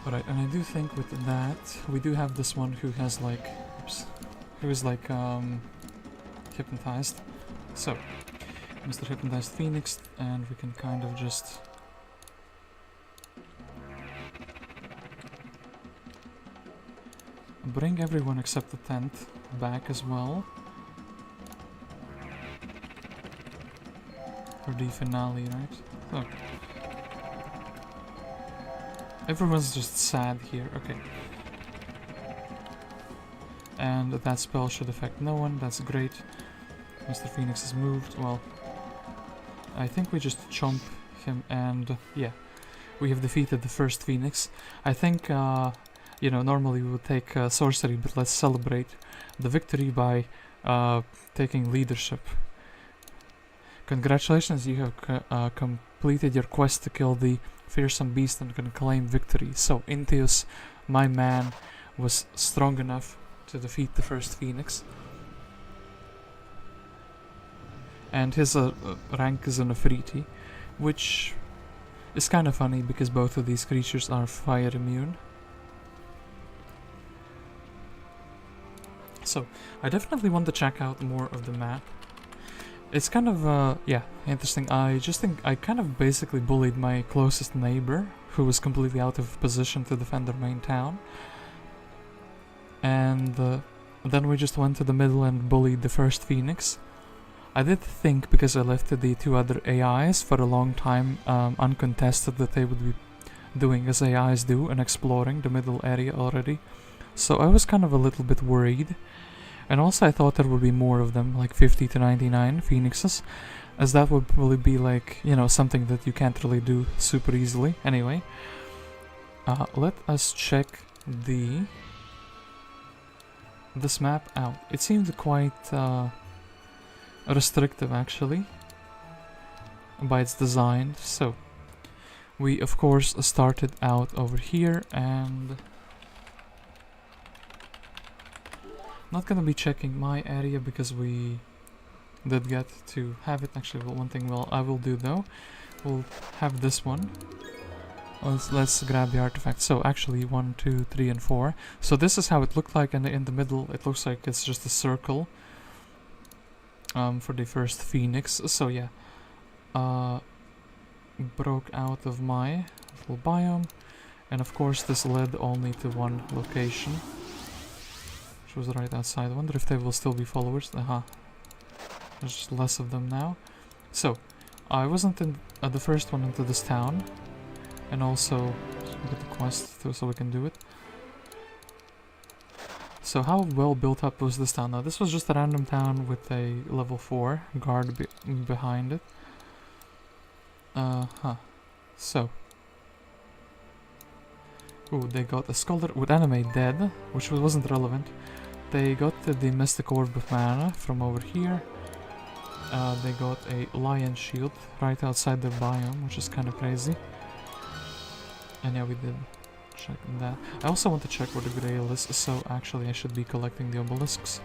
Alright, and I do think with that, we do have this one who has like, oops, who is like, hypnotized. So, Mr. Hypnotized Phoenix, and we can kind of just bring everyone except the tent back as well. For the finale, right? So, everyone's just sad here, okay. And that spell should affect no one, that's great. Mr. Phoenix is moved, well, I think we just chomp him and yeah, we have defeated the first Phoenix. I think, you know, normally we would take sorcery, but let's celebrate the victory by taking leadership. Congratulations, you have completed your quest to kill the fearsome beast and can claim victory. So, Inteus, my man, was strong enough to defeat the first Phoenix. And his rank is an Afriti, which is kind of funny because both of these creatures are fire immune. So, I definitely want to check out more of the map. It's kind of, yeah, interesting. I just think I kind of basically bullied my closest neighbor, who was completely out of position to defend their main town. And then we just went to the middle and bullied the first Phoenix. I did think, because I left the two other AIs for a long time uncontested, that they would be doing as AIs do and exploring the middle area already. So I was kind of a little bit worried. And also I thought there would be more of them, like 50 to 99 Phoenixes, as that would probably be like, you know, something that you can't really do super easily. Anyway, let us check this map out. It seemed quite restrictive actually by its design. So we of course started out over here, and not gonna be checking my area because we did get to have it. Actually, well, one thing I will do though, we'll have this one. Let's grab the artifact. So actually 1, 2, 3 and 4. So this is how it looked like, and in the middle it looks like it's just a circle for the first Phoenix. So yeah, broke out of my little biome, and of course this led only to one location, which was right outside. I wonder if they will still be followers. There's just less of them now. So I wasn't in the first one into this town, and also get the quest so we can do it. So how well built up was this town? Now this was just a random town with a level 4 guard behind it. So. Ooh, they got a scholar with anime dead, which wasn't relevant. They got the mystic orb of mana from over here. They got a lion shield right outside the biome, which is kind of crazy. And yeah, we did check that. I also want to check where the grail is, so actually I should be collecting the obelisks.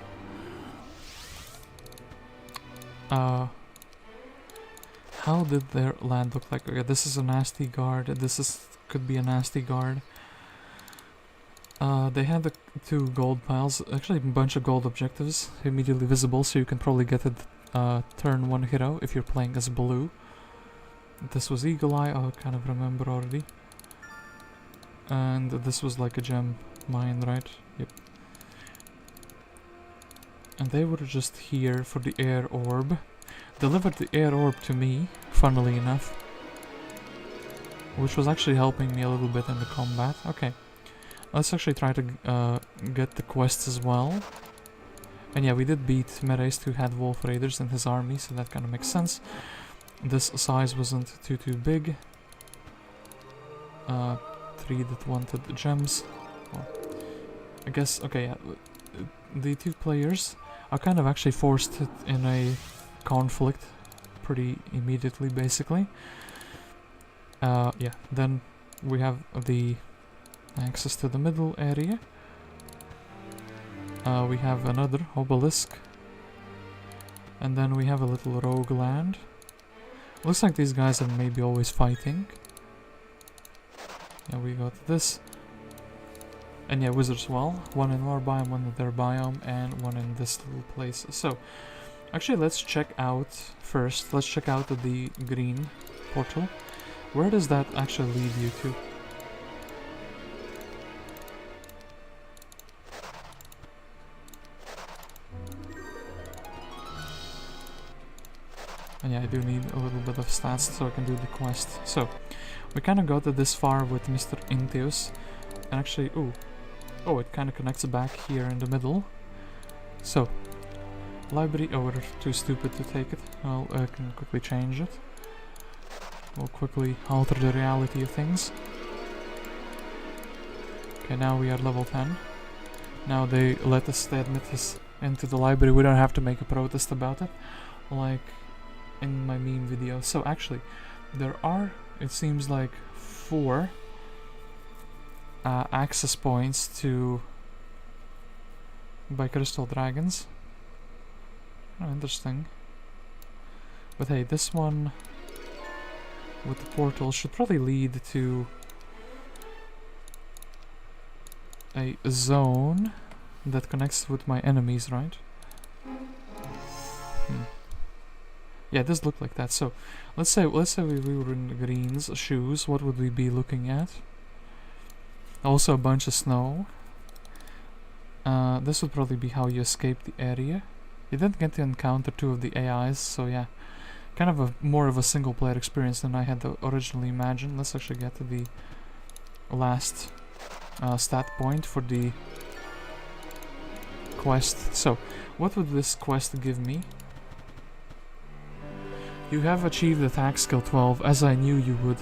How did their land look like? Okay, this is a nasty guard. This could be a nasty guard. They had the 2 gold piles, actually a bunch of gold objectives immediately visible, so you can probably get it turn 1 hero if you're playing as blue. This was Eagle Eye, I kind of remember already. And this was like a gem mine, right? Yep. And they were just here for the air orb. Delivered the air orb to me, funnily enough, which was actually helping me a little bit in the combat. Okay. Let's actually try to get the quests as well. And yeah, we did beat Merist, who had Wolf Raiders in his army, so that kind of makes sense. This size wasn't too big. 3 that wanted gems. Well, I guess, okay, yeah. The 2 players, I kind of actually forced it in a conflict pretty immediately, basically. Yeah, then we have the access to the middle area. We have another obelisk. And then we have a little rogue land. Looks like these guys are maybe always fighting. Yeah, we got this. And yeah, wizards wall. One in our biome, one in their biome, and one in this little place. So, actually let's check out first. Let's check out the green portal. Where does that actually lead you to? And yeah, I do need a little bit of stats so I can do the quest. So, we kind of got this far with Mr. Inteus. And actually, oh, it kind of connects back here in the middle. So, library, oh, we're too stupid to take it. Well, I can quickly change it. We'll quickly alter the reality of things. Okay, now we are level 10. Now they admit us into the library. We don't have to make a protest about it, like in my meme video. So actually, there are, it seems like, 4 access points to by crystal dragons. Oh, interesting. But hey, this one with the portal should probably lead to a zone that connects with my enemies, right? Yeah, it does look like that. So let's say we were in Green's shoes. What would we be looking at? Also a bunch of snow. This would probably be how you escape the area. You didn't get to encounter 2 of the AIs, so yeah, kind of more of a single player experience than I had originally imagined. Let's actually get to the last stat point for the quest. So, what would this quest give me? You have achieved attack skill 12, as I knew you would.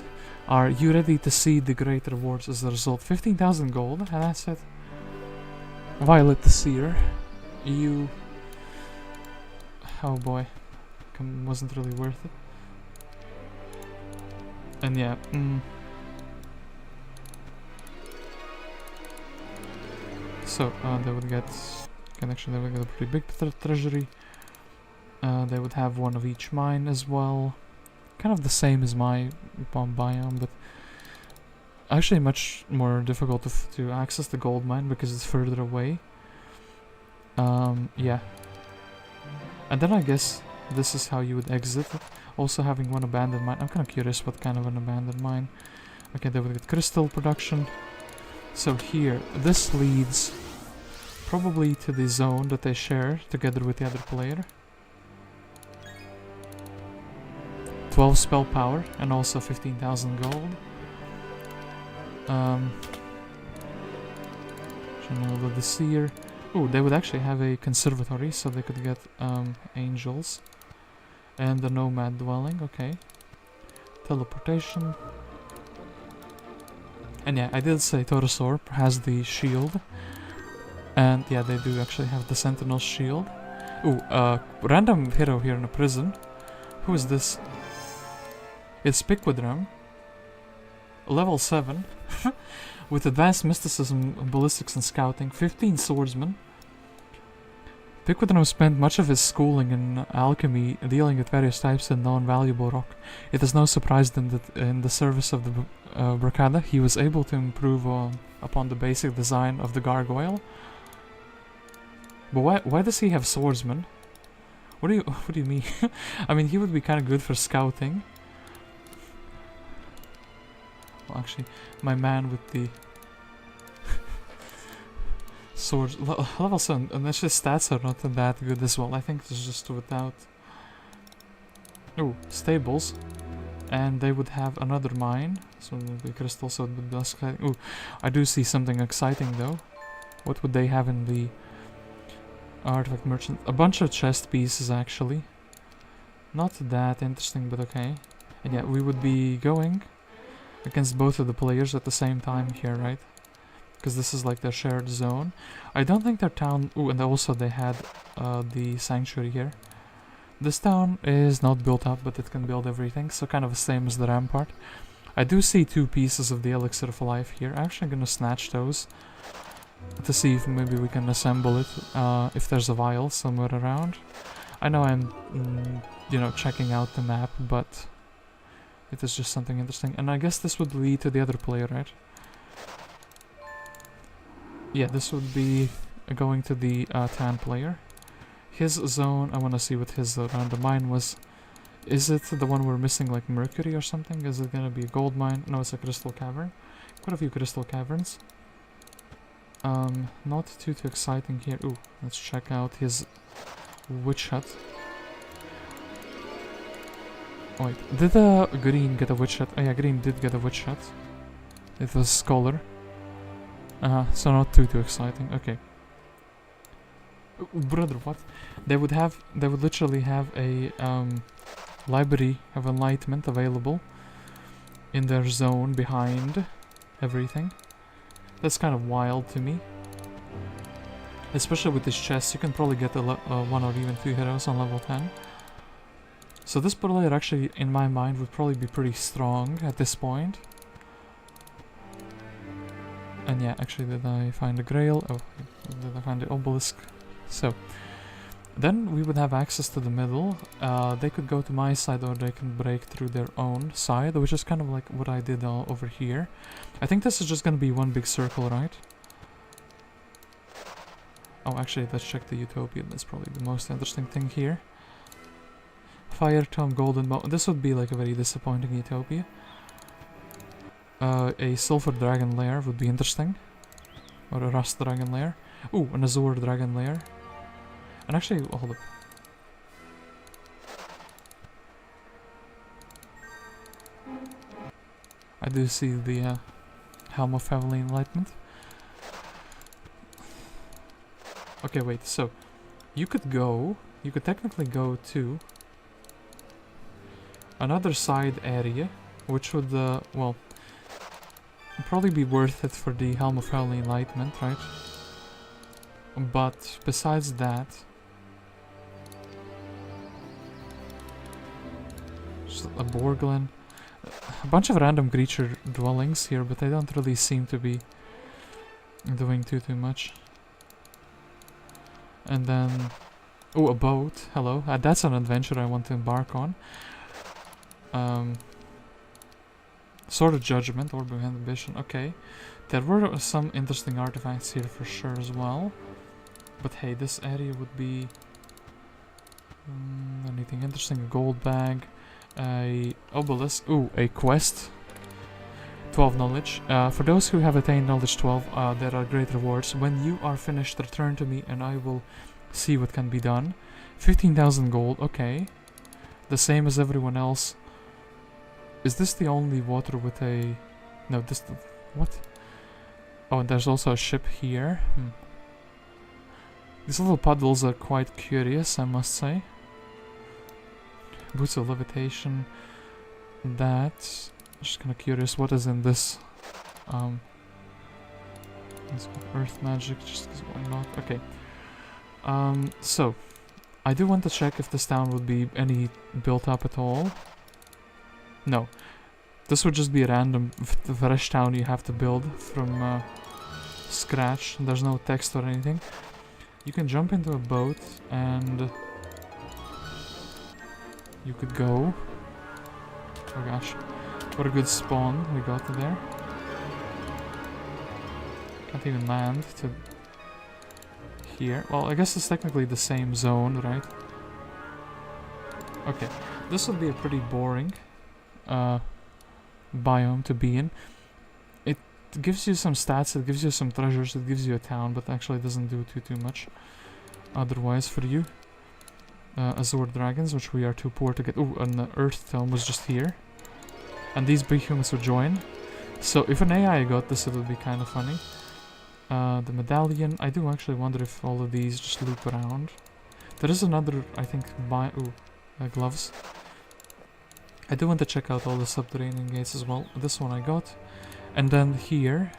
Are you ready to see the great rewards as a result? 15,000 gold, and that's it. Violet the Seer. You... Oh boy. Wasn't really worth it. And yeah, So, they would get... Connection, they would get a pretty big treasury. They would have one of each mine as well. Kind of the same as my biome, but actually much more difficult to access the gold mine because it's further away. Yeah. And then I guess this is how you would exit it. Also having one abandoned mine. I'm kind of curious what kind of an abandoned mine. Okay, they would get crystal production. So here, this leads probably to the zone that they share together with the other player. 12 spell power and also 15,000 gold. Channel of the Seer. Ooh, they would actually have a conservatory, so they could get angels. And the nomad dwelling, okay. Teleportation. And yeah, I did say Taurosaur has the shield. And yeah, they do actually have the sentinel shield. Ooh, random hero here in a prison. Who is this? It's Piquidram, level 7, with advanced mysticism, ballistics and scouting, 15 swordsmen. Piquidram spent much of his schooling in alchemy dealing with various types of non-valuable rock. It is no surprise then that in the service of the Bracada, he was able to improve upon the basic design of the gargoyle. But why does he have swordsmen? What do you mean? I mean, he would be kind of good for scouting. Well, actually, my man with the swords, level 7, and actually stats are not that good as well. I think it's just without... Ooh, stables. And they would have another mine, so the crystal, so it would be less exciting. Ooh, I do see something exciting though. What would they have in the artifact merchant? A bunch of chest pieces actually. Not that interesting, but okay. And yeah, we would be going against both of the players at the same time here, right? because this is like their shared zone. I don't think their town... Ooh, and also they had the sanctuary here. This town is not built up, but it can build everything, so kind of the same as the Rampart. I do see 2 pieces of the Elixir of Life here. I'm actually gonna snatch those to see if maybe we can assemble it, if there's a vial somewhere around. I know I'm, you know, checking out the map, but it is just something interesting. And I guess this would lead to the other player, right? Yeah, this would be going to the tan player. His zone, I want to see what his random mine was. Is it the one we're missing, like mercury or something? Is it gonna be a gold mine? No, it's a crystal cavern. Quite a few crystal caverns. Not too exciting here. Ooh, let's check out his witch hut. Oh, wait, did Green get a witch hut? Oh yeah, Green did get a witch hut. It was Scholar. So not too exciting. Okay. Brother, what? They would literally have a library of enlightenment available in their zone behind everything. That's kind of wild to me. Especially with this chest, you can probably get 1 or even 2 heroes on level 10. So this player actually, in my mind, would probably be pretty strong at this point. And yeah, actually, did I find the Grail? Oh, did I find the Obelisk? So, then we would have access to the middle. They could go to my side, or they can break through their own side, which is kind of like what I did over here. I think this is just gonna be one big circle, right? Oh, actually, let's check the Utopia. That's probably the most interesting thing here. Fire Tome, Golden Bow. This would be like a very disappointing Utopia. A Silver Dragon Lair would be interesting. Or a Rust Dragon Lair. Ooh, an Azure Dragon Lair. And actually, hold up. I do see the Helm of Heavenly Enlightenment. Okay, wait, so you could technically go to another side area, which would, well, probably be worth it for the Helm of Heavenly Enlightenment, right? But besides that, just a Borglen, a bunch of random creature dwellings here, but they don't really seem to be doing too much. And then, oh, a boat. Hello, that's an adventure I want to embark on. Sword of Judgment, Orb of Ambition. Okay, there were some interesting artifacts here for sure as well. But hey, this area would be anything interesting. A gold bag, a obelisk. Ooh, a quest. 12 knowledge. For those who have attained knowledge 12, there are great rewards. When you are finished, return to me and I will see what can be done. 15,000 gold. Okay, the same as everyone else. Is this the only water with a... No, this... What? Oh, and there's also a ship here. These little puddles are quite curious, I must say. Boots of Levitation. That's... Just kind of curious, what is in this? Earth magic, just 'cause why not? Okay. So... I do want to check if this town would be any built up at all. No. This would just be a random fresh town you have to build from scratch. There's no text or anything. You can jump into a boat and you could go. Oh gosh. What a good spawn we got there. Can't even land to here. Well, I guess it's technically the same zone, right? Okay. This would be a pretty boring biome to be in. It gives you some stats, it gives you some treasures, it gives you a town, but actually doesn't do too much otherwise for you. Azure Dragons, which we are too poor to get. Ooh, an Earth Tome was just here. And these big humans would join. So if an AI got this, it would be kind of funny. The medallion, I do actually wonder if all of these just loop around. There is another, I think, gloves. I do want to check out all the subterranean gates as well. This one I got. And then here...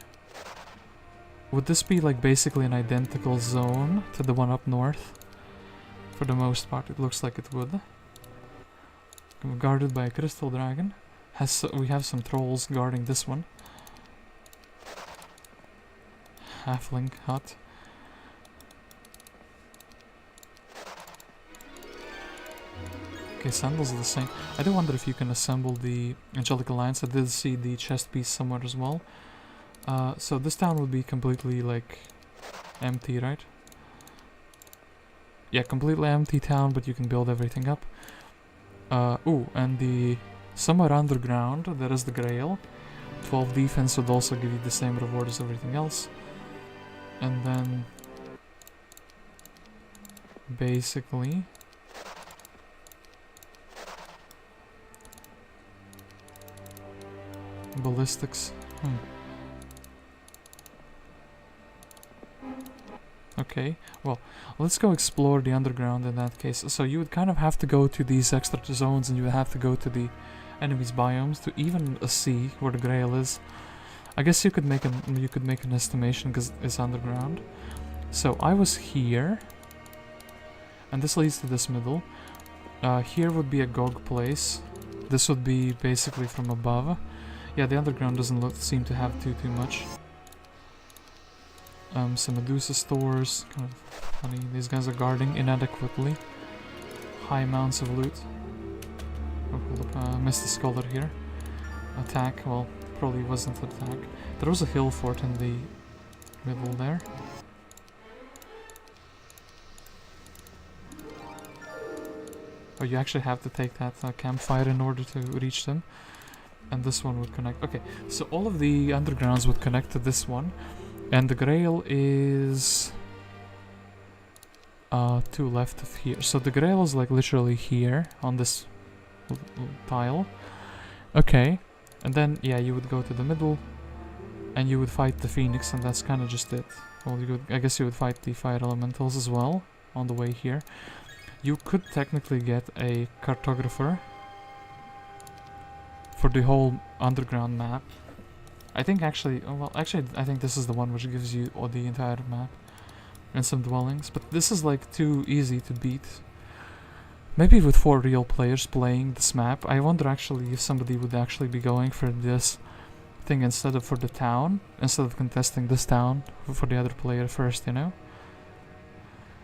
would this be like basically an identical zone to the one up north? For the most part, it looks like it would. Guarded by a crystal dragon. We have some trolls guarding this one. Halfling hut. Okay, sandals are the same. I do wonder if you can assemble the Angelic Alliance. I did see the chest piece somewhere as well. So this town would be completely, like, empty, right? Yeah, completely empty town, but you can build everything up. Ooh, and the... somewhere underground, there is the Grail. 12 defense would also give you the same reward as everything else. And then... basically... ballistics. Okay, well, let's go explore the underground in that case. So you would kind of have to go to these extra zones, and you would have to go to the enemies' biomes to even see where the Grail is. I guess you could make an estimation because it's underground. So I was here, and this leads to this middle. Here would be a GOG place. This would be basically from above. Yeah, the underground doesn't seem to have too much. Some Medusa stores, kind of funny. These guys are guarding inadequately. High amounts of loot. Oh, hold up, missed the scholar here. Attack, well, probably wasn't an attack. There was a hill fort in the middle there. Oh, you actually have to take that campfire in order to reach them. And this one would connect. Okay, so all of the undergrounds would connect to this one. And the Grail is... to left of here. So the Grail is like literally here on this tile. Okay. And then, yeah, you would go to the middle. And you would fight the Phoenix, and that's kind of just it. Well, I guess you would fight the Fire Elementals as well on the way here. You could technically get a cartographer for the whole underground map. I think actually, I think this is the one which gives you the entire map and some dwellings, but this is like too easy to beat. Maybe with 4 real players playing this map, I wonder actually if somebody would actually be going for this thing instead of for the town, instead of contesting this town for the other player first, you know?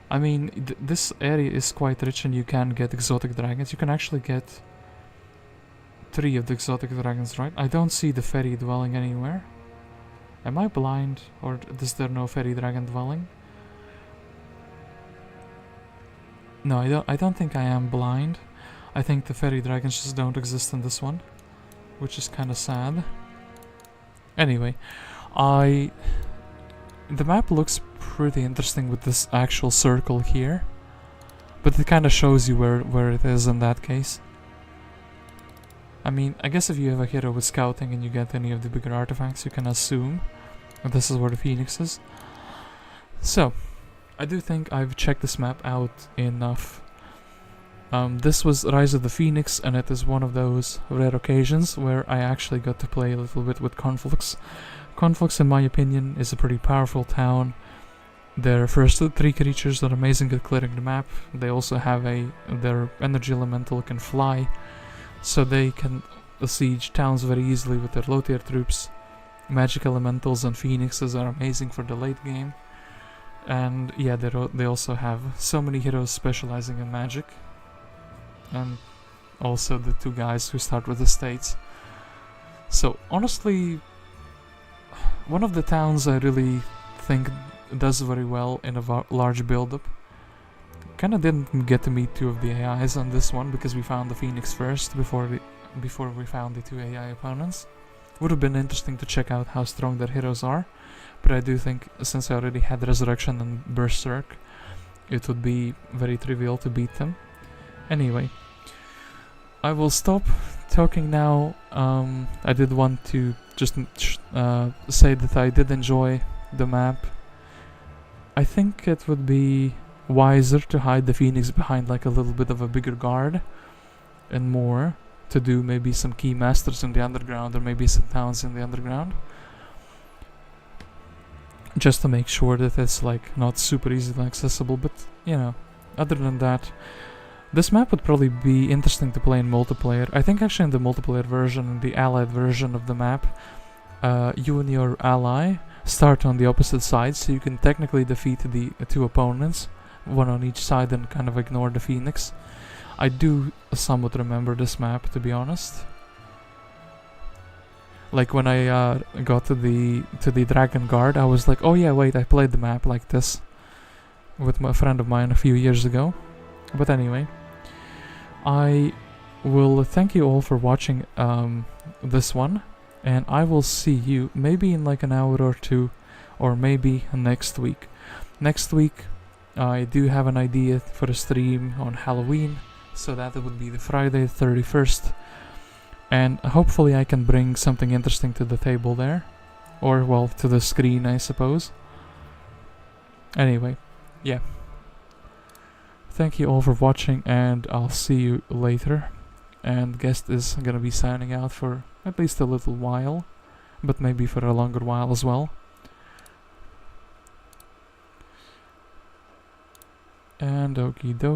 I mean, this area is quite rich and you can get exotic dragons. You can actually get 3 of the exotic dragons, right? I don't see the fairy dwelling anywhere. Am I blind, or is there no fairy dragon dwelling? No, I don't think I am blind. I think the fairy dragons just don't exist in this one, which is kind of sad. Anyway, the map looks pretty interesting with this actual circle here, but it kind of shows you where it is in that case. I mean, I guess if you have a hero with scouting and you get any of the bigger artifacts, you can assume that this is where the Phoenix is. So, I do think I've checked this map out enough. This was Rise of the Phoenix, and it is one of those rare occasions where I actually got to play a little bit with Conflux. Conflux, in my opinion, is a pretty powerful town. Their first 3 creatures are amazing at clearing the map. They also have their energy elemental can fly, so they can siege towns very easily with their low tier troops. Magic elementals and phoenixes are amazing for the late game. And yeah, they also have so many heroes specializing in magic. And also the 2 guys who start with estates. So honestly, one of the towns I really think does very well in a large build-up. Kinda didn't get to meet 2 of the AIs on this one because we found the Phoenix first before we found the 2 AI opponents. Would have been interesting to check out how strong their heroes are, but I do think since I already had Resurrection and Berserk, it would be very trivial to beat them. Anyway, I will stop talking now. I did want to just say that I did enjoy the map. I think it would be wiser to hide the Phoenix behind like a little bit of a bigger guard and more to do maybe some key masters in the underground or maybe some towns in the underground. just to make sure that it's like not super easily accessible, but you know, other than that, this map would probably be interesting to play in multiplayer. I think actually in the multiplayer version, the allied version of the map, you and your ally start on the opposite sides, so you can technically defeat the two opponents, one on each side, and kind of ignore the Phoenix. I do somewhat remember this map, to be honest. Like when I got to the Dragon Guard, I was like, oh yeah, wait, I played the map like this with a friend of mine a few years ago. But anyway, I will thank you all for watching this one, and I will see you maybe in like an hour or two, or maybe next week. Next week, I do have an idea for a stream on Halloween, so that would be the Friday 31st. And hopefully I can bring something interesting to the table there. Or, well, to the screen, I suppose. Anyway, yeah. Thank you all for watching, and I'll see you later. And Guest is gonna be signing out for at least a little while, but maybe for a longer while as well. And okie dokie.